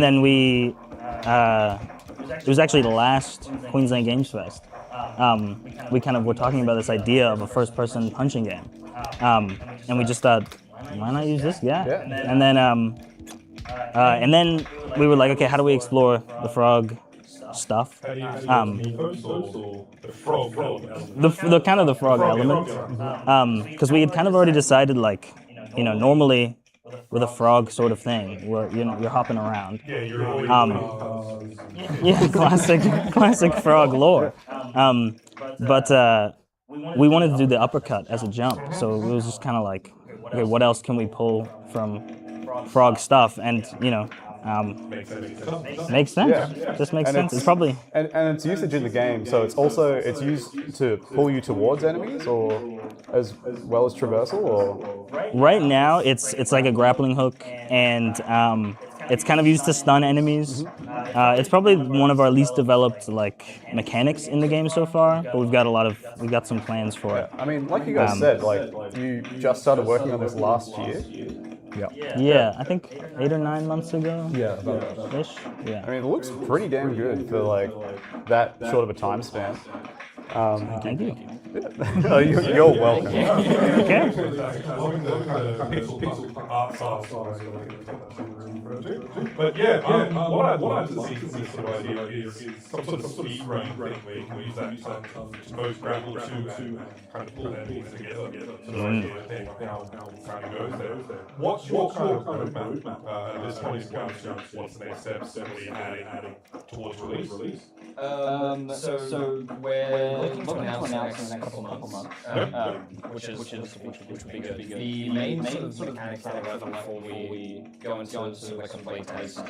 W: then it was actually the last Queensland Games Fest. We kind of were talking about this idea of a first-person punching game, and we just thought, why not use this guy? And then we were like, okay, how do we explore the frog stuff?
I: The frog
W: The kind of the frog element, because we had kind of already decided, like, you know, normally with a frog sort of thing, where you're hopping around.
I: Yeah, you're always
W: yeah, classic frog lore. But we wanted to do the uppercut as a jump, so it was just kind of like, okay, what else can we pull from frog stuff? And you know, makes sense.
K: Yeah.
W: Just makes
K: And
W: sense. It's probably
K: and its usage in the game. So it's used to pull you towards enemies, or as well as traversal, or
W: right now it's like a grappling hook, and it's kind of used to stun enemies. It's probably one of our least developed like mechanics in the game so far, but we've got some plans for it.
K: I mean, like you guys said, like you just started working on this last year.
W: Yeah, I think 8 or 9 months ago.
K: Yeah,
W: ish. Yeah.
K: I mean, it looks pretty damn good for like that short of a time span.
W: Thank you.
K: Oh, you're welcome.
W: Okay.
I: But yeah, what I'd like to see from this sort of idea is some sort of speed run thing where you can use that to both grapple to and kind of pull enemies together. So the idea of how it kind of goes there. What's your kind of roadmap at this point? What's the next steps? What are you adding towards release?
P: So we're looking to announce in the next couple months, which would be good. The main sort of mechanics that are left before we go into like some playtest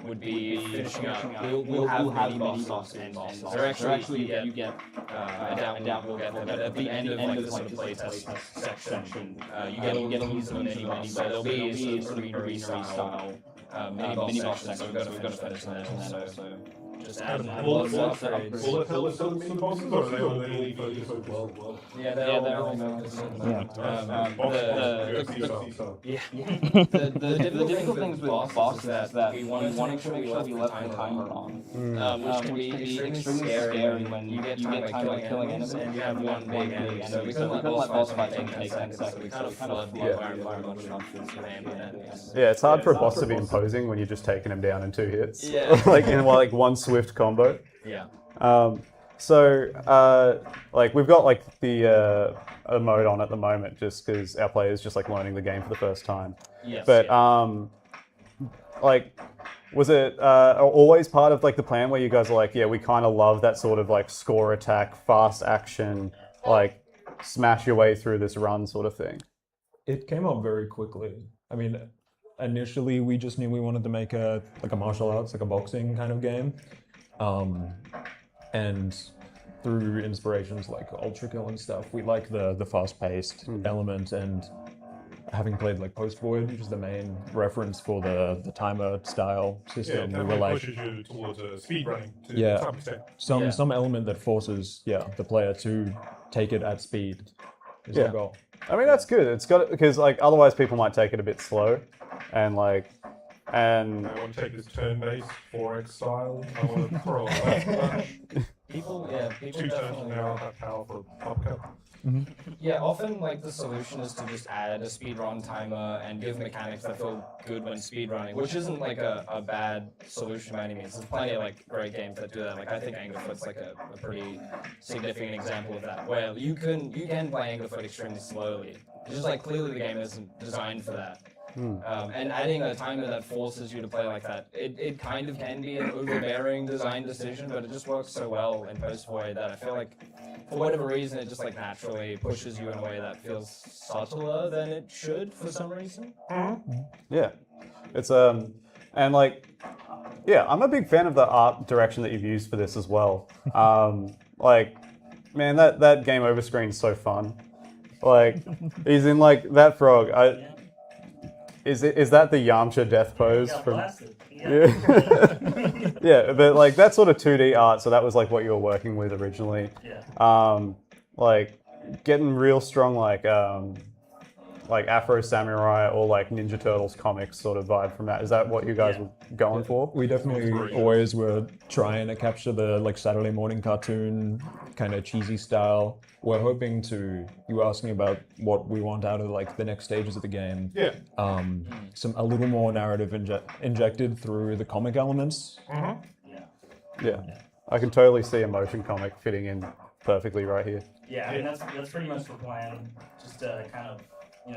P: would be finishing up. We'll have mini bosses and they're actually you get I doubt we'll get them, but at the end of like this playtest section, you get a piece of a mini boss. So there'll be sort of arena style mini boss sections. So we're gonna finish that. So just add
I: bullet hell is some mini bosses, or are they all mainly focused on well?
P: Yeah, they're all focused on the difficult things with bosses is that we want to make sure we left the timer on, which can be extremely scary when you get time killing enemies and you have one big enemy. So we couldn't let boss fight take 10 seconds, so we kind of flood the environment with ambient enemies.
K: Yeah, it's hard for a boss to be imposing when you're just taking him down in 2 hits.
P: Yeah.
K: Like in like one swift combo.
P: Yeah.
K: Like we've got like the a mode on at the moment just because our players just like learning the game for the first time.
P: Yes,
K: but like, was it always part of like the plan where you guys are like, yeah, we kind of love that sort of like score attack, fast action, like smash your way through this run sort of thing?
E: It came up very quickly. I mean, initially we just knew we wanted to make a martial arts, like a boxing kind of game. And through inspirations like Ultra Kill and stuff, we like the fast-paced element, and having played like Post Void, which is the main reference for the timer style system, we were like,
I: pushes you towards speed running to
E: yeah,
I: some extent.
E: some element that forces the player to take it at speed is the goal.
K: I mean, that's good. It's got, because like otherwise people might take it a bit slow, and like, and
I: I want to take this turn-based 4X style. I want to throw a punch.
P: People
I: 2 turns from now, that powerful uppercut.
P: Yeah, often like the solution is to just add a speedrun timer and give mechanics that feel good when speedrunning, which isn't like a bad solution by any means. There's plenty of like great games that do that. Like I think Anglerfoot's like a pretty significant example of that, where you can play Anglerfoot extremely slowly. It's just like clearly the game isn't designed for that. And adding a timer that forces you to play like that, it kind of can be an overbearing design decision, but it just works so well in Post Void that I feel like, for whatever reason, it just like naturally pushes you in a way that feels subtler than it should for some reason.
K: Yeah, it's and like, yeah, I'm a big fan of the art direction that you've used for this as well. Like, man, that game over screen is so fun. Like, he's in like that frog. Is that the Yamcha death pose from? Yeah. Yeah, but like that sort of 2D art. So that was like what you were working with originally.
W: Yeah.
K: Like getting real strong, like like Afro Samurai or like Ninja Turtles comics sort of vibe from that. Is that what you guys were going for?
E: We definitely always were trying to capture the like Saturday morning cartoon kind of cheesy style. We're hoping to. You were asking about what we want out of like the next stages of the game.
I: Yeah.
E: A little more narrative injected through the comic elements.
K: Yeah. I can totally see a motion comic fitting in perfectly right here.
M: Yeah, I mean that's pretty much the plan. Just to kind of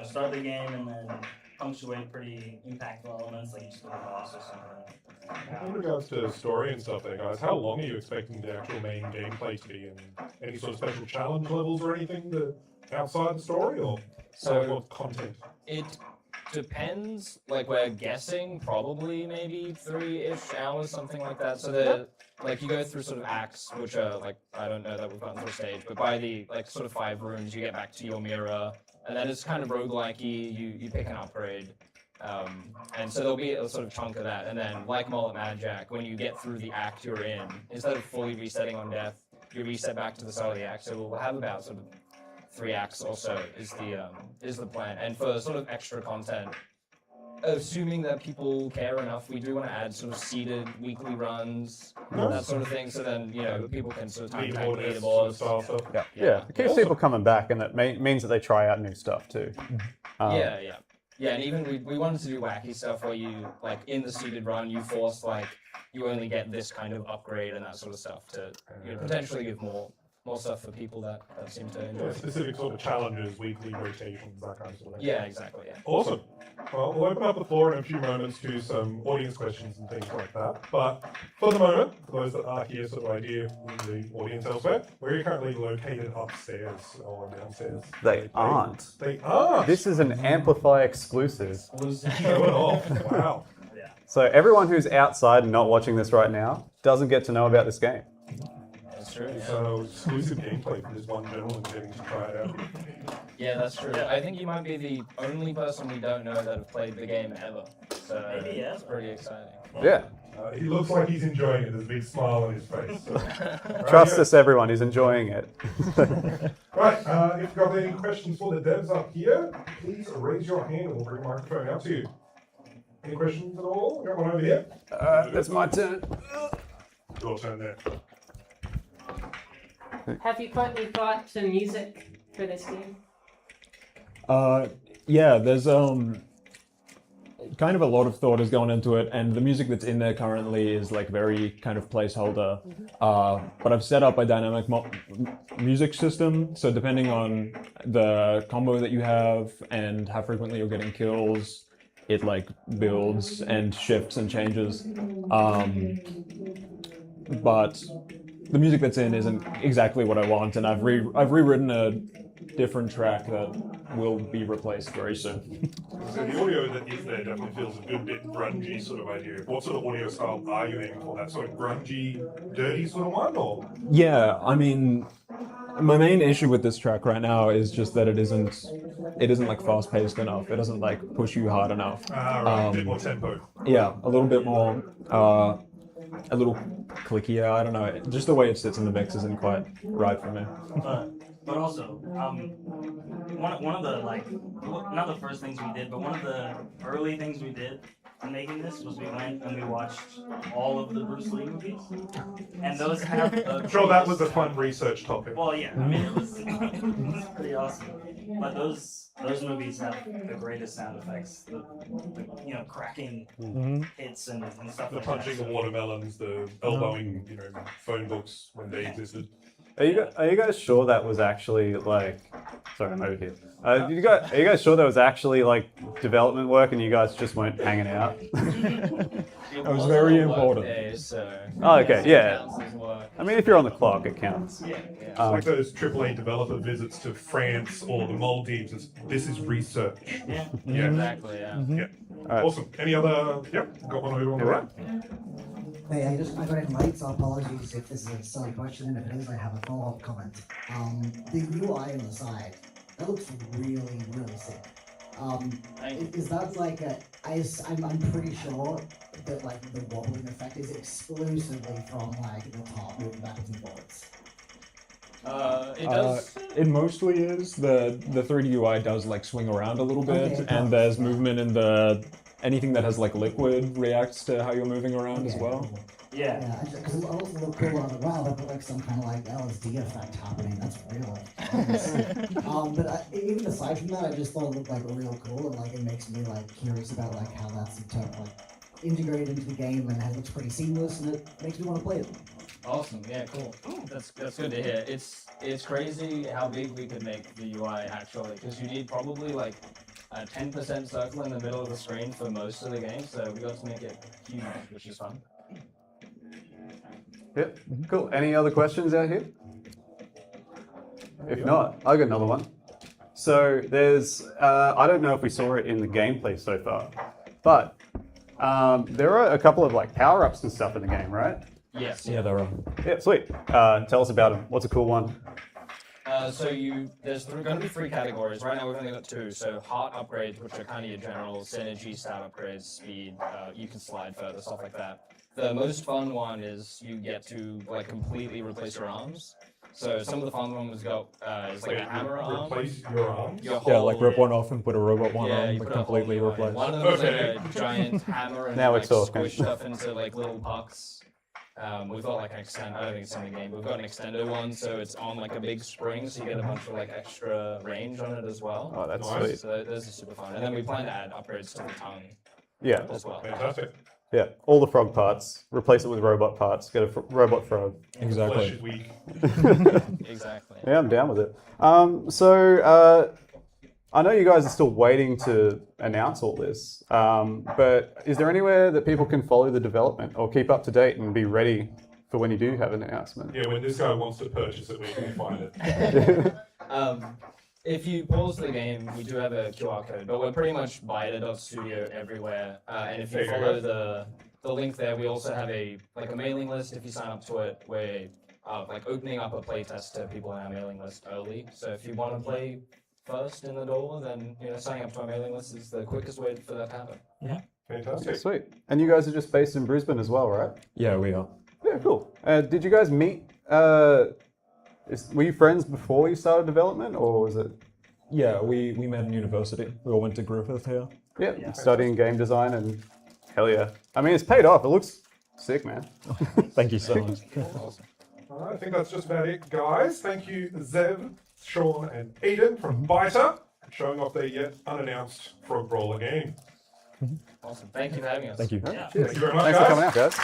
M: start the game and then punctuate pretty impactful elements like each little boss or something.
I: In regards to story and stuff there, guys, how long are you expecting the actual main gameplay to be, and any sort of special challenge levels or anything outside the story, or what content?
V: It depends. Like we're guessing probably maybe 3-ish hours, something like that. So like you go through sort of acts, which are like, I don't know that we've gotten through a stage, but by the like sort of 5 rooms, you get back to your mirror, and then it's kind of roguelike-y, you pick an upgrade. And so there'll be a sort of chunk of that, and then like Mullet Mad Jack, when you get through the act you're in, instead of fully resetting on death, you reset back to the start of the act. So we'll have about sort of 3 acts or so is the plan. And for sort of extra content, assuming that people care enough, we do want to add sort of seeded weekly runs, that sort of thing. So then people can sort of time back leaderboards.
K: Yeah. It keeps people coming back, and it means that they try out new stuff too.
V: Yeah, and even we wanted to do wacky stuff where you, like, in the seeded run, you force, like, you only get this kind of upgrade and that sort of stuff to potentially give more stuff for people that seem to enjoy.
I: Specific sort of challenges, weekly rotations, that kind of stuff.
V: Yeah, exactly, yeah.
I: Awesome. Well, we'll open up the floor in a few moments to some audience questions and things like that. But for the moment, for those that are here sort of idea in the audience elsewhere, where are you currently located, upstairs or downstairs?
K: They aren't.
I: They aren't?
K: This is an Amplify exclusive.
I: Show it off. Wow.
K: So everyone who's outside and not watching this right now doesn't get to know about this game.
V: That's true.
I: So exclusive gameplay for this one gentleman getting to try it out.
V: Yeah, that's true. I think you might be the only person we don't know that have played the game ever. So
M: Maybe, yeah.
V: it's pretty exciting.
K: Yeah.
I: He looks like he's enjoying it. There's a big smile on his face. So.
K: Trust us, everyone. He's enjoying it.
I: Right. If you've got any questions for the devs up here, please raise your hand and we'll bring a microphone out to you. Any questions at all? Got one over here.
K: That's my turn.
I: Your turn there.
A: Have you put any thought to music for this game?
E: Yeah, there's kind of a lot of thought has gone into it, and the music that's in there currently is like very kind of placeholder. But I've set up a dynamic music system, so depending on the combo that you have and how frequently you're getting kills, it like builds and shifts and changes. But the music that's in isn't exactly what I want, and I've rewritten a different track that will be replaced very soon.
I: So the audio that is there definitely feels a good bit grungy sort of idea. What sort of audio style are you aiming for? That sort of grungy, dirty sort of one, or?
E: Yeah, I mean, my main issue with this track right now is just that it isn't like fast paced enough. It doesn't like push you hard enough.
I: Right, a bit more tempo.
E: Yeah, a little bit more, a little clickier. I don't know. Just the way it sits in the mix isn't quite right for me.
M: But also, one of the, like, not the first things we did, but one of the early things we did in making this was we went and we watched all of the Bruce Lee movies, and those have.
I: I'm sure that was a fun research topic.
M: Well, yeah, I mean it was pretty awesome. But those movies have the greatest sound effects, the cracking hits and stuff.
I: The
M: like
I: punching
M: that.
I: the watermelons, the elbowing, phone books when they existed.
K: Are you guys sure that was actually like? Sorry, I'm over here. Are you guys sure that was actually like development work, and you guys just weren't hanging out?
E: It was very important.
K: Oh, okay, yeah. I mean, if you're on the clock, it counts.
I: It's like those AAA developer visits to France or the Maldives. This is research.
V: Yeah.
I: Exactly.
V: Yeah.
K: Right.
I: Awesome. Any other? Yep. Got one over on the right.
F: Hey, I got it late, so apologies if this is a silly question, and if it is, I have a follow-up comment. The UI on the side, that looks really, really sick. Is that like I'm pretty sure that like the wobbling effect is exclusively from like the top moving backwards and forwards.
Q: It does.
E: It mostly is. The 3D UI does like swing around a little bit,
F: Okay,
E: and there's movement in the anything that has like liquid reacts to how you're moving around as well.
M: Yeah.
F: Because it looks a little cool on the wow, that looks like some kind of like LSD effect happening. That's real. But even aside from that, I just thought it looked like real cool, and like it makes me like curious about like how that's integrated into the game, and it looks pretty seamless, and it makes me want to play it.
P: Awesome. Yeah. Cool. That's good to hear. It's crazy how big we could make the UI actually, because you need probably like a 10% circle in the middle of the screen for most of the game. So we got to make it huge, which is fun.
K: Yep, cool. Any other questions out here? If not, I got another one. So there's, I don't know if we saw it in the gameplay so far, but there are a couple of like power-ups and stuff in the game, right?
P: Yes.
E: Yeah, there are.
K: Yeah, sweet. Tell us about them. What's a cool one?
P: There's going to be 3 categories. Right now we've only got 2. So heart upgrades, which are kind of your general synergy, stat upgrades, speed, you can slide further, stuff like that. The most fun one is you get to like completely replace your arms. So some of the fun ones go is like a hammer arm.
I: Replace your arms?
E: Yeah, like rip one off and put a robot one on,
P: you
E: like
P: put a
E: completely
P: hole in it.
E: replace.
P: One of them is like a giant hammer and
K: Now
P: like
K: it's talking.
P: squish stuff into like little pucks. We've got like an extend. I don't think it's in the game. We've got an extender one, so it's on like a big spring, so you get a bunch of like extra range on it as well.
K: Oh, that's
P: Nice.
K: sweet.
P: So those are super fun. And then we plan to add upgrades to the tongue.
K: Yeah.
P: As well.
I: Fantastic.
K: Yeah, all the frog parts, replace it with robot parts, get a robot frog.
E: Exactly.
I: Flesh is weak.
P: Exactly.
K: Yeah, I'm down with it. I know you guys are still waiting to announce all this, but is there anywhere that people can follow the development or keep up to date and be ready for when you do have an announcement?
I: Yeah, when this guy wants to purchase it, we can find it.
P: If you pause the game, we do have a QR code, but we're pretty much beta.studio everywhere. And if you follow the link there, we also have a mailing list. If you sign up to it, we're like opening up a playtest to people on our mailing list early. So if you want to play first in the door, then signing up to our mailing list is the quickest way for that to happen.
E: Yeah.
I: Fantastic.
K: Sweet. And you guys are just based in Brisbane as well, right?
E: Yeah, we are.
K: Yeah, cool. Did you guys meet? Were you friends before you started development, or was it?
E: Yeah, we met in university. We all went to Griffith here.
K: Yeah, studying game design, and hell yeah. I mean, it's paid off. It looks sick, man.
E: Thank you so much.
I: I think that's just about it, guys. Thank you, Zev, Sean, and Eden from Biter, showing off their yet unannounced Frog Brawler game.
P: Awesome. Thank you for having us.
E: Thank you.
P: Yeah.
I: Thank you very much,
K: Thanks
I: guys.
K: for coming out, guys.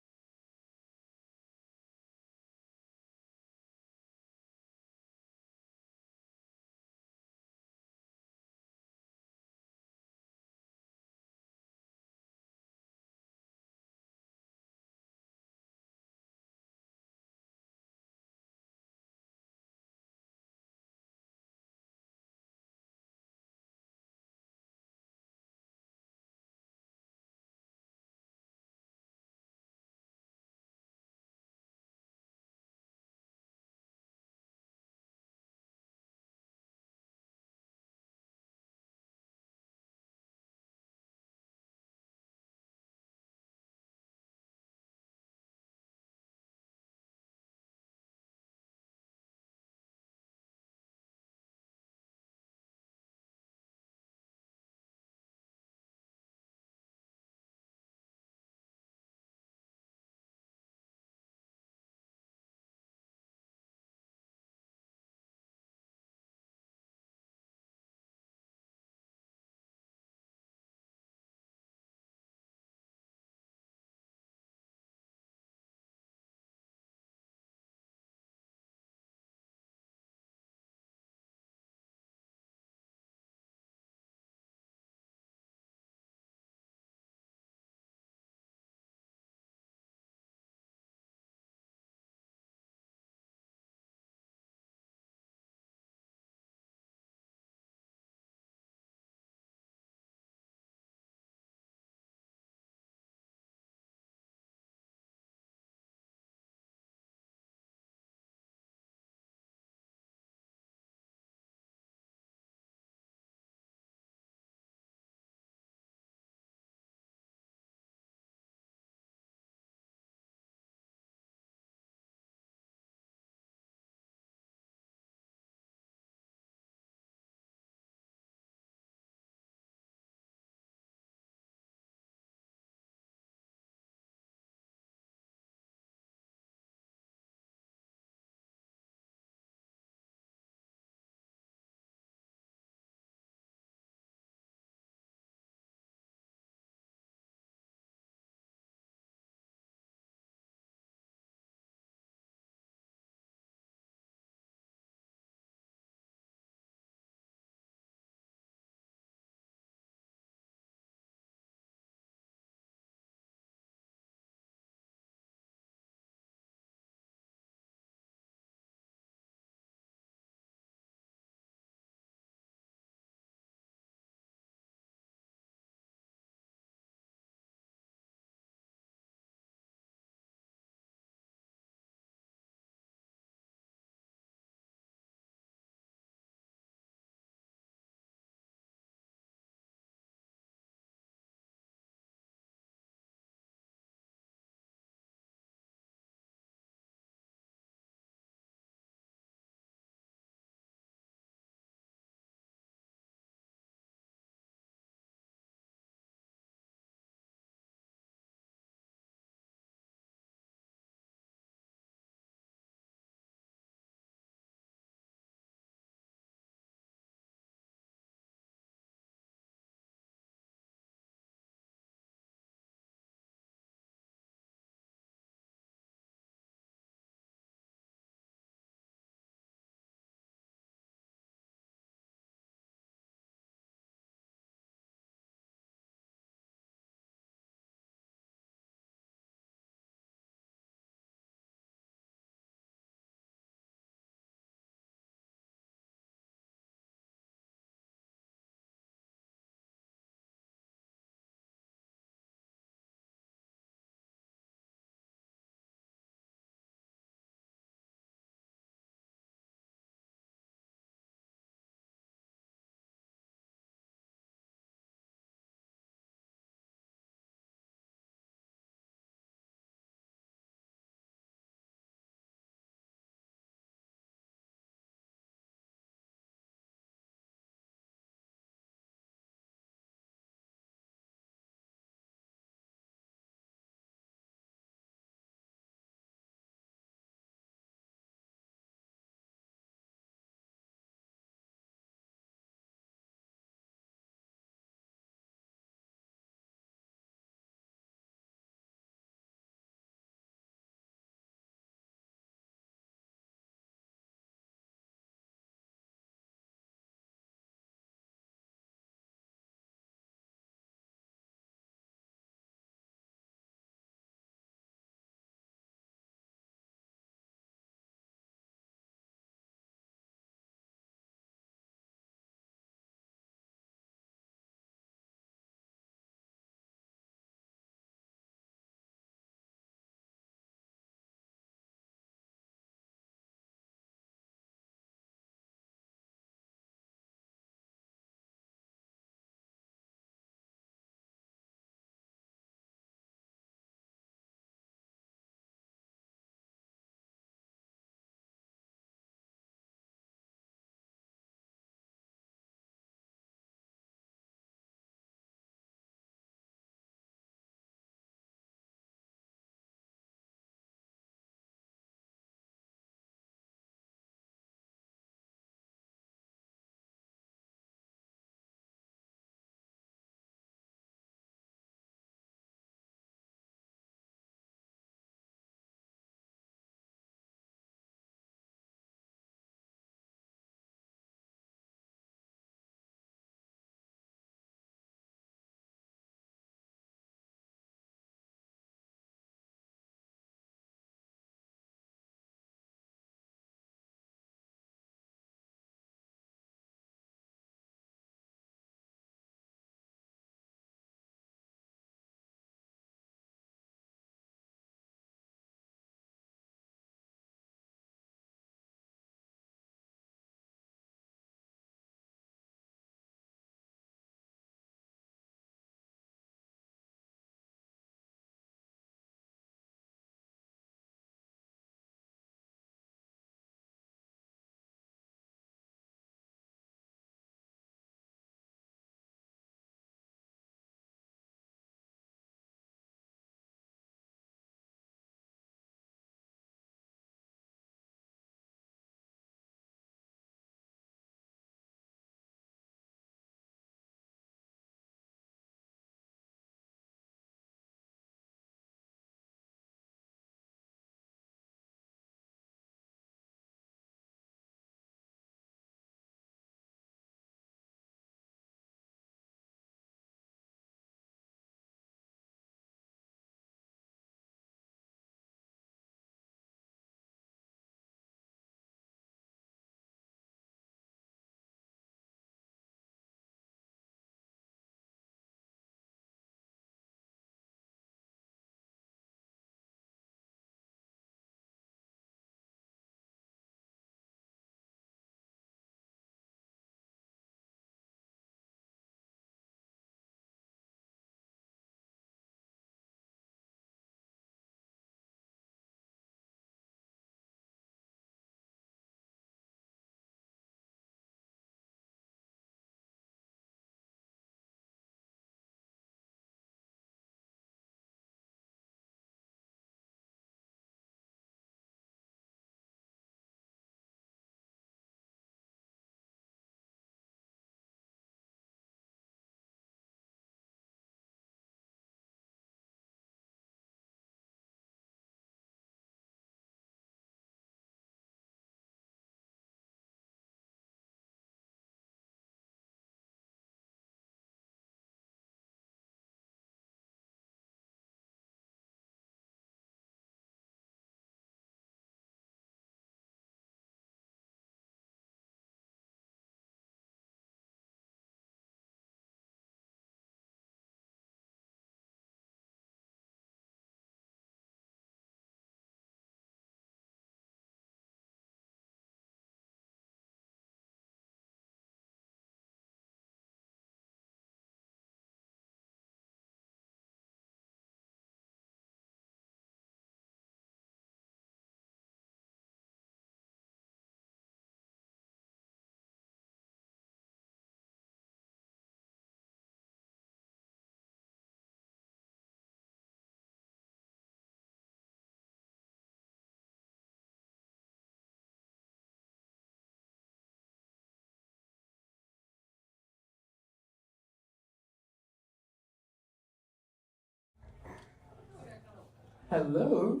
U: Hello.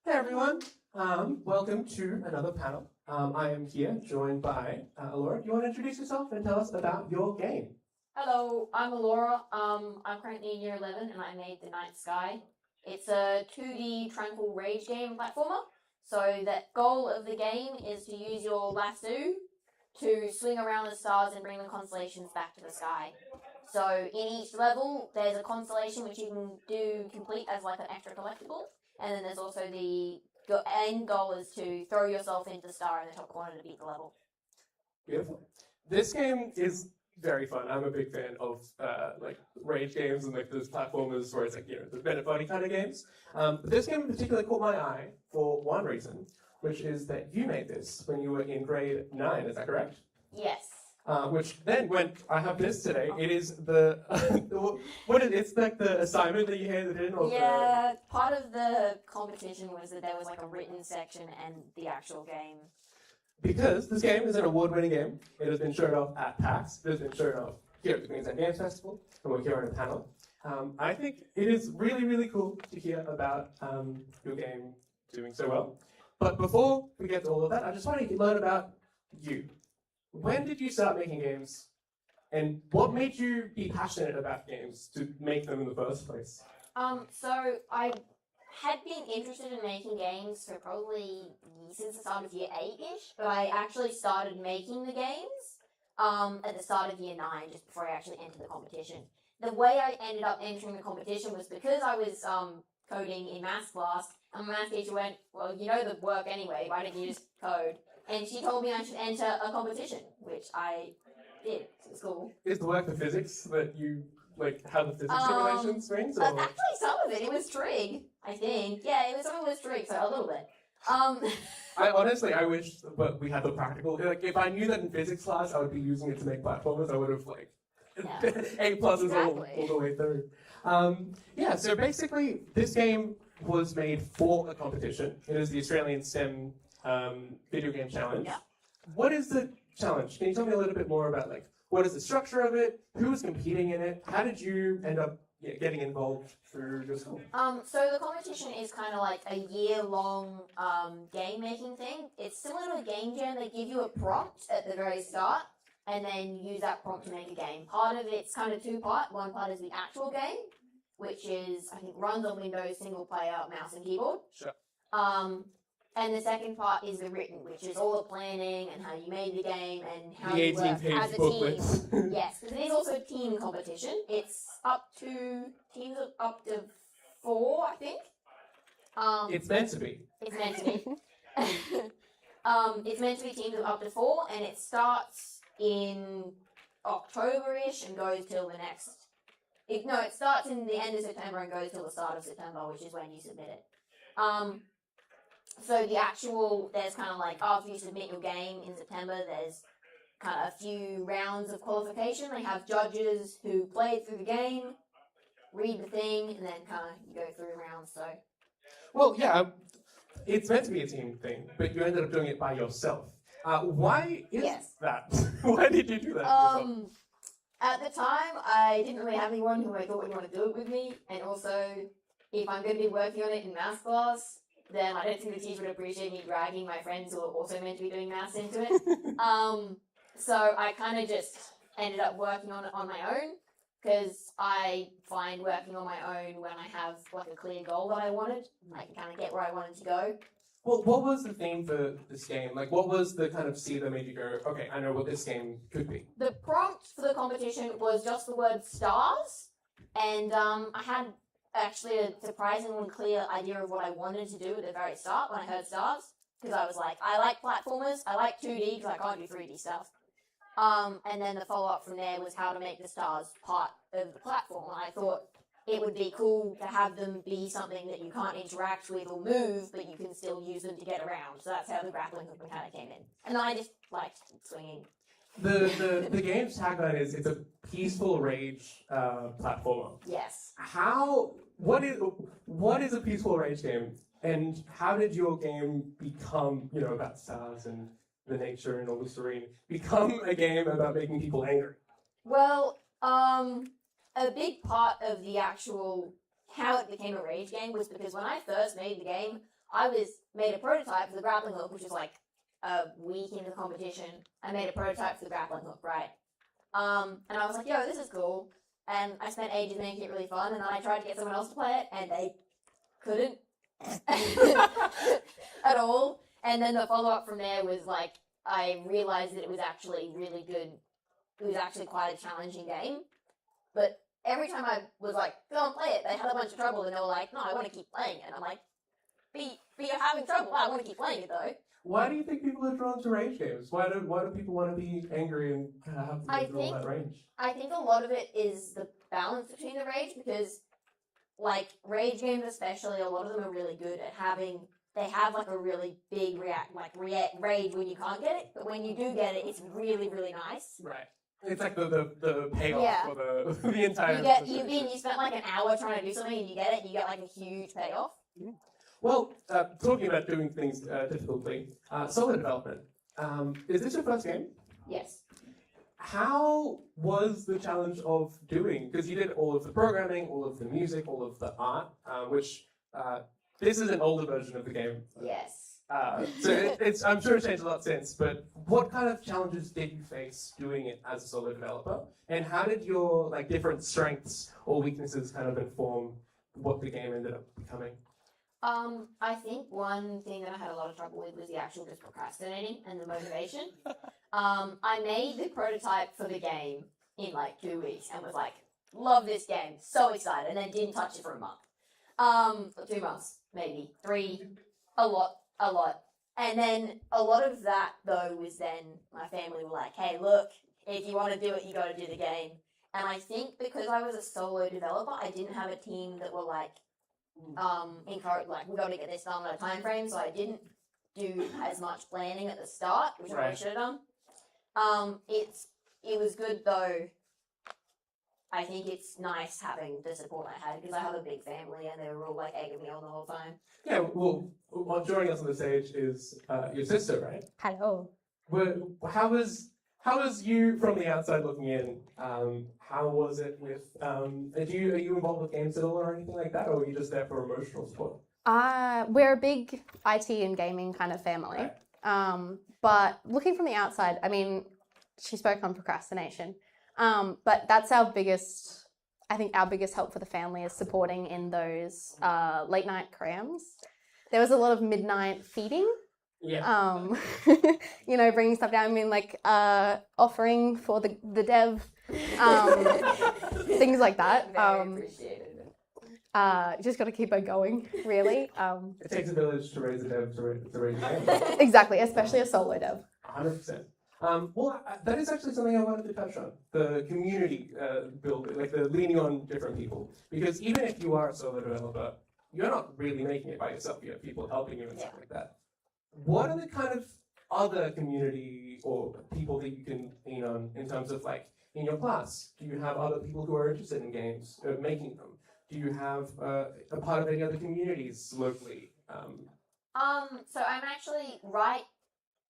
U: Hey everyone. Welcome to another panel. I am here joined by Laura. Do you want to introduce yourself and tell us about your game?
G: Hello, I'm Laura. I'm currently in year 11 and I made The Night Sky. It's a 2D tranquil rage game platformer. So the goal of the game is to use your lasso to swing around the stars and bring the constellations back to the sky. So in each level, there's a constellation which you can complete as like an extra collectible. And then there's also the end goal is to throw yourself into the star in the top corner to beat the level.
U: Beautiful. This game is very fun. I'm a big fan of like rage games and like those platformers where it's like, you know, the Bennett Body kind of games. But this game in particular caught my eye for one reason, which is that you made this when you were in grade 9, is that correct?
G: Yes.
U: Which then, when I have this today, it is the, it's like the assignment that you handed in? Or
G: Yeah, part of the competition was that there was like a written section and the actual game.
U: Because this game is an award-winning game. It has been shown off at PAX. It has been shown off here at the Queensland Games Festival, and we're here on a panel. I think it is really, really cool to hear about your game doing so well. But before we get to all of that, I just want to learn about you. When did you start making games, and what made you be passionate about games to make them in the first place?
G: So I had been interested in making games for probably since the start of year 8-ish, but I actually started making the games at the start of year 9, just before I actually entered the competition. The way I ended up entering the competition was because I was coding in maths class, and my maths teacher went, well, you know the work anyway, why don't you just code? And she told me I should enter a competition, which I did. So it was cool.
U: Is the work the physics that you, like, how the physics simulation swings? Or?
G: Actually, some of it was trig, I think. Yeah, it was some of it was trig, so a little bit.
U: I wish but we had the practical. Like, if I knew that in physics class I would be using it to make platformers, I would have, like, A pluses all the way through. Yeah, so basically, this game was made for a competition. It is the Australian STEM video game challenge.
G: Yeah.
U: What is the challenge? Can you tell me a little bit more about, like, what is the structure of it? Who is competing in it? How did you end up getting involved through your school?
G: So the competition is kind of like a year-long game making thing. It's similar to a game jam. They give you a prompt at the very start, and then you use that prompt to make a game. Part of it's kind of two-part. One part is the actual game, which is, I think, runs on Windows, single-player, mouse and keyboard.
U: Sure.
G: And the second part is the written, which is all the planning and how you made the game and how
U: the
G: you work
U: 18-page
G: as a
U: booklets.
G: team. Yes, because it is also a team competition. It's up to teams of up to 4, I think.
U: It's meant to be.
G: It's meant to be. It's meant to be teams of up to 4, and it starts in October-ish and goes till the next. It starts in the end of September and goes till the start of September, which is when you submit it. So the actual, there's kind of like, after you submit your game in September, there's kind of a few rounds of qualification. They have judges who played through the game, read the thing, and then kind of you go through rounds, so.
U: Well, yeah, it's meant to be a team thing, but you ended up doing it by yourself. Why is that? Why did you do that yourself?
G: At the time, I didn't really have anyone who I thought would want to do it with me, and also, if I'm going to be working on it in maths class, then I don't think the teacher would appreciate me dragging my friends who are also meant to be doing maths into it. So I kind of just ended up working on it on my own, because I find working on my own when I have like a clear goal that I wanted, I can kind of get where I wanted to go.
U: Well, what was the theme for this game? Like, what was the kind of seed that made you go, okay, I know what this game could be?
G: The prompt for the competition was just the word stars, and I had actually a surprisingly clear idea of what I wanted to do at the very start when I heard stars, because I was like, I like platformers, I like 2D because I can't do 3D stuff. And then the follow-up from there was how to make the stars part of the platform. And I thought it would be cool to have them be something that you can't interact with or move, but you can still use them to get around. So that's how the grappling hook mechanic came in. And then I just liked swinging.
U: The game's tagline is, it's a peaceful rage platformer.
G: Yes.
U: What is a peaceful rage game? And how did your game become, about stars and the nature and all the serene, become a game about making people angry?
G: Well, a big part of the actual how it became a rage game was because when I first made the game, made a prototype for the grappling hook, which was like a week into the competition. I made a prototype for the grappling hook, right? And I was like, yo, this is cool. And I spent ages making it really fun, and then I tried to get someone else to play it, and they couldn't at all. And then the follow-up from there was like, I realized that it was actually really good. It was actually quite a challenging game. But every time I was like, go and play it, they had a bunch of trouble, and they were like, no, I want to keep playing it. And I'm like, but you're having trouble. I want to keep playing it, though.
U: Why do you think people are drawn to rage games? Why do people want to be angry and kind of have to go through all that rage?
G: I think a lot of it is the balance between the rage, because, like, rage games especially, a lot of them are really good at they have, like, a really big rage when you can't get it, but when you do get it, it's really, really nice.
U: Right. It's like the payoff for the entire...
G: You spent, like, an hour trying to do something, and you get it, you get, like, a huge payoff.
U: Yeah. Well, talking about doing things difficultly, solo development. Is this your first game?
G: Yes.
U: How was the challenge of doing? Because you did all of the programming, all of the music, all of the art, which this is an older version of the game.
G: Yes.
U: So I'm sure it's changed a lot since. But what kind of challenges did you face doing it as a solo developer? And how did your different strengths or weaknesses kind of inform what the game ended up becoming?
G: I think one thing that I had a lot of trouble with was the actual just procrastinating and the motivation. I made the prototype for the game in like 2 weeks and was like, love this game, so excited, and then didn't touch it for a month. 2 months, maybe, 3, a lot. And then a lot of that though was then my family were like, hey, look, if you want to do it, you got to do the game. And I think because I was a solo developer, I didn't have a team that were like, encourage, like, we got to get this done on a time frame, so I didn't do as much planning at the start, which I probably should have done. It was good though. I think it's nice having the support I had because I have a big family and they were all like egging me on the whole time.
U: Yeah, well, joining us on the stage is your sister, right?
H: Hello.
U: How was you from the outside looking in? How was it with? Are you involved with games at all or anything like that, or are you just there for emotional support?
H: We're a big IT and gaming kind of family. But looking from the outside, I mean, she spoke on procrastination. But that's our biggest help for the family is supporting in those late night crams. There was a lot of midnight feeding.
U: Yeah.
H: Bringing stuff down. I mean, like offering for the dev, things like that. Just got to keep her going, really.
U: It takes a village to raise a dev to raise a game.
H: Exactly, especially a solo dev.
U: 100%. That is actually something I wanted to touch on. The community building, like the leaning on different people. Because even if you are a solo developer, you're not really making it by yourself. You have people helping you and stuff like that. What are the kind of other community or people that you can lean on in terms of like in your class? Do you have other people who are interested in games, making them? Do you have a part of any other communities locally?
G: So I'm actually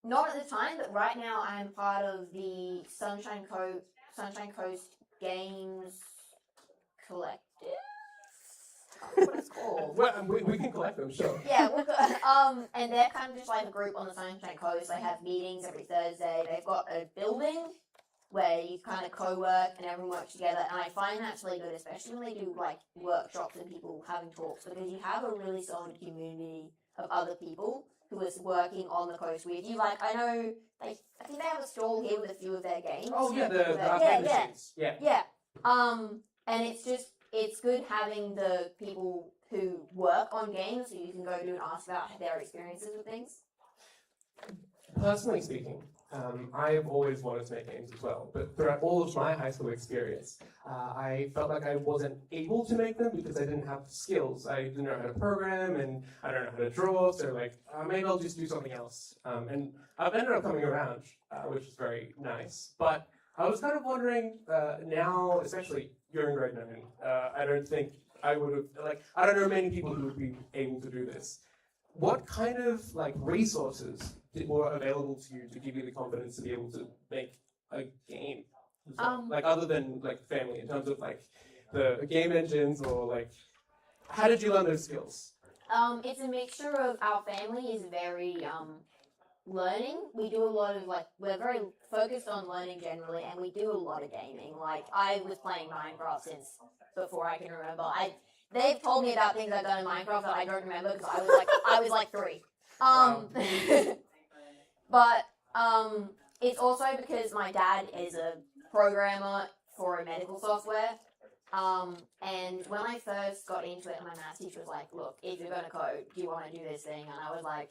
G: not at the time, but right now I'm part of the Sunshine Coast Games Collective. I don't know what it's called.
U: Well, we can collect them, sure.
G: Yeah, and they're kind of just like a group on the Sunshine Coast. They have meetings every Thursday. They've got a building where you kind of co-work and everyone works together. And I find that's really good, especially when they do like workshops and people having talks, because you have a really solid community of other people who is working on the coast with you. Like, I think they have a stall here with a few of their games.
U: Oh yeah, the arcade machines. Yeah.
G: And it's good having the people who work on games who you can go to and ask about their experiences with things.
U: Personally speaking, I've always wanted to make games as well, but throughout all of my high school experience, I felt like I wasn't able to make them because I didn't have the skills. I didn't know how to program, and I don't know how to draw, so maybe I'll just do something else. And I've ended up coming around, which is very nice. But I was kind of wondering, now, especially you're in grade 9, I don't think I would have, I don't know many people who would be able to do this. What kind of resources were available to you to give you the confidence to be able to make a game? Other than family, in terms of the game engines or How did you learn those skills?
G: It's a mixture of our family is very learning. We do a lot of we're very focused on learning generally, and we do a lot of gaming. Like I was playing Minecraft since before I can remember. They've told me about things I've done in Minecraft that I don't remember because I was like 3. But it's also because my dad is a programmer for a medical software. And when I first got into it, my maths teacher was like, look, if you're going to code, do you want to do this thing? And I was like,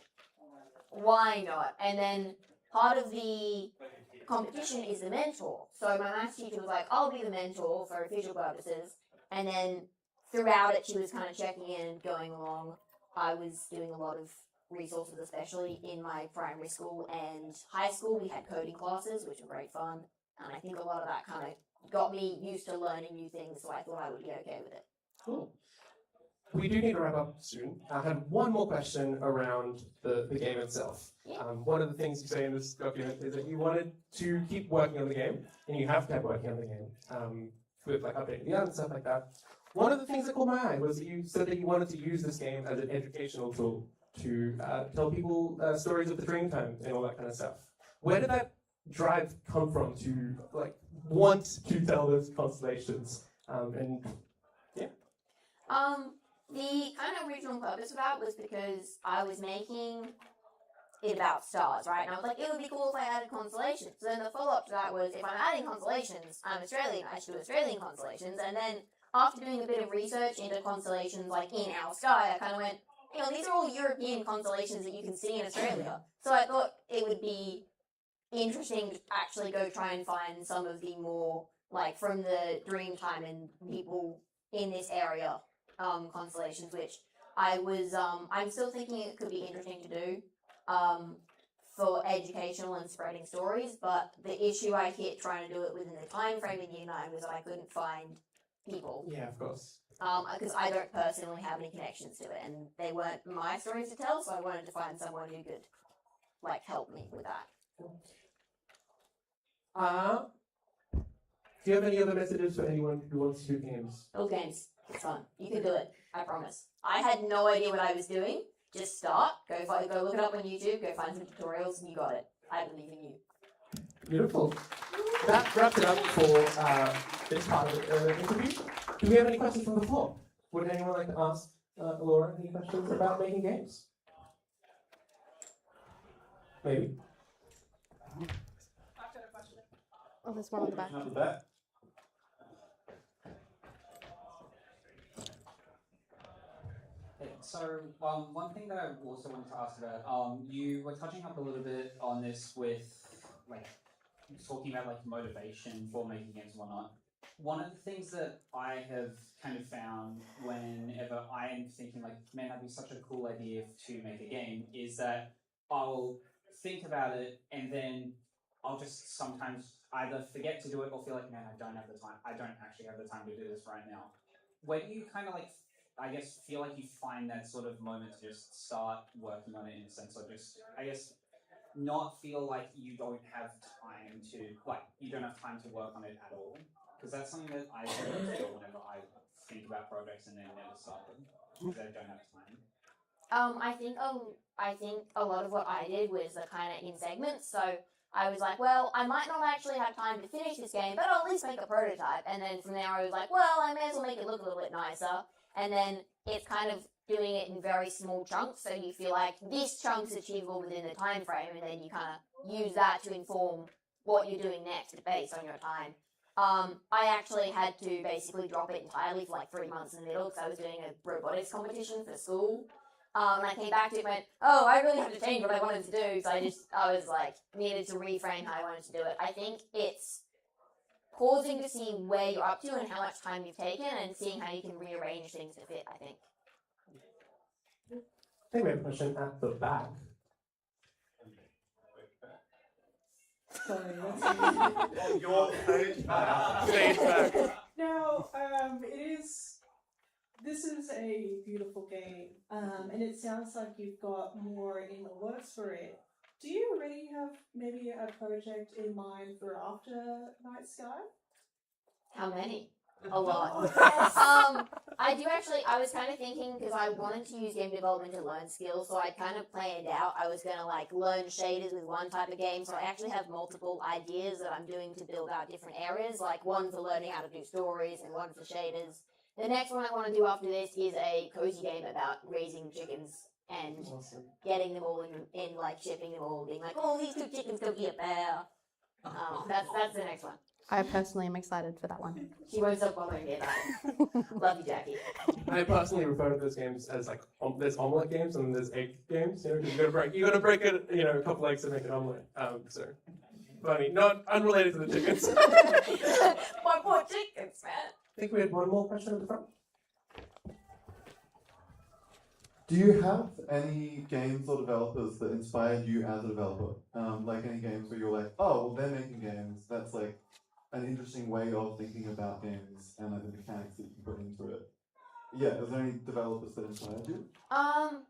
G: why not? And then part of the competition is the mentor. So my maths teacher was like, I'll be the mentor for official purposes. And then throughout it, she was kind of checking in and going along. I was doing a lot of resources, especially in my primary school and high school. We had coding classes, which were great fun. And I think a lot of that kind of got me used to learning new things, so I thought I would be okay with it.
U: Cool. We do need to wrap up soon. I have one more question around the game itself. One of the things you say in this document is that you wanted to keep working on the game, and you have kept working on the game with updating the art and stuff like that. One of the things that caught my eye was that you said that you wanted to use this game as an educational tool to tell people stories of the Dreamtime and all that kind of stuff. Where did that drive come from to want to tell those constellations?
G: The kind of original purpose of that was because I was making it about stars, right? And I was like, it would be cool if I added constellations. So then the follow-up to that was, if I'm adding constellations, I'm Australian, I should do Australian constellations. And then after doing a bit of research into constellations in our sky, I kind of went, these are all European constellations that you can see in Australia. So I thought it would be interesting to actually go try and find some of the more, from the Dreamtime and people in this area constellations, which I'm still thinking it could be interesting to do for educational and spreading stories, but the issue I hit trying to do it within the time frame in Year 9 was that I couldn't find people.
U: Yeah, of course.
G: Because I don't personally have any connections to it, and they weren't my stories to tell, so I wanted to find someone who could help me with that.
U: Do you have any other messages for anyone who wants to do games?
G: Build games. It's fun. You can do it. I promise. I had no idea what I was doing. Just start. Go look it up on YouTube. Go find some tutorials. You got it. I believe in you.
U: Beautiful. That wraps it up for this part of the interview. Do we have any questions from the floor? Would anyone like to ask Laura any questions about making games? Maybe.
H: Oh, there's one on the back.
J: So one thing that I also wanted to ask about, you were touching up a little bit on this with talking about motivation for making games and whatnot. One of the things that I have kind of found whenever I am thinking man, that'd be such a cool idea to make a game, is that I'll think about it and then I'll just sometimes either forget to do it or feel like, man, I don't have the time. I don't actually have the time to do this right now. Where do you kind of I guess, feel like you find that sort of moment to just start working on it in a sense, or just, I guess, not feel like you don't have time to, you don't have time to work on it at all? Because that's something that I feel whenever I think about projects and then never start them, because I don't have time.
G: I think a lot of what I did was kind of in segments, so I was like, well, I might not actually have time to finish this game, but I'll at least make a prototype. And then from there I was like, well, I may as well make it look a little bit nicer. And then it's kind of doing it in very small chunks, so you feel like this chunk's achievable within the time frame, and then you kind of use that to inform what you're doing next based on your time. I actually had to basically drop it entirely for 3 months in the middle because I was doing a robotics competition for school. And I came back to it and went, oh, I really have to change what I wanted to do. So I was needed to reframe how I wanted to do it. I think it's pausing to see where you're up to and how much time you've taken and seeing how you can rearrange things to fit, I think.
U: I think we have a question at the back.
B: Sorry,
U: On your stage back.
B: Stage back. Now, this is a beautiful game, and it sounds like you've got more in the works for it. Do you already have maybe a project in mind for after Night Sky?
G: How many? a lot. I do actually, I was kind of thinking, because I wanted to use game development to learn skills, so I kind of planned out I was going to like learn shaders with one type of game, so I actually have multiple ideas that I'm doing to build out different areas, like one for learning how to do stories and one for shaders. The next one I want to do after this is a cozy game about raising chickens and getting them all in like shipping them all, being like, oh, these 2 chickens could be a pair. That's the next one.
H: I personally am excited for that one.
G: She won't stop bothering me about it. Love you, Jackie.
U: I personally refer to those games as like there's omelet games and there's egg games. You know, 'cause you gotta break it, you know, a couple eggs to make an omelet. So funny, not unrelated to the chickens.
G: My poor chickens, man.
U: I think we had one more question at the front.
L: Do you have any games or developers that inspired you as a developer? Like any games where you're like, oh, well, they're making games. That's like an interesting way of thinking about games and like the mechanics that you can put into it. Yeah, is there any developers that inspired you?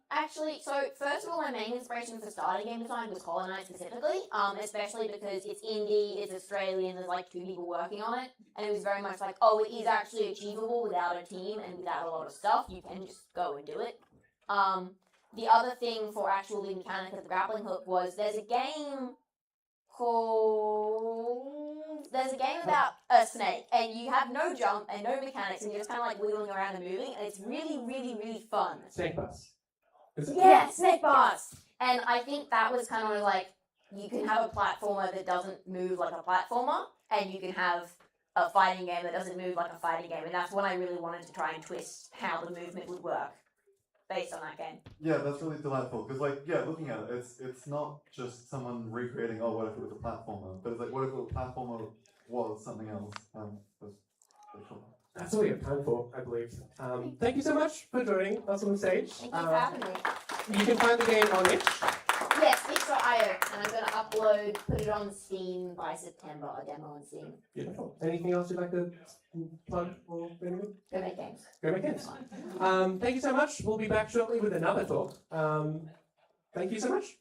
G: Actually, so first of all, my main inspiration for starting game design was Hollow Knight specifically, especially because it's indie, it's Australian, there's like 2 people working on it, and it was very much like, oh, it is actually achievable without a team and without a lot of stuff, you can just go and do it. The other thing for actual the mechanic of the grappling hook was there's a game about a snake, and you have no jump and no mechanics, and you're just kind of like wiggling around and moving, and it's really, really, really fun.
U: Snake Bus.
G: Yeah, Snake Bus! And I think that was kind of like, you can have a platformer that doesn't move like a platformer, and you can have a fighting game that doesn't move like a fighting game, and that's when I really wanted to try and twist how the movement would work based on that game.
L: Yeah, that's really delightful because, like, yeah, looking at it, it's not just someone recreating. Oh, what if it was a platformer? But it's like, what if a platformer was something else? That's cool.
U: That's all we have time for, I believe. Thank you so much for joining us on the stage.
G: Thank you for having me.
U: You can find the game on itch.
G: Yes, itch.io, and I'm going to upload, put it on Steam by September, a demo on Steam.
U: Beautiful. Anything else you'd like to plug or anything?
G: Go make games.
U: Go make games. Thank you so much. We'll be back shortly with another talk. Thank you so much.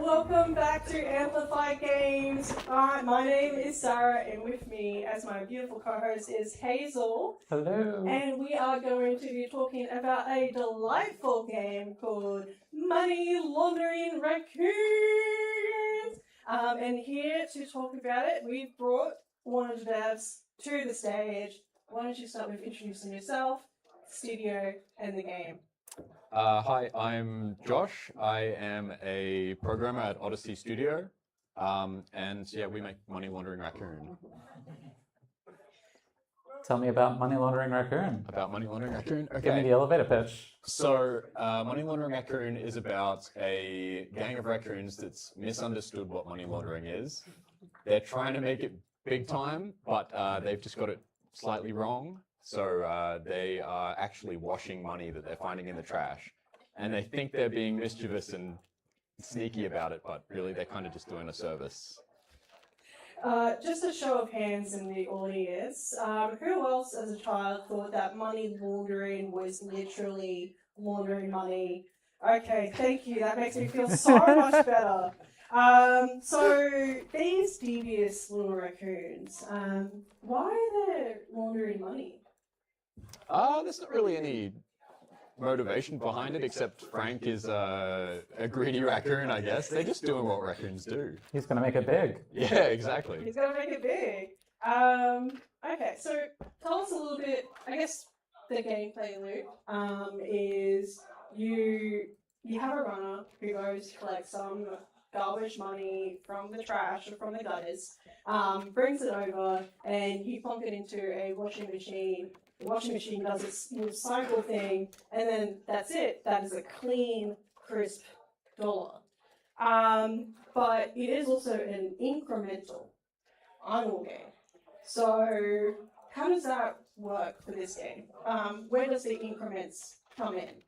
B: Welcome back to Amplify Games. My name is Sarah, and with me as my beautiful co-host is Hazel.
C: Hello.
B: And we are going to be talking about a delightful game called Money Laundering Raccoons. And here to talk about it, we've brought one of the devs to the stage. Why don't you start with introducing yourself, studio, and the game?
R: Hi, I'm Josh. I am a programmer at Odyssey Studio. And yeah, we make Money Laundering Raccoon.
C: Tell me about Money Laundering Raccoon.
R: About Money Laundering Raccoon? Okay.
C: Give me the elevator pitch.
R: So, Money Laundering Raccoon is about a gang of raccoons that's misunderstood what money laundering is. They're trying to make it big time, but they've just got it slightly wrong. So they are actually washing money that they're finding in the trash. And they think they're being mischievous and sneaky about it, but really they're kind of just doing a service.
B: Just a show of hands in the audience. Who else as a child thought that money laundering was literally laundering money? Okay, thank you. That makes me feel so much better. So these devious little raccoons, why are they laundering money?
R: There's not really any motivation behind it, except Frank is a greedy raccoon, I guess. They're just doing what raccoons do.
C: He's going to make it big.
R: Yeah, exactly.
B: He's going to make it big. Okay, so tell us a little bit, I guess the gameplay loop is you have a runner who goes to collect some garbage money from the trash or from the gutters, brings it over, and you plonk it into a washing machine. The washing machine does its little cycle thing, and then that's it. That is a clean, crisp dollar. But it is also an incremental annual game. So how does that work for this game? Where does the increments come in?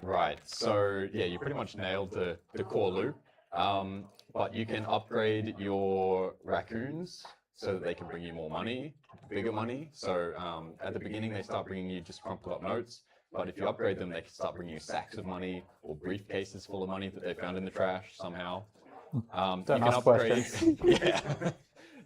R: Right, so yeah, you pretty much nailed the core loop. But you can upgrade your raccoons so that they can bring you more money, bigger money. So at the beginning, they start bringing you just crumpled up notes. But if you upgrade them, they can start bringing you sacks of money or briefcases full of money that they found in the trash somehow.
C: Don't ask questions.
R: Yeah.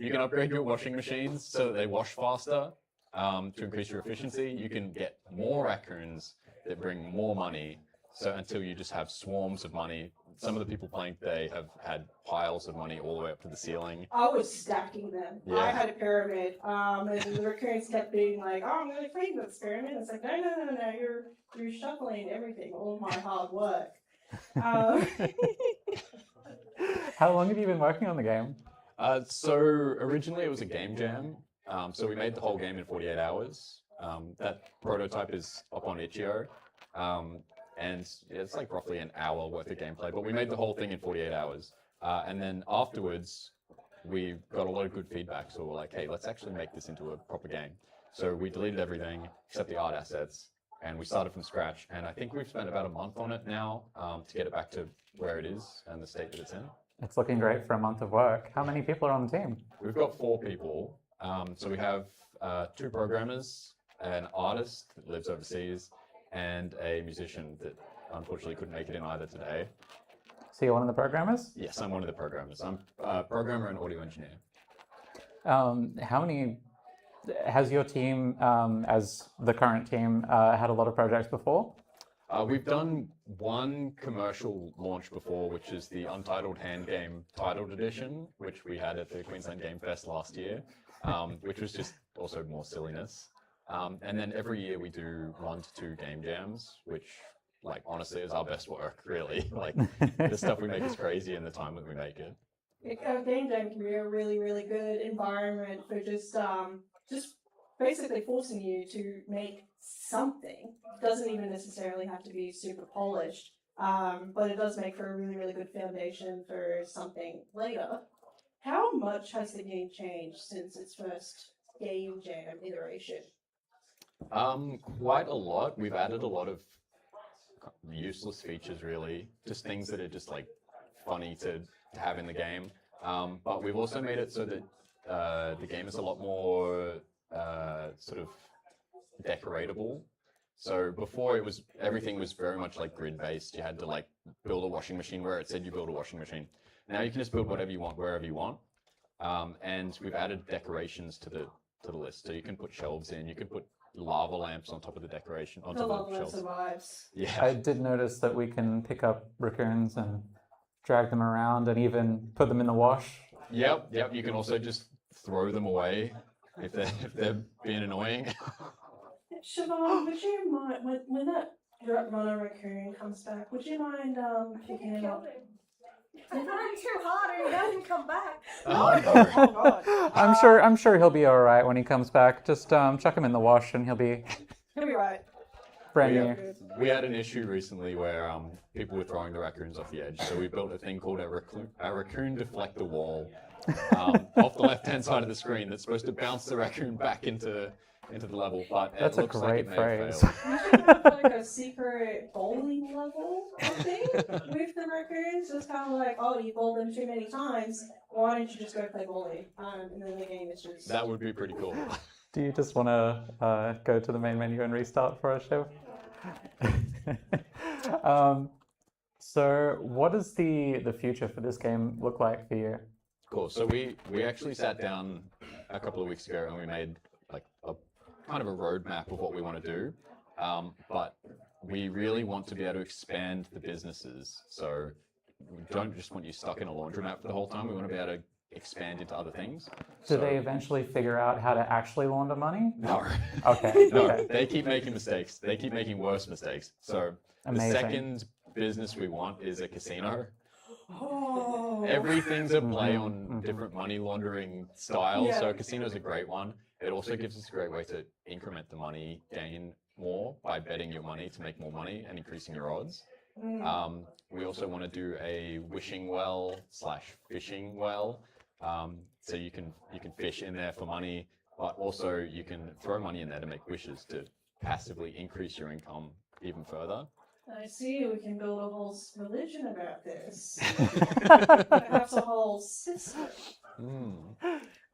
R: You can upgrade your washing machines so that they wash faster to increase your efficiency. You can get more raccoons that bring more money. So until you just have swarms of money. Some of the people playing today have had piles of money all the way up to the ceiling.
B: I was stacking them.
R: Yeah.
B: I had a pyramid, and the raccoons kept being like, "Oh, I'm going to clean this pyramid." It's like, no, you're shuffling everything, all my hard work.
C: How long have you been working on the game?
R: So originally it was a game jam. So we made the whole game in 48 hours. That prototype is up on itch.io. And it's like roughly an hour worth of gameplay, but we made the whole thing in 48 hours. And then afterwards, we got a lot of good feedback, so we're like, hey, let's actually make this into a proper game. So we deleted everything except the art assets, and we started from scratch. And I think we've spent about a month on it now to get it back to where it is and the state that it's in.
C: It's looking great for a month of work. How many people are on the team?
R: We've got 4 people. So we have 2 programmers, an artist that lives overseas, and a musician that unfortunately couldn't make it in either today.
C: So you're one of the programmers?
R: Yes, I'm one of the programmers. I'm a programmer and audio engineer.
C: How many, has your team, as the current team, had a lot of projects before?
R: We've done one commercial launch before, which is the Untitled Hand Game Titled Edition, which we had at the Queensland Games Festival last year, which was just also more silliness. And then every year we do 1 to 2 game jams, which, like, honestly is our best work, really. Like, the stuff we make is crazy in the time that we make it.
B: A game jam can be a really, really good environment for just basically forcing you to make something. It doesn't even necessarily have to be super polished, but it does make for a really, really good foundation for something later. How much has the game changed since its first game jam iteration?
R: Quite a lot. We've added a lot of useless features, really. Just things that are just like funny to have in the game. But we've also made it so that the game is a lot more sort of decoratable. So before it was, everything was very much like grid based. You had to like build a washing machine where it said you build a washing machine.
N: Now you can just build whatever you want, wherever you want. And we've added decorations to the list. So you can put shelves in, you can put lava lamps on top of the decoration, on
B: The
N: top
B: lava
N: of
B: lamp
N: shelves.
B: survives.
N: Yeah.
C: I did notice that we can pick up raccoons and drag them around and even put them in the wash.
N: Yep. You can also just throw them away if they're being annoying.
B: Siobhan, would you mind when that runner raccoon comes back? Would you mind picking him up?
O: I'm trying too hard and he doesn't come back.
B: Oh God.
C: I'm sure he'll be all right when he comes back. Just chuck him in the wash and he'll be
B: He'll be right.
C: brand new.
N: We had an issue recently where people were throwing the raccoons off the edge, so we built a thing called a raccoon deflector wall off the left-hand side of the screen that's supposed to bounce the raccoon back into the level. But
C: That's
N: it
C: a
N: looks
C: great
N: like it may have
C: phrase.
N: failed.
B: You should have like a secret bowling level, I think, with the raccoons. Just kind of like, oh, you bowled them too many times. Why don't you just go play bowling? And then the game is just.
N: That would be pretty cool.
C: Do you just want to go to the main menu and restart for us, Shiv? So what does the future for this game look like for you?
N: Cool. So we actually sat down a couple of weeks ago and we made like a kind of a roadmap of what we want to do. But we really want to be able to expand the businesses. So we don't just want you stuck in a laundromat for the whole time. We want to be able to expand into other things.
C: Do they eventually figure out how to actually launder money?
N: No.
C: Okay.
N: No,
C: okay.
N: they keep making mistakes. They keep making worse mistakes. So
C: Amazing.
N: the second business we want is a casino.
B: Oh.
N: Everything's a play on different money laundering styles.
B: Yeah.
N: So a casino is a great one. It also gives us a great way to increment the money gain more by betting your money to make more money and increasing your odds. We also want to do a wishing well / fishing well. So you can fish in there for money, but also you can throw money in there to make wishes to passively increase your income even further.
B: I see. We can build a whole religion about this. Perhaps a whole system.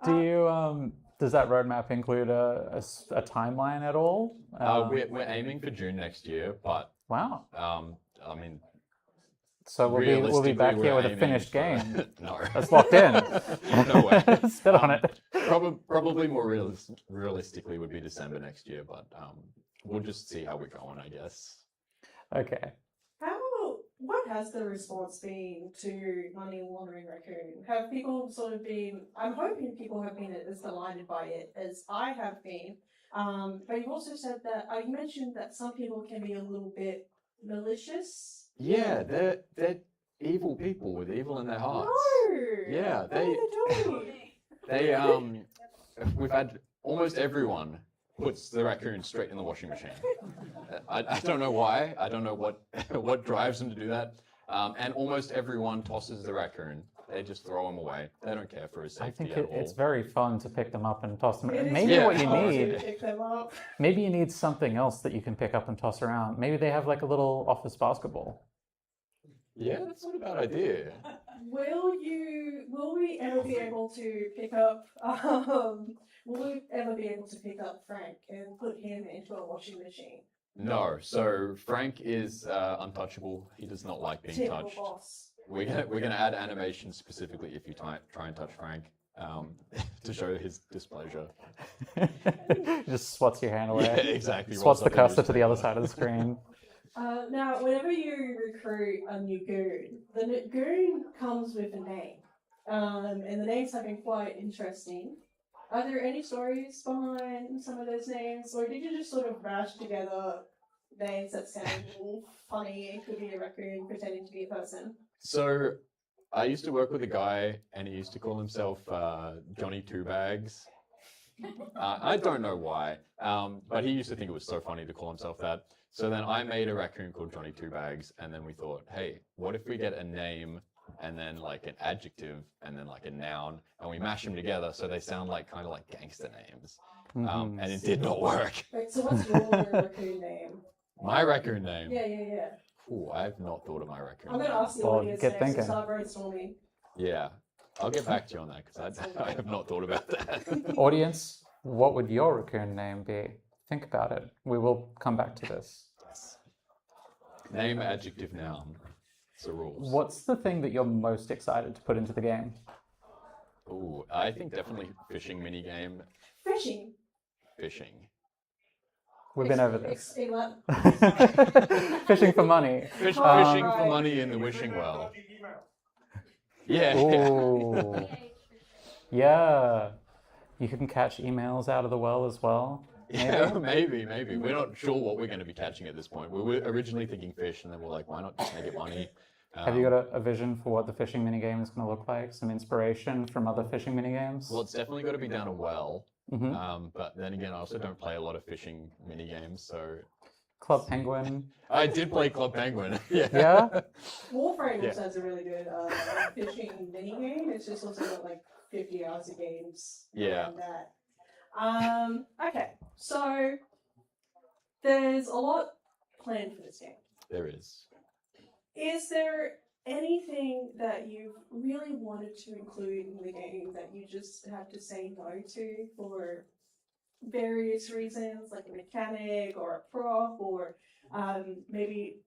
C: Do you does that roadmap include a timeline at all?
N: We're aiming for June next year, but
C: wow.
N: I mean,
C: so we'll be back here with a finished game.
N: No,
C: that's locked in.
N: No way.
C: Sit on it.
N: Probably more realistically would be December next year, but we'll just see how we're going, I guess.
C: Okay.
B: What has the response been to Money Laundering Raccoon? Have people sort of been? I'm hoping people have been as delighted by it as I have been. But you've also said that you mentioned that some people can be a little bit malicious.
N: Yeah, they're evil people with evil in their hearts.
B: No.
N: Yeah, we've had almost everyone puts the raccoon straight in the washing machine. I don't know why. I don't know what drives them to do that. And almost everyone tosses the raccoon. They just throw him away. They don't care for his
C: I
N: safety
C: think
N: at all.
C: it's very fun to pick them up and toss them.
B: It is
C: Maybe
B: very
C: what you
B: fun to
C: need.
B: pick them up.
C: Maybe you need something else that you can pick up and toss around. Maybe they have like a little office basketball.
N: Yeah, that's not a bad idea.
B: Will we ever be able to pick up? Will we ever be able to pick up Frank and put him into a washing machine?
N: No, so Frank is untouchable. He does not like being
B: Typical
N: touched.
B: boss.
N: We're gonna add animation specifically if you try and touch Frank to show his displeasure.
C: Just swats your hand away.
N: Yeah, exactly.
C: Swats
N: Rolls
C: the
N: up a
C: cursor to the other side of the screen.
B: Now, whenever you recruit a new goon, the goon comes with a name, and the names have been quite interesting. Are there any stories behind some of those names, or did you just sort of mash together names that sound funny and could be a raccoon pretending to be a person?
N: So I used to work with a guy, and he used to call himself Johnny Two Bags. I don't know why, but he used to think it was so funny to call himself that. So then I made a raccoon called Johnny Two Bags, and then we thought, hey, what if we get a name and then like an adjective and then like a noun, and we mash them together so they sound like kind of like gangster names. And it did not work.
B: Right, so what's your raccoon name?
N: My raccoon name?
B: Yeah.
N: Ooh, I have not thought of my raccoon
B: I'm going to
N: name.
B: ask the audience next to start brainstorming.
N: Yeah, I'll get back to you on that because I have not thought about that.
C: Audience, what would your raccoon name be? Think about it. We will come back to this.
N: Name, adjective, noun. It's the rules.
C: What's the thing that you're most excited to put into the game?
N: Ooh, I think definitely fishing minigame.
B: Fishing.
N: Fishing.
C: We've been over this.
B: Fishing
C: for money.
N: Fishing for money in the wishing well. Yeah.
C: Ooh. Yeah. You can catch emails out of the well as well.
N: Yeah, maybe. We're not sure what we're going to be catching at this point. We were originally thinking fish, and then we're like, why not just make it money?
C: Have you got a vision for what the fishing minigame is going to look like? Some inspiration from other fishing minigames?
N: Well, it's definitely got to be down a well.
C: Mhm.
N: But then again, I also don't play a lot of fishing minigames, so...
C: Club Penguin.
N: I did play Club Penguin. Yeah.
C: Yeah?
B: Warframe
N: Yeah.
B: also has a really good fishing mini game. It's just also got like 50 hours of games.
N: Yeah.
B: around that. Okay, so there's a lot planned for this game.
N: There is.
B: Is there anything that you really wanted to include in the game that you just have to say no to for various reasons, like a mechanic or a prop, or maybe,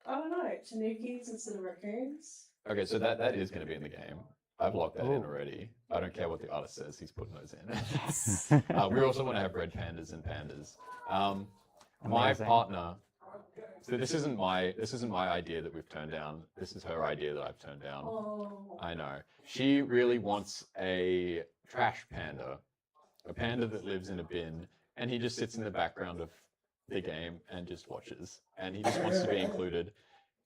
B: I don't know, tanukis instead of raccoons?
N: Okay, so that is going to be in the game. I've locked that in already. I don't care what the artist says, he's putting those in. We also want to have red pandas and pandas. My
C: Amazing.
N: partner, so this isn't my idea that we've turned down. This is her idea that I've turned down.
B: Oh.
N: I know. She really wants a trash panda, a panda that lives in a bin, and he just sits in the background of the game and just watches, and he just wants to be included.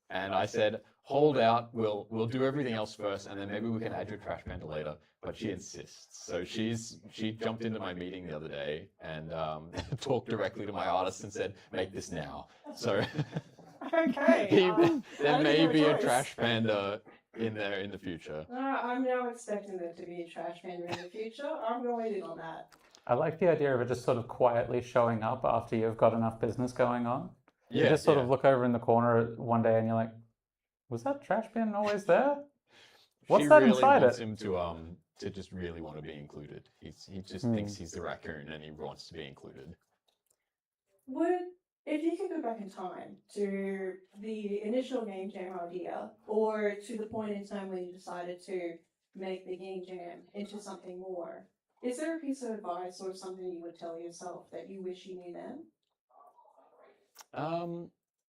N: And I said, hold out, we'll do everything else first, and then maybe we can add your trash panda later. But she insists. So she jumped into my meeting the other day and talked directly to my artist and said, make this now. So
B: Okay.
N: there may
B: have a
N: be a
B: choice.
N: trash panda in there in the future.
B: I'm now expecting there to be a trash panda in the future. I'm going in on that.
C: I like the idea of it just sort of quietly showing up after you've got enough business going on. You
N: Yeah,
C: just sort
N: yeah.
C: of look over in the corner one day and you're like, was that trash bin always there? What's
N: She
C: that
N: really
C: inside
N: wants
C: it?
N: him to just really want to be included. He just
C: Hmm.
N: thinks he's the raccoon and he wants to be included.
B: If you could go back in time to the initial game jam idea, or to the point in time when you decided to make the game jam into something more, is there a piece of advice or something you would tell yourself that you wish you knew then?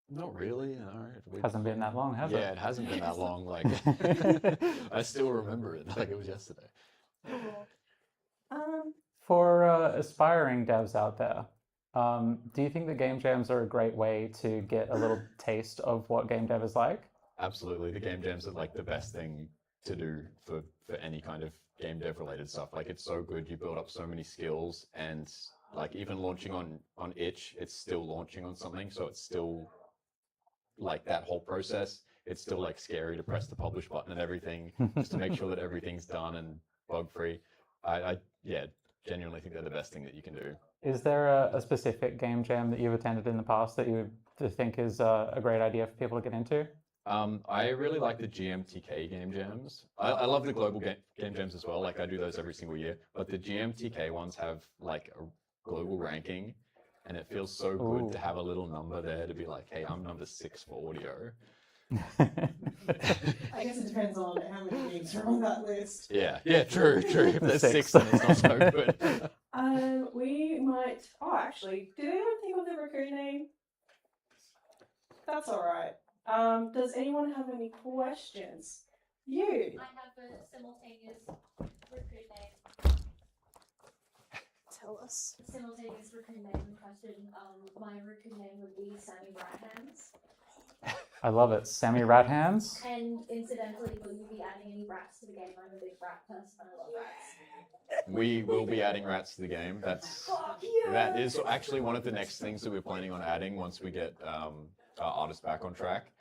N: Not really. No.
C: Hasn't been that long, has it?
N: Yeah, it hasn't been that long. Like, I still remember it like it was yesterday.
C: For aspiring devs out there, do you think that game jams are a great way to get a little taste of what game dev is like?
N: Absolutely, the game jams are like the best thing to do for any kind of game dev related stuff. Like, it's so good. You build up so many skills, and like even launching on itch, it's still launching on something, so it's still like that whole process. It's still like scary to press the publish button and everything just to make sure that everything's done and bug free. I genuinely think they're the best thing that you can do.
C: Is there a specific game jam that you've attended in the past that you think is a great idea for people to get into?
N: I really like the GMTK game jams. I love the global game jams as well. Like, I do those every single year. But the GMTK ones have like a global ranking, and it feels so good
C: Ooh.
N: to have a little number there to be like, hey, I'm number 6 for audio.
B: I guess it depends on how many games are on that list.
N: Yeah, true. If there's 6,
C: 6.
N: then it's not so good.
B: We might. Oh, actually, did anyone think of the raccoon name? That's all right. Does anyone have any questions? You.
D: I have a simultaneous recruit name.
H: Tell us.
D: Simultaneous recruit name question. My recruit name would be Sammy Rathands.
C: I love it. Sammy Rat Hands.
D: And incidentally, will you be adding any rats to the game? I'm a big rat person. I love rats.
N: We will be adding rats to the game. That is actually one of the next things that we're planning on adding once we get our artists back on track.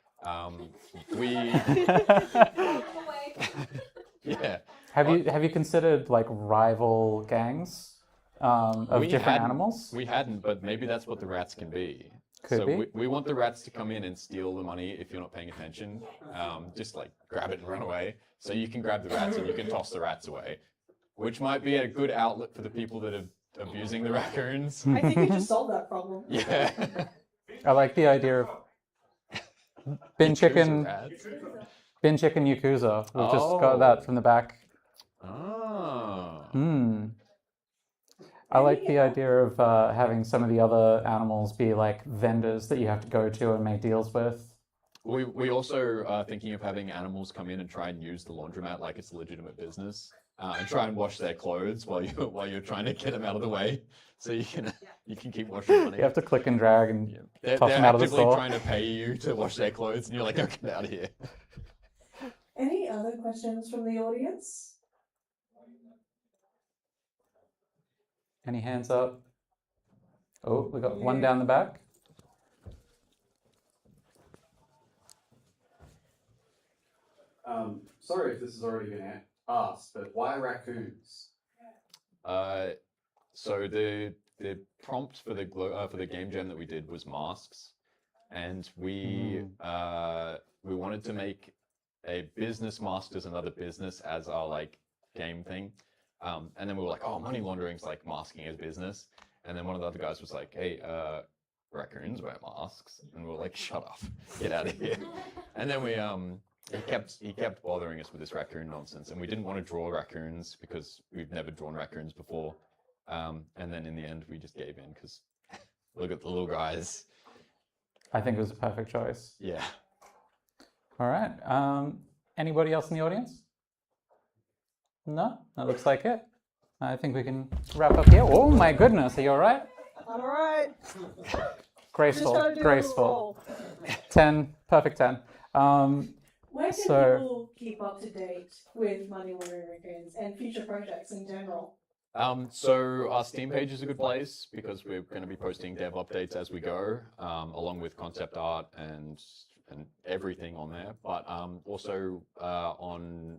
N: Yeah.
C: Have you considered like rival gangs of different animals?
N: We hadn't, but maybe that's what the rats can be.
C: Could
N: so
C: be.
N: We want the rats to come in and steal the money if you're not paying attention. Just like grab it and run away. So you can grab the rats and you can toss the rats away, which might be a good outlet for the people that are abusing the raccoons.
B: I think we just solved that problem.
N: Yeah.
C: I like the idea of bin chicken. Bin Chicken Yakuza. We've just got that from the back.
N: Oh.
C: I like the idea of having some of the other animals be like vendors that you have to go to and make deals with.
N: We also are thinking of having animals come in and try and use the laundromat like it's a legitimate business, and try and wash their clothes while you're trying to get them out of the way, so you can keep washing money.
C: You have to click and drag and
N: They're
C: toss them out of the
N: actively
C: store.
N: trying to pay you to wash their clothes, and you're like, "Oh, get out of here."
B: Any other questions from the audience?
C: Any hands up? Oh, we got one down the back.
K: Sorry if this has already been asked, but why raccoons?
N: So the prompt for the game jam that we did was masks, and we wanted to make a business masked as another business as our like game thing, and then we were like, oh, money laundering's like masking as business, and then one of the other guys was like, hey, raccoons wear masks, and we were like, shut up, get out of here, and then we he kept bothering us with this raccoon nonsense, and we didn't want to draw raccoons because we've never drawn raccoons before. And then in the end, we just gave in because look at the little guys.
C: I think it was a perfect choice.
N: Yeah.
C: All right. Anybody else in the audience? No? That looks like it. I think we can wrap up here. Oh my goodness, are you all right?
B: All right.
C: Graceful, graceful. 10, perfect 10.
B: Where can people keep up to date with money laundering raccoons and future projects in general?
N: So our Steam page is a good place because we're going to be posting dev updates as we go, along with concept art and everything on there. But also on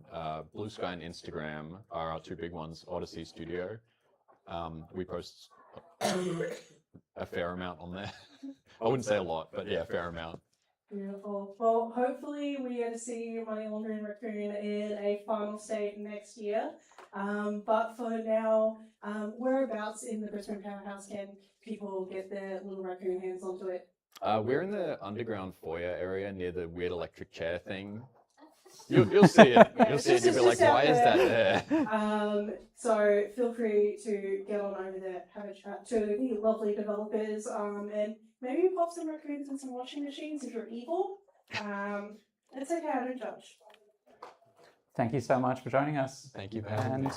N: Blue Sky and Instagram are our two big ones, Odyssey Studio. We post a fair amount on there. I wouldn't say a lot, but yeah, a fair amount.
B: Beautiful. Well, hopefully we get to see Money Laundering Raccoon in a final state next year. But for now, whereabouts in the Brisbane Powerhouse can people get their little raccoon hands onto it?
N: We're in the underground foyer area near the weird electric chair thing. You'll see it. You'll see it. You'll be like, why is that there?
B: So feel free to get on over there, have a chat to the lovely developers, and maybe pop some raccoons in some washing machines if you're evil. It's okay, I don't judge.
C: Thank you so much for joining us.
N: Thank you for having me.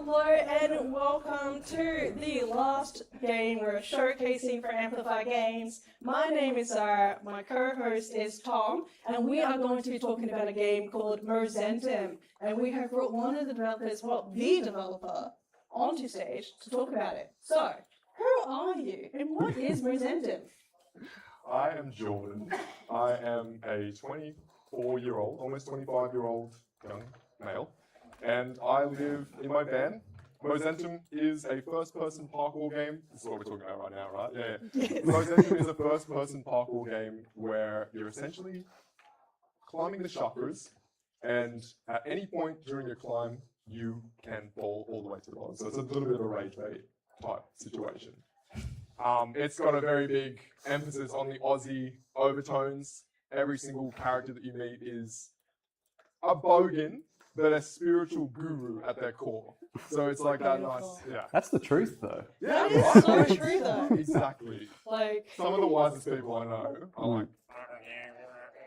S: Hello and welcome to the last game we're showcasing for Amplify Games. My name is Zara, my co-host is Tom, and we are going to be talking about a game called Mozentum. And we have brought one of the developers, well, the developer, onto stage to talk about it. So, who are you and what is Mozentum?
T: I am Jordan. I am a 24-year-old, almost 25-year-old young male, and I live in my van. Mozentum is a first-person parkour game. This is what we're talking about right now, right? Yeah. Mozentum is a first-person parkour game where you're essentially climbing the chakras, and at any point during your climb, you can fall all the way to the bottom. So it's a little bit of a rage bait type situation. It's got a very big emphasis on the Aussie overtones. Every single character that you meet is a bogan, but a spiritual guru at their core. So it's like that nice, yeah.
K: That's the truth, though.
S: That
T: Yeah,
S: is so true, though.
T: Exactly.
S: Like,
T: some of the wisest people I know are like,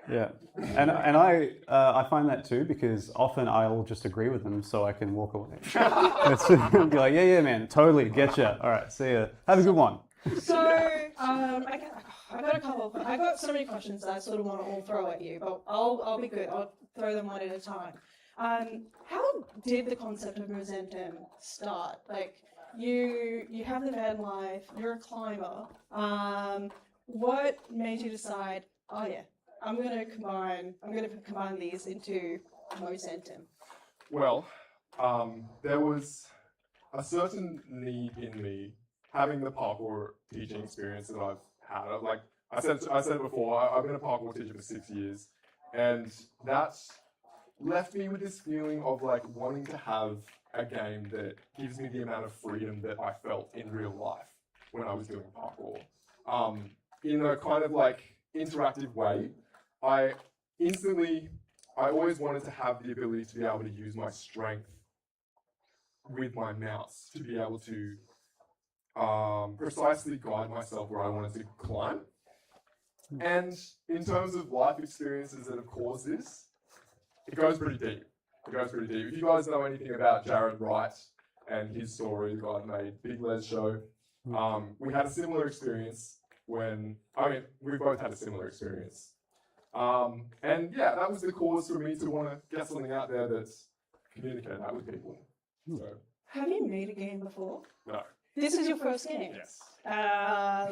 K: Yeah, and I find that too, because often I'll just agree with them so I can walk away. It's be like, yeah, man, totally, getcha. All right, see ya. Have a good one.
S: So, I got a couple. I got so many questions that I sort of want to all throw at you, but I'll be good. I'll throw them one at a time. How did the concept of Mozentum start? Like, you have the van life. You're a climber. What made you decide? Oh yeah, I'm gonna combine these into Mozentum.
T: well, there was a certain need in me having the parkour teaching experience that I've had. Like I said it before, I've been a parkour teacher for 6 years, and that left me with this feeling of like wanting to have a game that gives me the amount of freedom that I felt in real life when I was doing parkour. In a kind of like interactive way, I always wanted to have the ability to be able to use my strength with my mouse to be able to precisely guide myself where I wanted to climb. And in terms of life experiences that have caused this, it goes pretty deep. If you guys know anything about Jared Wright and his story, the guy that made Big Les Show, we had a similar experience we both had a similar experience. And yeah, that was the cause for me to want to get something out there that's communicating that with people. So,
S: Have you made a game before?
T: no,
S: This is your first game?
T: Yes.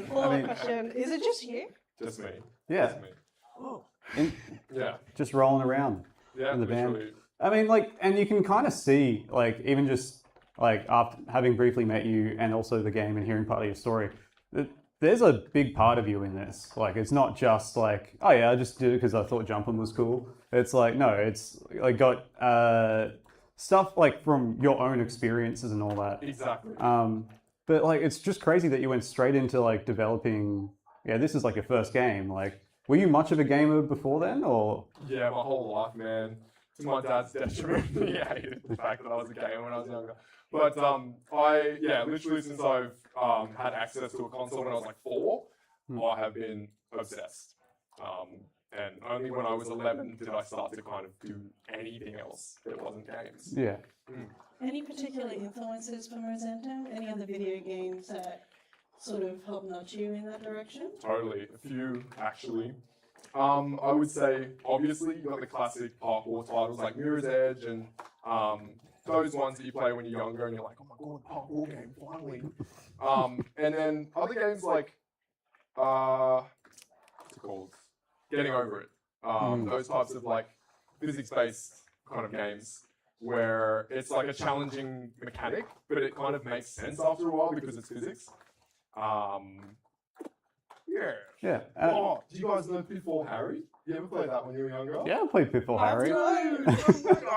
S: Follow-up question. Is it just you?
T: Just me.
K: Yeah.
T: Just me.
S: Oh.
T: Yeah.
K: Just rolling around
T: Yeah,
K: in the van.
T: literally.
K: I mean, like, and you can kind of see, like, even just like after having briefly met you and also the game and hearing part of your story, there's a big part of you in this. Like, it's not just like, oh yeah, I just did it because I thought jumping was cool. It's like, no, it's like got stuff like from your own experiences and all that.
T: Exactly.
K: But like, it's just crazy that you went straight into like developing. Yeah, this is like your first game. Like, were you much of a gamer before then, or?
T: Yeah, my whole life, man. To my dad's detriment, he hated the fact that I was a gamer when I was younger. But literally since I've had access to a console when I was like 4, I have been obsessed. And only when I was 11 did I start to kind of do anything else that wasn't games.
K: Yeah.
S: Any particular influences for Mozentum? Any other video games that sort of helped nudge you in that direction?
T: Totally, a few actually. I would say, obviously, you got the classic parkour titles like Mirror's Edge and those ones that you play when you're younger and you're like, oh my god, parkour game, finally. And then other games like, what's it called? Getting Over It. Those types of like physics-based kind of games where it's like a challenging mechanic, but it kind of makes sense after a while because it's physics.
K: Yeah.
T: Do you guys know Pitfall Harry? You ever played that when you were younger?
K: Yeah, I played Pitfall Harry.
T: I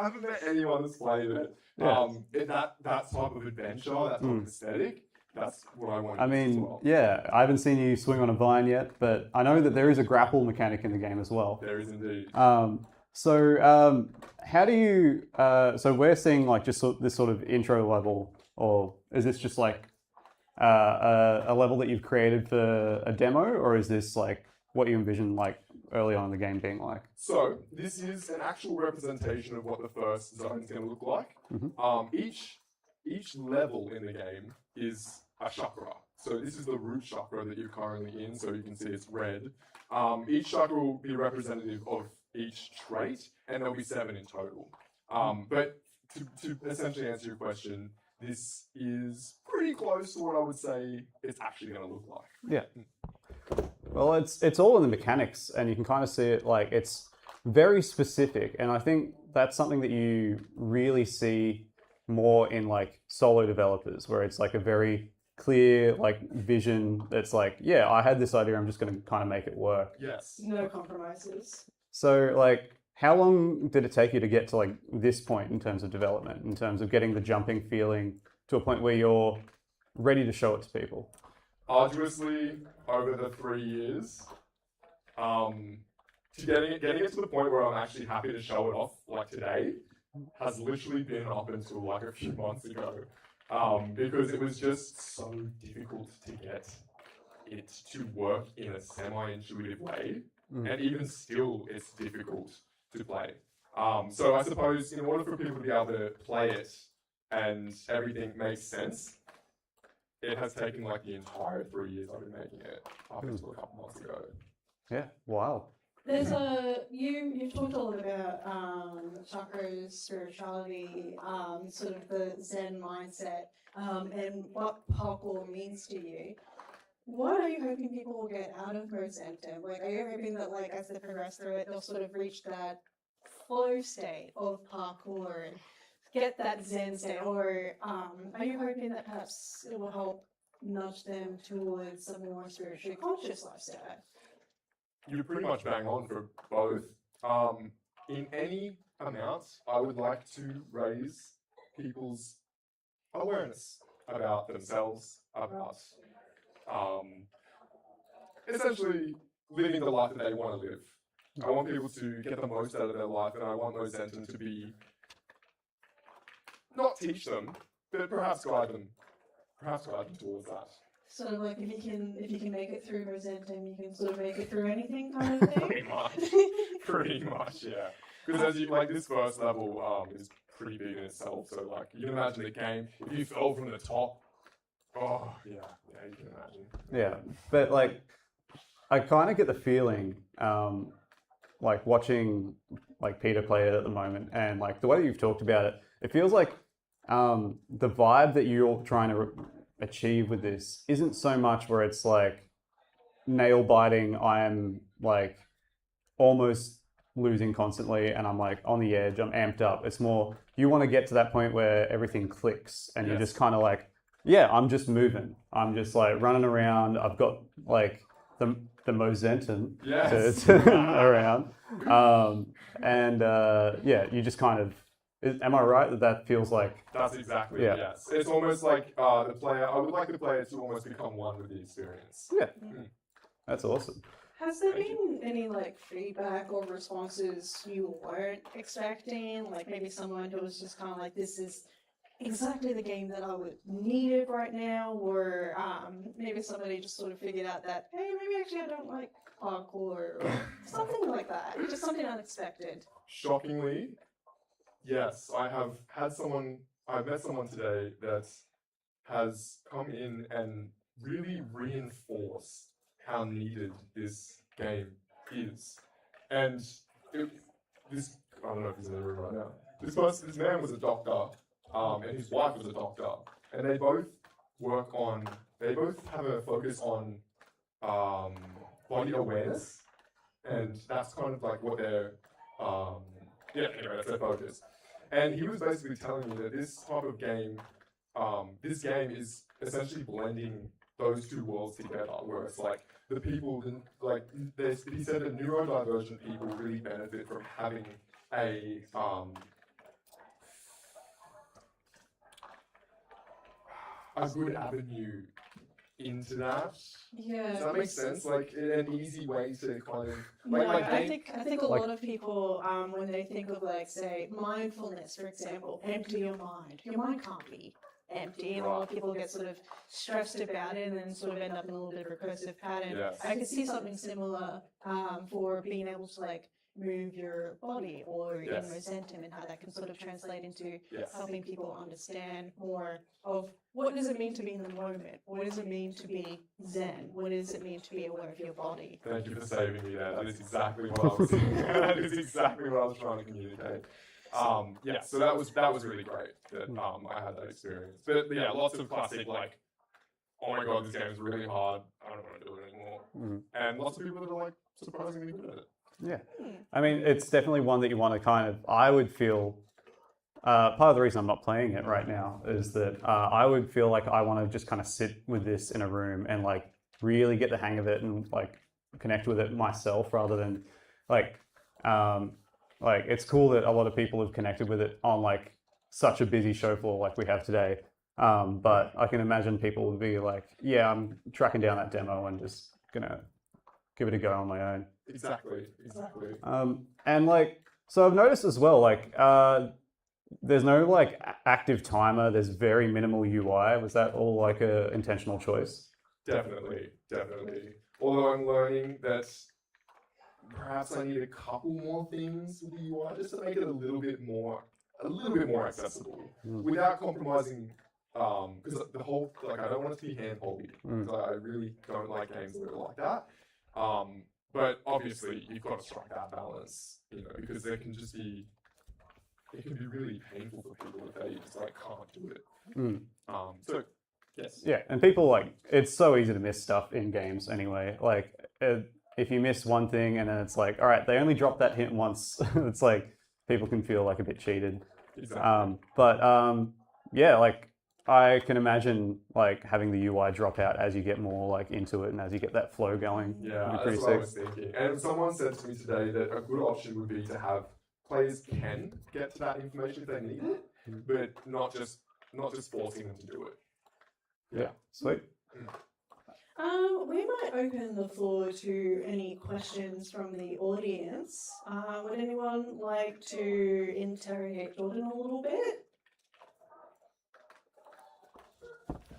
T: haven't met anyone that's played it.
K: Yeah.
T: That type of adventure, that type of aesthetic, that's what I want.
K: I mean, yeah, I haven't seen you swing on a vine yet, but I know that there is a grapple mechanic in the game as well.
T: There is indeed.
K: So how do you? So we're seeing like just this sort of intro level, or is this just like a level that you've created for a demo, or is this like what you envision like early on in the game being like?
T: So this is an actual representation of what the first zone is going to look like. Each each level in the game is a chakra. So this is the root chakra that you're currently in, so you can see it's red. Each chakra will be representative of each trait, and there'll be 7 in total. But to essentially answer your question, this is pretty close to what I would say it's actually going to look like.
K: Yeah. Well, it's all in the mechanics, and you can kind of see it like it's very specific, and I think that's something that you really see more in like solo developers, where it's like a very clear like vision that's like, yeah, I had this idea, I'm just going to kind of make it work.
T: Yes.
S: No compromises.
K: So like, how long did it take you to get to like this point in terms of development, in terms of getting the jumping feeling to a point where you're ready to show it to people?
T: Arduously over the 3 years, to getting it to the point where I'm actually happy to show it off like today has literally been up until like a few months ago, because it was just so difficult to get it to work in a semi-intuitive way, and even still it's difficult to play. So I suppose in order for people to be able to play it and everything makes sense, it has taken like the entire 3 years I've been making it up until a couple months ago.
K: Yeah, wow.
S: There's you've talked a lot about chakras, spirituality, sort of the Zen mindset, and what parkour means to you. What are you hoping people will get out of Mozentum? Like, are you hoping that, like, as they progress through it, they'll sort of reach that flow state of parkour and get that Zen state? Or are you hoping that perhaps it will help nudge them towards a more spiritually conscious lifestyle?
T: You're pretty much bang on for both. In any amount, I would like to raise people's awareness about themselves, about essentially living the life that they want to live. I want people to get the most out of their life, and I want Mozentum to be, not teach them, but perhaps guide them towards that.
S: Sort of like if you can make it through Mozentum, you can sort of make it through anything kind of thing.
T: Pretty much, yeah. Because as you like, this first level is pretty big in itself. So like, you can imagine the game. If you fell from the top, oh yeah, you can imagine.
K: Yeah, but like, I kind of get the feeling, like watching like Peter play it at the moment, and like the way that you've talked about it, it feels like the vibe that you're trying to achieve with this isn't so much where it's like nail biting, I'm like almost losing constantly and I'm like on the edge, I'm amped up. It's more you want to get to that point where everything clicks and you're just kind of like, yeah, I'm just moving, I'm just like running around, I've got like the Mozentum to around, and yeah, you just kind of, am I right that feels like...
T: That's exactly it, yes. It's almost like the player, I would like the player to almost become one with the experience.
K: Yeah, that's awesome.
S: Has there been any like feedback or responses you weren't expecting? Like maybe someone who was just kind of like, this is exactly the game that I would needed right now, or maybe somebody just sort of figured out that, hey, maybe actually I don't like parkour, or something like that. Just something unexpected.
T: Shockingly, yes, I've met someone today that has come in and really reinforced how needed this game is. And I don't know if he's in the room right now. This man was a doctor, and his wife was a doctor, and they both have a focus on body awareness, and that's kind of like what they're, anyway, that's their focus. And he was basically telling me that this type of game, this game is essentially blending those two worlds together, where it's like the people, like he said that neurodivergent people really benefit from having a good avenue into that.
S: Yeah.
T: Does that make sense? Like an easy way to kind of
S: I think a lot of people when they think of like say mindfulness, for example, empty your mind. Your mind can't be empty, and a lot of people get sort of stressed about it and then sort of end up in a little bit of a recursive pattern.
T: Yes.
S: I could see something similar for being able to like move your body, or
T: Yes.
S: in Mozentum, and how that can sort of translate into
T: Yes.
S: helping people understand more of what does it mean to be in the moment? What does it mean to be zen? What does it mean to be aware of your body?
T: Thank you for saving me there. That is exactly what I was. That is exactly what I was trying to communicate. Yeah, so that was really great that I had that experience. But yeah, lots of classic like, oh my god, this game is really hard. I don't want to do it anymore. And lots of people that are like surprisingly good at it.
K: Yeah. I mean, it's definitely one that you want to kind of, I would feel, part of the reason I'm not playing it right now is that I would feel like I want to just kind of sit with this in a room and like really get the hang of it and like connect with it myself rather than like it's cool that a lot of people have connected with it on like such a busy show floor like we have today. But I can imagine people would be like, yeah, I'm tracking down that demo and just gonna give it a go on my own.
T: Exactly.
K: And like, so I've noticed as well, like, there's no like active timer. There's very minimal UI. Was that all like a intentional choice?
T: Definitely. Although I'm learning that perhaps I need a couple more things with the UI just to make it a little bit more accessible without compromising. Because the whole like I don't want it to be hand-holdy. I really don't like games that are like that. But obviously you've got to strike that balance, because it can be really painful for people if they just like can't do it. So yes.
K: Yeah, and people like, it's so easy to miss stuff in games anyway. Like if you miss one thing and then it's like, all right, they only dropped that hint once. It's like people can feel like a bit cheated.
T: Exactly.
K: Yeah, like I can imagine like having the UI drop out as you get more like into it and as you get that flow going.
T: Yeah, that's what I was thinking. And someone said to me today that a good option would be to have players can get to that information if they need it, but not just forcing them to do it.
K: Yeah, sweet.
S: We might open the floor to any questions from the audience. Would anyone like to interrogate Jordan a little bit?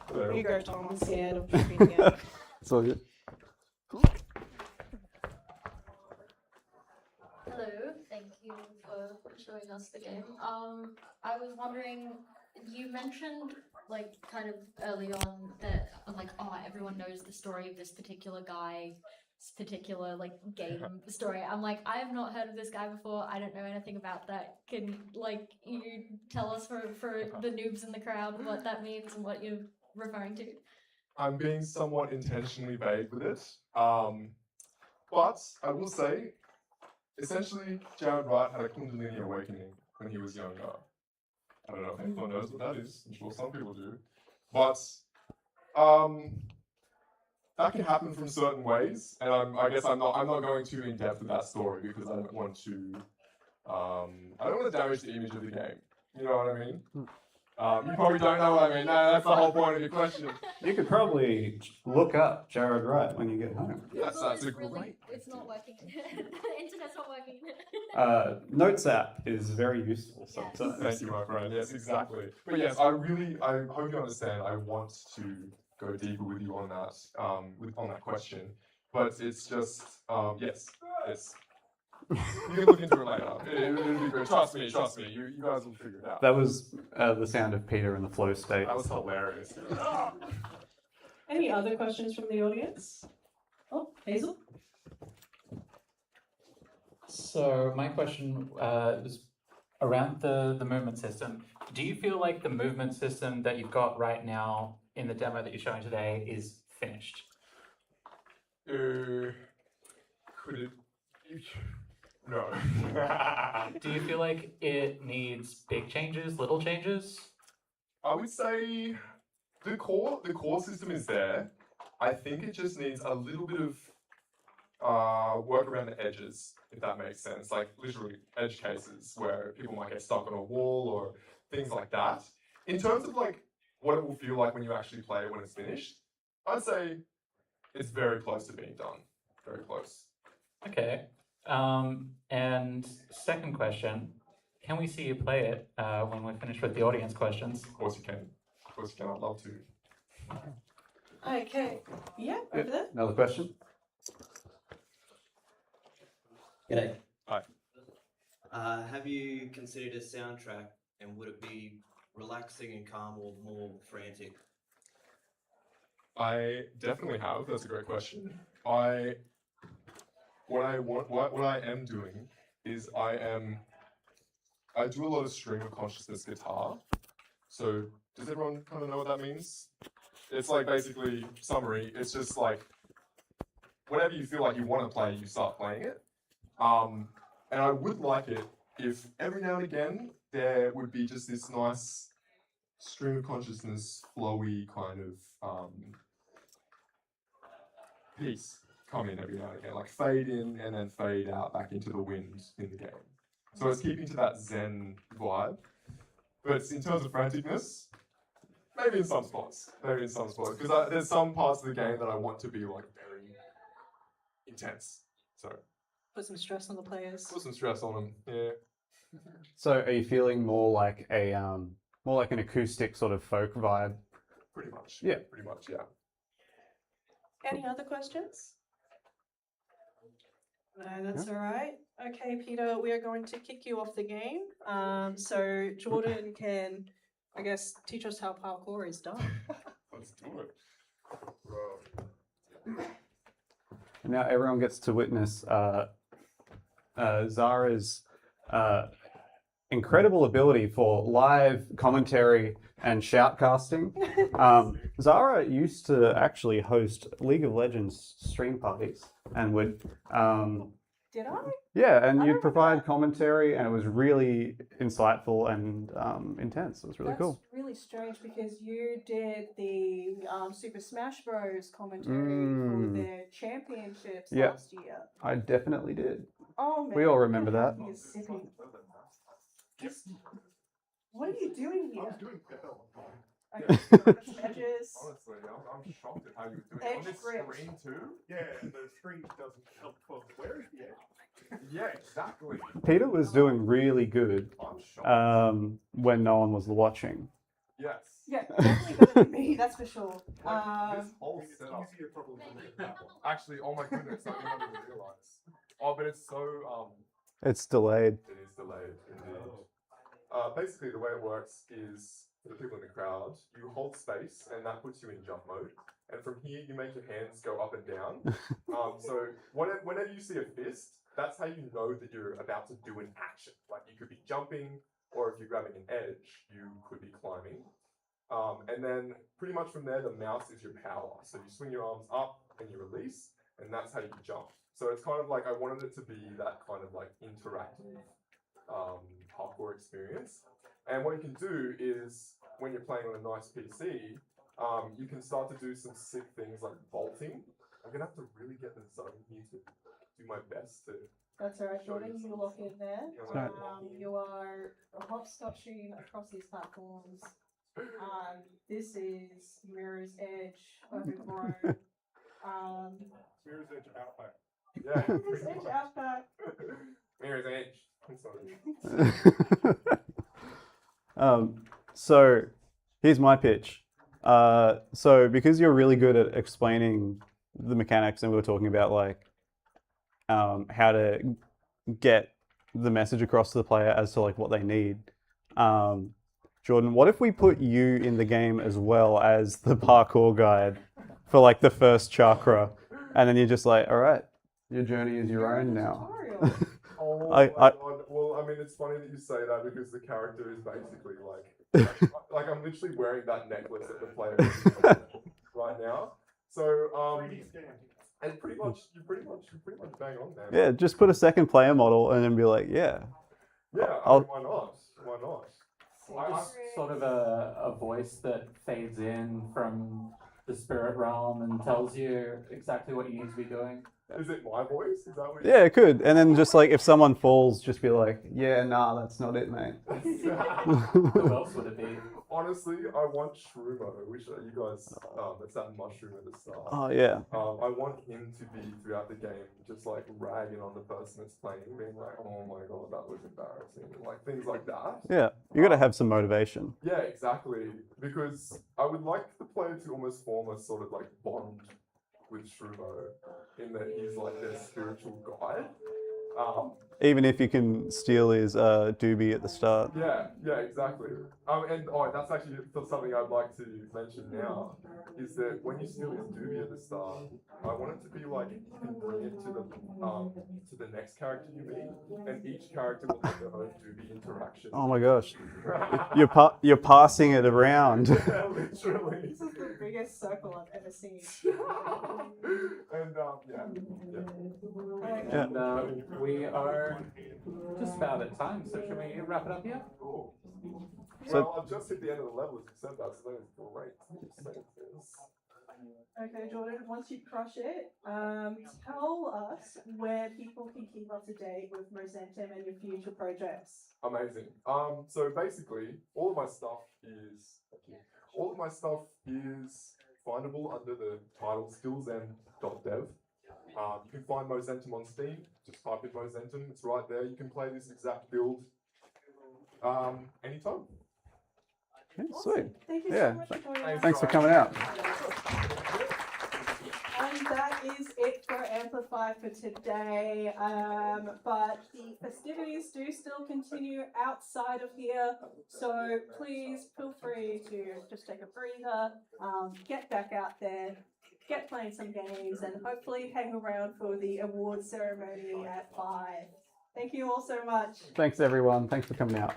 T: Hello.
S: You go, Tom. I'm scared of jumping again.
K: It's all good.
D: Hello, thank you for showing us the game. I was wondering, you mentioned like kind of early on that like, everyone knows the story of this particular guy, this particular like game story. I'm like, I have not heard of this guy before. I don't know anything about that. Can like you tell us for the noobs in the crowd what that means and what you're referring to?
T: I'm being somewhat intentionally vague with it, but I will say, essentially, Jared Wright had a Kundalini awakening when he was younger. I don't know if anyone knows what that is. I'm sure some people do, but that can happen from certain ways, and I guess I'm not going too in depth with that story because I don't want to damage the image of the game. You know what I mean? You probably don't know what I mean. No, that's the whole point of your question.
K: You could probably look up Jared Wright when you get home.
T: That's a great.
D: It's not working. The internet's not working.
K: Notes app is very useful sometimes.
T: Thank you, my friend. Yes, exactly. But yes, I hope you understand. I want to go deeper with you on that, on that question. But it's just, yes. You can look into it later. It'll be good. Trust me. You guys will figure it out.
K: That was the sound of Peter in the flow state.
T: That was hilarious.
S: Any other questions from the audience? Oh, Hazel?
C: So my question was around the movement system. Do you feel like the movement system that you've got right now in the demo that you're showing today is finished?
T: Could it? No.
C: Do you feel like it needs big changes, little changes?
T: I would say the core system is there. I think it just needs a little bit of work around the edges, if that makes sense. Like literally edge cases where people might get stuck on a wall or things like that. In terms of like what it will feel like when you actually play it when it's finished, I'd say it's very close to being done. Very close.
C: Okay. And second question, can we see you play it when we're finished with the audience questions?
T: Of course you can. Of course you can. I'd love to.
S: Okay. Yeah, over there.
K: Another question?
A: G'day.
T: Hi.
A: Have you considered a soundtrack, and would it be relaxing and calm or more frantic?
T: I definitely have. That's a great question. What I am doing is I do a lot of stream of consciousness guitar. So does everyone kind of know what that means? It's like basically summary. It's just like whatever you feel like you want to play, you start playing it. And I would like it if every now and again there would be just this nice stream of consciousness, flowy kind of piece come in every now and again, like fade in and then fade out back into the wind in the game. So it's keeping to that Zen vibe. But in terms of franticness, maybe in some spots, because there's some parts of the game that I want to be like very intense. So
S: Put some stress on the players.
T: put some stress on them. Yeah.
K: So are you feeling more like an acoustic sort of folk vibe?
T: Pretty much.
K: Yeah.
T: Pretty much. Yeah.
S: Any other questions? No, that's all right. Okay, Peter, we are going to kick you off the game. So Jordan can, I guess, teach us how parkour is done.
T: Let's do it.
K: And now everyone gets to witness Zara's incredible ability for live commentary and shoutcasting. Zara used to actually host League of Legends stream parties and would
S: Did I?
K: yeah, and you'd provide commentary, and it was really insightful and intense. It was really cool.
B: That's really strange because you did the Super Smash Bros. Commentary for their championships
K: Yeah,
B: last year.
K: I definitely did.
B: Oh man,
K: We all remember
B: you're
K: that.
B: happy as sipping. What are you doing here?
T: I'm doing better.
B: Okay, edges.
T: Honestly, I'm shocked at how you're doing
B: Edge
T: on this
B: grip.
T: screen too. Yeah, the screen doesn't help. Where is the edge? Yeah, exactly.
K: Peter was doing really good
T: I'm shocked.
K: when no one was watching.
T: Yes.
B: Yeah, definitely better than me, that's for sure.
T: This whole setup. Easier probably than that one. Actually, oh my goodness, I didn't even realize. Oh, but it's so
K: It's delayed.
T: It is delayed, indeed. Basically, the way it works is, for the people in the crowd, you hold space, and that puts you in jump mode. And from here, you make your hands go up and down. So whenever you see a fist, that's how you know that you're about to do an action. Like you could be jumping, or if you're grabbing an edge, you could be climbing. And then pretty much from there, the mouse is your power. So you swing your arms up and you release, and that's how you jump. So it's kind of like I wanted it to be that kind of like interactive parkour experience. And what you can do is when you're playing on a nice PC, you can start to do some sick things like vaulting. I'm gonna have to really get the zone here to do my best to.
B: That's alright, Jordan, you lock in there.
T: Right.
B: You are hopscotching across these platforms. This is Mirror's Edge overgrown.
T: Mirror's Edge Outback.
B: Mirror's Edge Outback.
T: Mirror's Edge.
K: So here's my pitch. So because you're really good at explaining the mechanics, and we were talking about like how to get the message across to the player as to like what they need. Jordan, what if we put you in the game as well as the parkour guide for like the first chakra, and then you're just like, all right, your journey is your own now.
T: Oh my God. Well, I mean, it's funny that you say that because the character is basically like I'm literally wearing that necklace that the player is right now. So and you pretty much bang on there.
K: Yeah, just put a second player model and then be like, yeah.
T: Yeah,
K: I'll,
T: why not? Why not?
C: Just sort of a voice that fades in from the spirit realm and tells you exactly what you need to be doing.
T: Is it my voice? Is that what
K: yeah, it could. And then just like if someone falls, just be like, yeah, nah, that's not it, mate.
C: Who else would it be?
T: Honestly, I want Shroomo, which you guys, it's that mushroom at the start.
K: Oh, yeah.
T: I want him to be throughout the game just like ragging on the person that's playing, being like, oh my God, that was embarrassing. Like things like that.
K: Yeah, you got to have some motivation.
T: Yeah, exactly. Because I would like the player to almost form a sort of like bond with Shroomo in that he's like their spiritual guide.
K: Even if you can steal his doobie at the start.
T: Yeah, exactly. And that's actually something I'd like to mention now, is that when you steal his doobie at the start, I want it to be like you can bring it to the next character you meet, and each character will have their own doobie interaction.
K: Oh my gosh. You're passing it around.
T: Yeah, literally.
B: This is the biggest circle I've ever seen.
T: And
C: And we are just about at time, so should we wrap it up here?
T: Cool.
K: So-
T: Well, I've just hit the end of the level, as you said that, so that is great.
B: Okay, Jordan, once you crush it, tell us where people can keep up to date with Mozentum and your future projects.
T: Amazing. So basically, all of my stuff is findable under the title skills and .dev. You can find Mozentum on Steam. Just type in Mozentum. It's right there. You can play this exact build anytime.
K: Yeah, sweet.
B: Thank you
K: Yeah.
B: so much for joining us.
K: Thanks for coming out.
B: And that is it for Amplify for today. But the festivities do still continue outside of here, so please feel free to just take a breather, get back out there, get playing some games, and hopefully hang around for the award ceremony at 5. Thank you all so much.
K: Thanks everyone. Thanks for coming out.